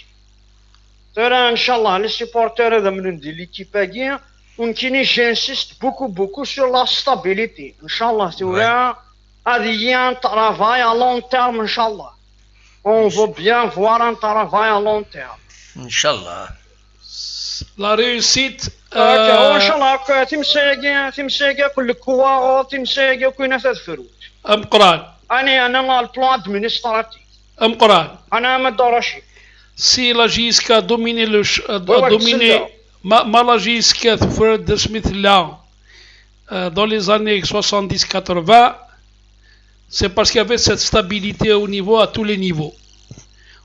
ترى ان شاء الله لي سيبورتور هذا من دي ليكيباكي ونكيني جانسيست بوكو سور لا ستابيليتي ان شاء الله ترى هذه هي ان طرافاي ا لون تيرم ان شاء الله On veut bien voir un travail à long terme. Inch'Allah. La réussite. ان شاء الله هكا تمساقي كل كوا تمساقي كاين تذكروت ام قران انا البلان ادمينستراتيف ام قران انا ما دورشي si la JSK a dominé la JSK dans les années 70-80, c'est parce qu'il y avait cette stabilité au niveau, à tous les niveaux.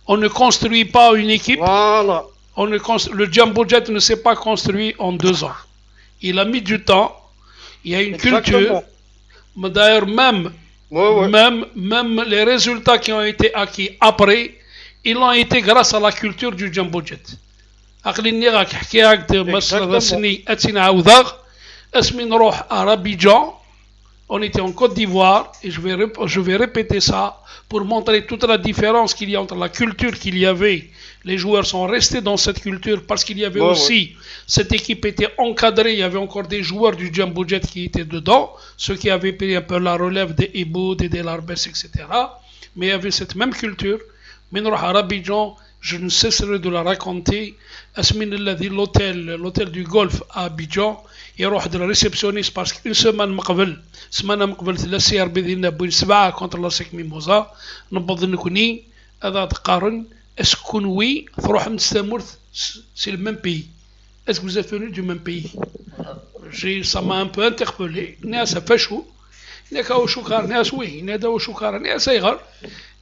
On ne construit pas une équipe. Voilà. Le Jumbo Jet ne s'est pas construit en 2 ans. Il a mis du temps. Il y a une culture. Mais d'ailleurs, même les résultats qui ont été acquis après, ils ont été grâce à la culture du Jumbo Jet. À Abidjan, on était en Côte d'Ivoire et je vais répéter ça pour montrer toute la différence qu'il y a entre la culture qu'il y avait. Les joueurs sont restés dans cette culture parce qu'il y avait aussi, cette équipe était encadrée, il y avait encore des joueurs du Jumbo Jet qui étaient dedans, ceux qui avaient pris un peu la relève des Ebo, des Delarbes, etc. Mais il y avait cette même culture. Mais à Abidjan, je ne cesserai de la raconter. L'hôtel du Golfe à Abidjan, يروح de la réceptionniste parce qu'une semaine مقبل لا سي ار بي ديالنا بوين 7 contre la SEC Mimosa نبض نكوني هذا تقارن اسكو وي تروح من سامورث c'est le même pays. Est-ce que vous êtes venu du même pays? Ça m'a un peu interpellé. الناس فشوا هناك وشكار ناس وين هذا وشكار ناس صغار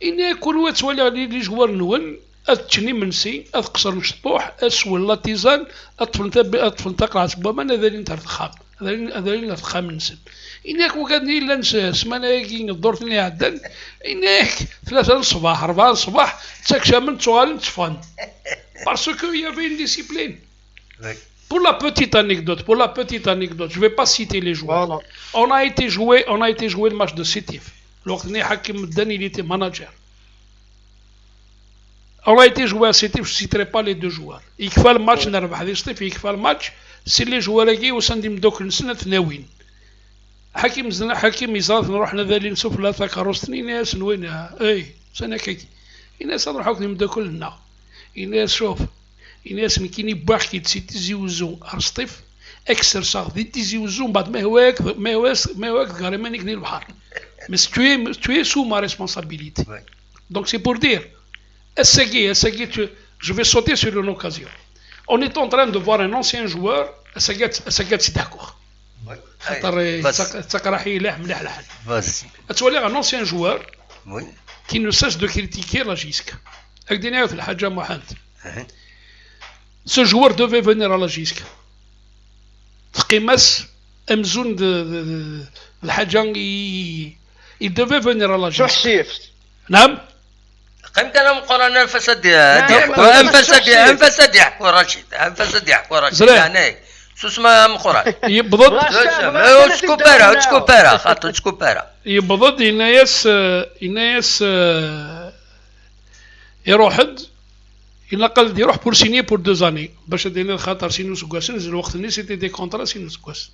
إن كل وقت تولي لي جوار نون أتشني منسي أتقصر مشطوح أسول لا تيزان أطفل تقرأ سبما أنا ذالين ترتخام ذالين ترتخام نسن إنك وقادني إلا نساس ما ناكي دورتني عدن إنك 3 الصباح 4 الصباح تساكشا من تسوال تفان parce que il y avait une discipline. Pour la petite anecdote, je ne vais pas citer les joueurs. On a été joué le match de Sétif. L'Ortné Hakim Dani, il était manager. On a été joué à Sétif, je ne citerai pas les 2 joueurs. Il faut le match, il faut le match, c'est les joueurs qui ont سندي مدوك السنة ثناوين. حكيم يزاد نروح نذالي نشوف لا كاروستني ناس وين سنة كي. الناس نروحوا مدوك لنا. الناس شوف. الناس كيني باخ كي تيزي وزون ارسطيف اكسر صاغ دي تيزي وزون بعد ما هواك كاريمون نكني البحر. Mais tu es sous ma responsabilité. Donc c'est pour dire, je vais sauter sur une occasion. On est en train de voir un ancien joueur, c'est d'accord. Un ancien joueur qui ne cesse de critiquer la JSK. Ce joueur devait venir à la JSK. Il devait venir à la JSK. نعم قيمت انا مقارنه الفساد انفسد يحكوا رشيد انفسد يحكوا رشيد يعني سوسما مقران يبضد تسكوبارا خاطر تسكوبارا يبضد الناس يروحد إلا قال يروح بور سيني بور 2 années باش دينا خاطر سينو سكواس الوقت اللي سيتي دي كونترا سينو سكواس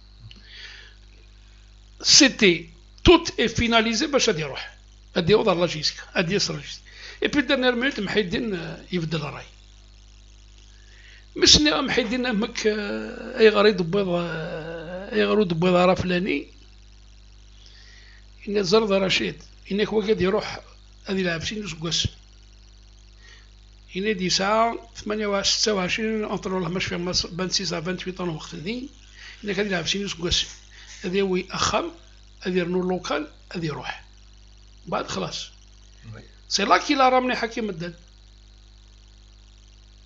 سيتي توت اي فيناليزي باش غادي يروح غادي يوضع لا جيسك غادي يسرى جيسك اي بي ديرنيير مينوت محيدين يبدل الراي مسني محيدين امك اي غريض بيض اي غرود بيض راه فلاني ان زرد رشيد انك وقد يروح هذه يلعب سينو سكواس ينادي ساعة 26 انطر والله مش في 26 à 28 ans وقت اللي انك غادي يلعب سينو سكواس هذا هو اخم هذا يرنو لوكال هذا يروح بعد خلاص سي لا كي لا رامني حكيم الدن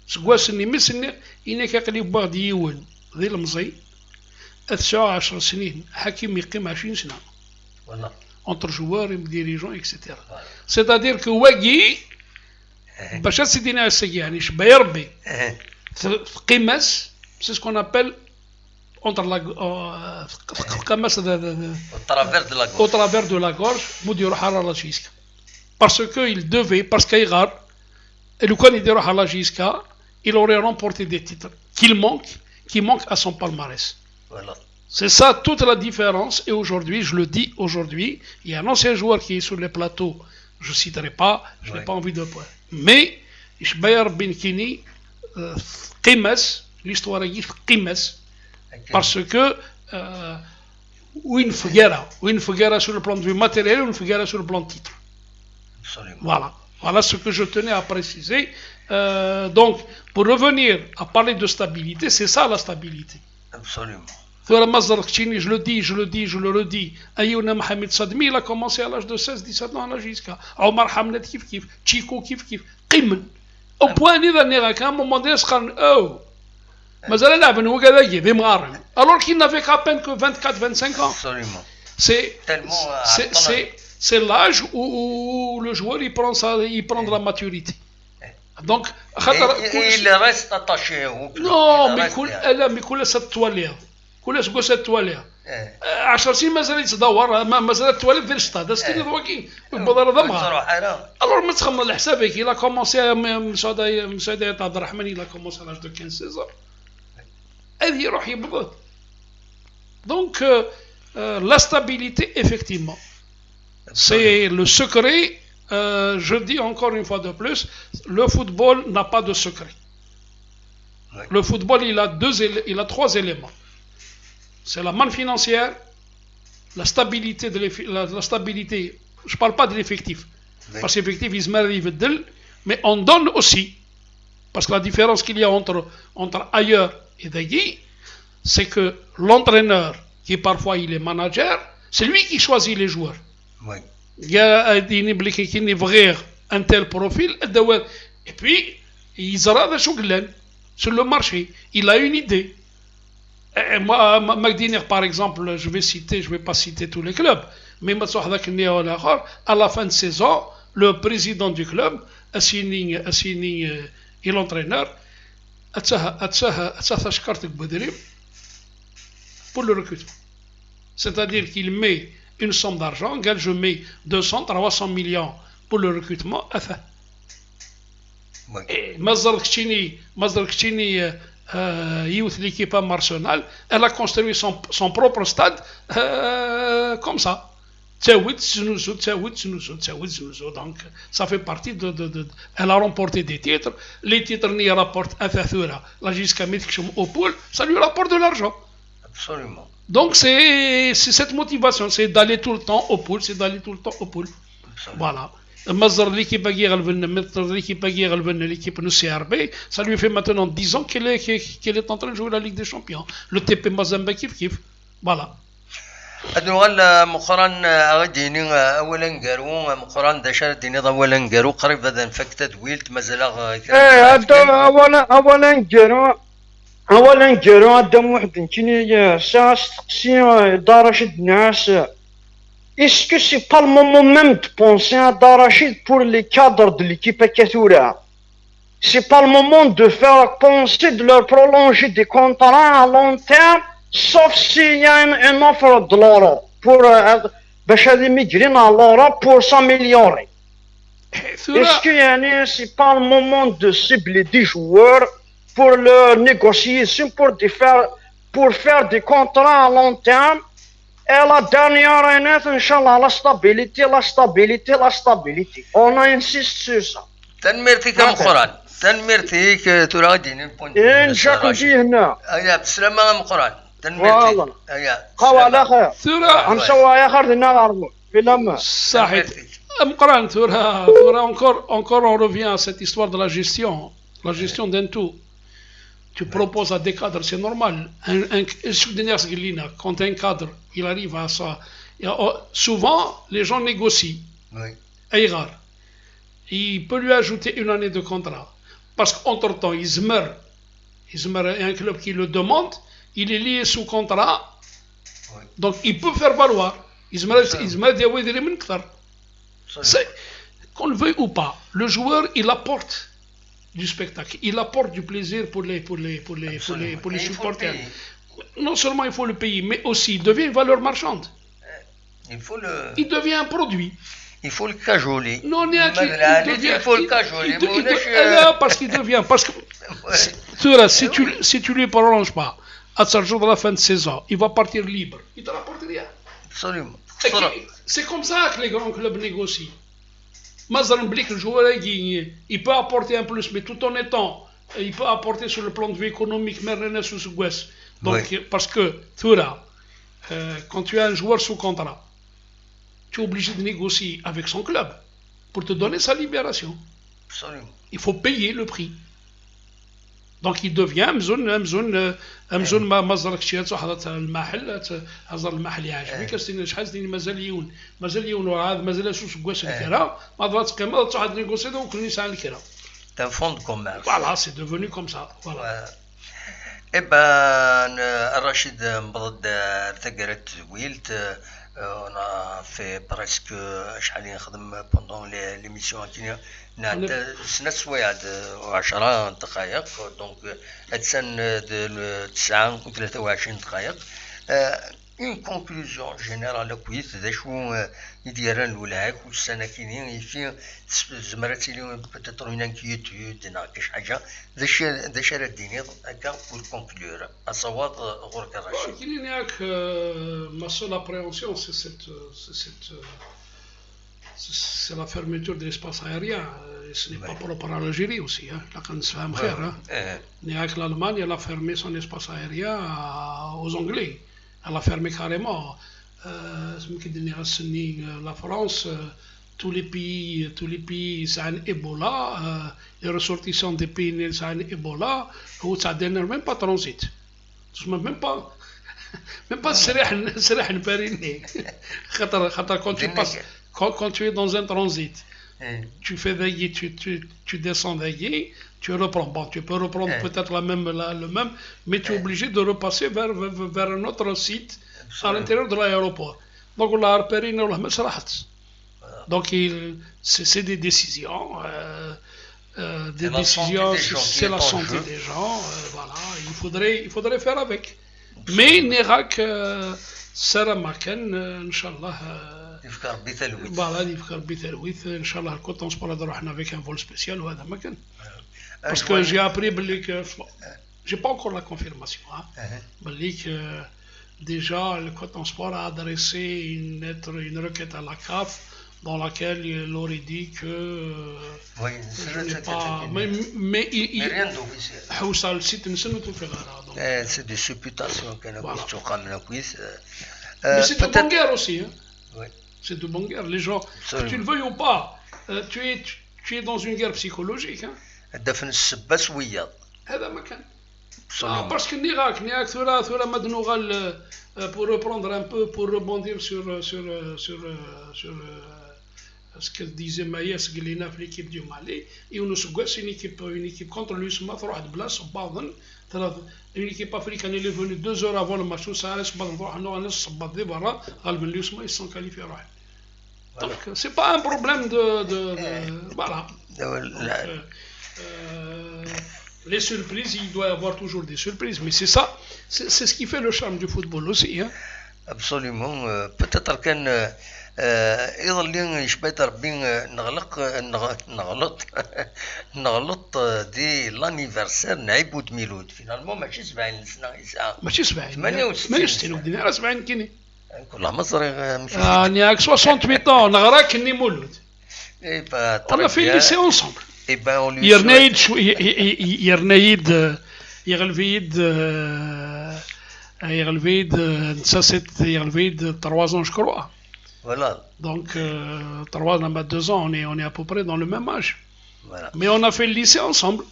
سكواسني مسني إنك يقلب بعض يون ذي المزي 19 سنين حكيم يقيم 20 سنة والله entre joueurs et dirigeants etc. C'est-à-dire que واقي باش سيدينا السي يعني شبا يربي قماس c'est ce qu'on appelle entre la au travers de la gorge مدير حرارة la JSK parce qu'il et le quand il déroule à la JSK il aurait remporté des titres qui manquent à son palmarès. Voilà. C'est ça toute la différence et aujourd'hui je le dis il y a un ancien joueur qui est sur les plateaux je ne citerai pas, je n'ai pas envie de point. Mais, Ishbayer Ben Kini, Qimas, l'histoire est Qimas, parce que une Figuera sur le plan de vue matériel, une Figuera sur le plan de titre. Absolument. Voilà ce que je tenais à préciser. Donc, pour revenir à parler de stabilité, c'est ça la stabilité. Absolument. Je le dis, je le redis. Ayouna Mohamed Sadmi, il a commencé à l'âge de 16-17 ans à la JSK. Omar Hamlet kif kif, Chico kif kif, Qimen. Au point qu'à un moment donné, alors qu'il n'avait qu'à peine que 24-25 ans. Absolument. C'est l'âge où le joueur il prend de la maturité. Donc, il reste attaché au club. Non, mais كل التواليات كل سكوس التواليات 10 سنين مازال يتدور مازال التواليات ديال الشطاد استني دواكي بالبدر ضمها الور ما تخمم على حسابك il a commencé مسعود عبد الرحمن il a commencé à l'âge de 15-16 ans هذه يروح يبغض. Donc la stabilité effectivement c'est le secret. Je dis encore une fois de plus, le football n'a pas de secret. Oui. Le football, il a 3 éléments. C'est la manne financière, la stabilité, la stabilité. Je ne parle pas de l'effectif. Oui. Parce que l'effectif, il se met mais on donne aussi. Parce que la différence qu'il y a entre ailleurs et Dagui, c'est que l'entraîneur, qui parfois il est manager, c'est lui qui choisit les joueurs. Oui. Il y a un tel profil et puis il sur le marché il a une idée. Et moi Magdiner par exemple, je vais pas citer tous les clubs, mais à la fin de saison le président du club a signé et l'entraîneur pour le recrutement, c'est-à-dire qu'il met une somme d'argent, je mets 200-300 millions pour le recrutement. Et Mazar Kchtini, youth l'équipe nationale, elle a construit son propre stade comme ça. Donc ça fait partie de elle a remporté des titres. Les titres n'y rapportent la jusqu'à au pôle, ça lui rapporte de l'argent. Absolument. Donc c'est cette motivation, c'est d'aller tout le temps au pool, Voilà. L'équipe du CRB, ça lui fait maintenant 10 ans qu'elle est en train de jouer la Ligue des Champions. Le TP Mazembe kif. Voilà. أدوال مقرن أغديني أولا قارو مقرن دشار ديني أولا قارو قريب هذا نفكت دويلت مازال أولا جرو قدام واحد كني ساعة تقسي داراشيد ناس. Est-ce que c'est pas le moment même de penser à Darachid pour les cadres de l'équipe Kathura? C'est pas le moment de faire penser de leur prolonger des contrats à long terme, sauf s'il y a une offre de l'Europe pour émigrer dans l'Europe pour s'améliorer. Est-ce que c'est pas le moment de cibler des joueurs pour leur négociation, pour faire des contrats à long terme? Et la dernière année, Inch'Allah, la stabilité. On insiste sur ça. تنمرتك مقران تنمرتك تراجعني البوينت إن جاكوجي هنا أيا بسلامة مقران تنمرتك أيا قوى خير ثورة نسوى يا خير دينا غاربو في لما صحيح مقران ثورة encore on revient à cette histoire de la gestion d'un tout. Tu proposes à des cadres, c'est normal. Quand un cadre, il arrive à ça, souvent, les gens négocient. Oui. Il peut lui ajouter une année de contrat. Parce qu'entre-temps, il se meurt. Il y a un club qui le demande, il est lié sous contrat. Oui. Donc, il peut faire valoir. Qu'on le veuille ou pas, le joueur, il apporte du spectacle, il apporte du plaisir pour les supporters. Non seulement il faut le payer, mais aussi il devient une valeur marchande. Il devient un produit. Il faut le cajoler. Non, il faut le cajoler. Parce qu'il devient. Parce que si tu lui prolonges pas à ce jour de la fin de saison, il va partir libre. Il ne te rapporte rien. Absolument. C'est comme ça que les grands clubs négocient. Mazal Blik, le joueur il peut apporter un plus, mais tout en étant, il peut apporter sur le plan de vue économique, Merlin sous Gouès. Donc, parce que, quand tu as un joueur sous contrat, tu es obligé de négocier avec son club pour te donner sa libération. Absolument. Il faut payer le prix. Donc il devient امزون ما مازالك شي حضرت المحل هزر المحل يعجبك كاستنى شحال سنين مازال يون وهذا مازال شو سكواش الكرا ما ضربت قيمه تروح نيغوسي دونك نيسان الكرا تاع فوند كوميرس فوالا سي ديفوني كوم سا فوالا ابان الرشيد مبض ثقرت ويلت انا في بريسك شحال نخدم بوندون ليميسيون كينا سنة سوايع 10 دقائق دونك هادسن 23 دقائق اون كونكلوزيون جينيرال كويس ذا شو يديران الولاك والسنه كاينين يفي زمرات اليوم بتاتر اون انكيوتود ناقش حاجه ذا شي رديني هكا والكونكلور اصوات غورك الرشيد كاينين ياك ما سول ابريونسيون c'est la fermeture de l'espace aérien. Ce n'est pas propre à l'Algérie aussi. L'Allemagne, elle a fermé son espace aérien aux Anglais. Elle a fermé carrément. La France, tous les pays, c'est un Ebola. Les ressortissants des pays, c'est un Ebola. Ça ne donne même pas transit. Même pas سريح نباريني. Quand tu es dans un transit, tu fais veiller, tu descends veiller, tu reprends. Bon, tu peux reprendre peut-être le même, mais tu es obligé de repasser vers un autre site à l'intérieur de l'aéroport. Donc, on a repéré, donc c'est des décisions. C'est la santé des gens. Voilà, il faudrait faire avec. Mais Nérak, Sarah Makan, Inch'Allah. يفكر بثلويث فوالا يفكر بثلويث ان شاء الله الكوتون سبور هذا رحنا افيك ان فول سبيسيال وهذا ما كان باسكو جي ابري بليك جي با انكور لا كونفيرماسيون بليك ديجا الكوتون سبور a adressé une requête à la CAF dans laquelle il aurait dit que je n'ai pas mais il حوصل السيت نسنتو في غيرها c'est des supputations كانوا يتوقع من كويس mais c'est une bonne guerre aussi c'est de bonne guerre. Les gens, que tu le veuilles ou pas, tu es dans une guerre psychologique. هذا ما كان. Parce que l'Irak, pour reprendre un peu, pour rebondir sur ce que disait Maïs Guilina, l'équipe du Mali, et on c'est une équipe contre l'USMA, une équipe africaine est venue 2 heures avant le match, ils sont qualifiés. Donc, c'est pas un problème voilà. Les surprises, il doit y avoir toujours des surprises, mais c'est ça, c'est ce qui fait le charme du football aussi. Absolument. Peut-être qu'un يظل يشبه ربي نغلط دي لانيفرسير نعيبود ميلود فينالمون ماشي 70 سنه ماشي 70 68 ودينا 70 كيني كل مصري ماشي ياك 68 طون نغرا كني مولود on a fait le lycée ensemble يغلفيد نساسيت يغلفيد 3 ans je crois. Voilà. Donc, 3 ans, 2 ans, on est à peu près dans le même âge. Voilà. Mais on a fait le lycée ensemble.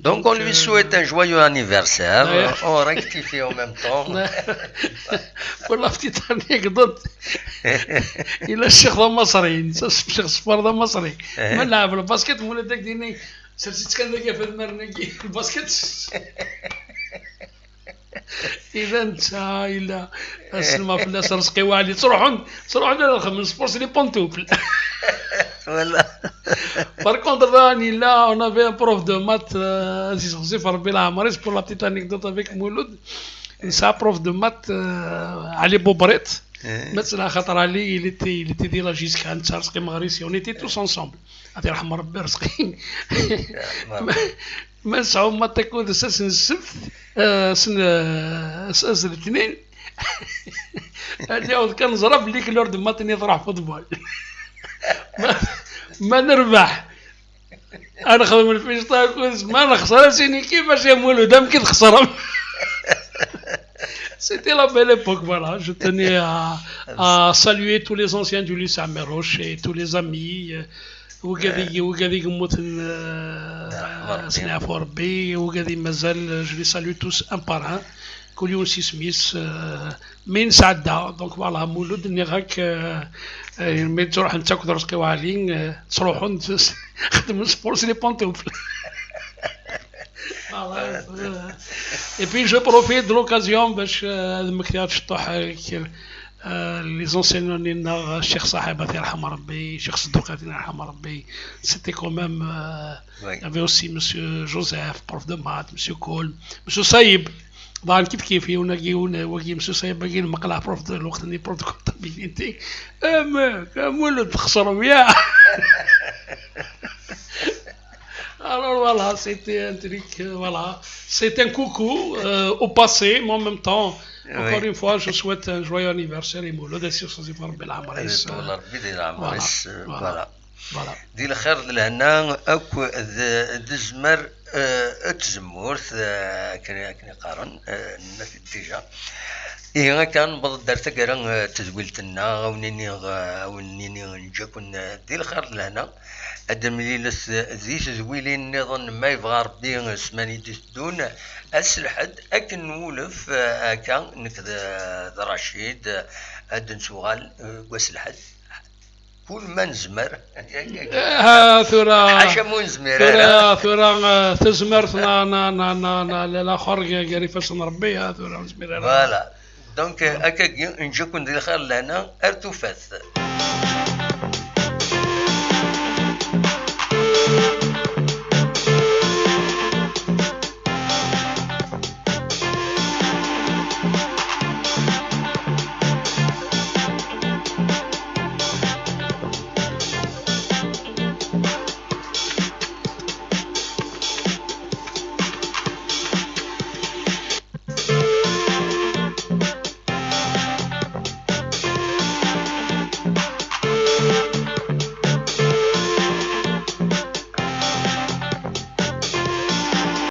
Donc on lui souhaite un joyeux anniversaire. On rectifie en même temps. Pour la petite anecdote, il a الشيخ ذا مصري، الشيخ صفار ذا مصري. ما لعب الباسكت مولدك ديني، سلسلت كان ذاك في المرنقي الباسكت. إذا أنت إلا أسلم في الناس رزقي وعلي تروحون من سبورس لي بونتوبل. Par contre, là, on avait un prof de maths, pour la petite anecdote avec Mouloud, c'est un prof de maths, Ali Boubret. Maintenant, il était dit là jusqu'à Ntsarski Maghrisi, on était tous ensemble. ما نسعوا ما تكون سن السبت سن الاثنين اليوم كنزرب ليك لورد ماتني طرح فوتبول ما نربح انا خدم الفيشطه كنت ما نخسر سيني كيفاش يا مولود دام كي تخسر C'était la belle époque, voilà. Je tenais à saluer tous les anciens du lycée Améroche et tous les amis. وقاعد مثلا سنعرفوا ربي وقاعد مازال جو لي سالو توس ان بار ان كل يوم سي سميس من سعدة دونك فوالا مولود اني غاك ملي تروح انت كترزقيو علين تروحوا خدموا سبور سي لي بونتوفل. Et puis je profite de l'occasion باش المكتاب الشطوح les enseignants ديالنا الشيخ صاحب الله يرحم ربي الشيخ صدوق الله يرحم ربي c'était quand même il y avait aussi monsieur Joseph prof de maths monsieur Cole monsieur Saïb طبعا كيف وكي مسيو صايب باقي المقلع بروف دو الوقت اني بروف دو كونتابيليتي ولد تخسروا يا. Alors voilà, c'était un truc, voilà. C'est un coucou au passé, mais en même temps, encore une fois, je souhaite un joyeux anniversaire et moulod et sur ce soir بالعمريس. Voilà. Voilà. دي الخير لهنا اكو دزمر تزمورث كني قارن في الاتجاه إيه كان بضد درتك راه تزويلتنا ونيني نجاكن دي الخير لهنا الدمليلس ذي زويلين نظن ما يبغى ربي سماني دون السلحد أكن نولف كان نكذا رشيد أدن سوغال وسلحد كل ما نزمر ثورة حاشا مو نزمر ثورة تزمر نا لا خرج قريفة نربيها ثورة نزمر فوالا دونك أكا نجاكن دي الخير لهنا أرتوفاث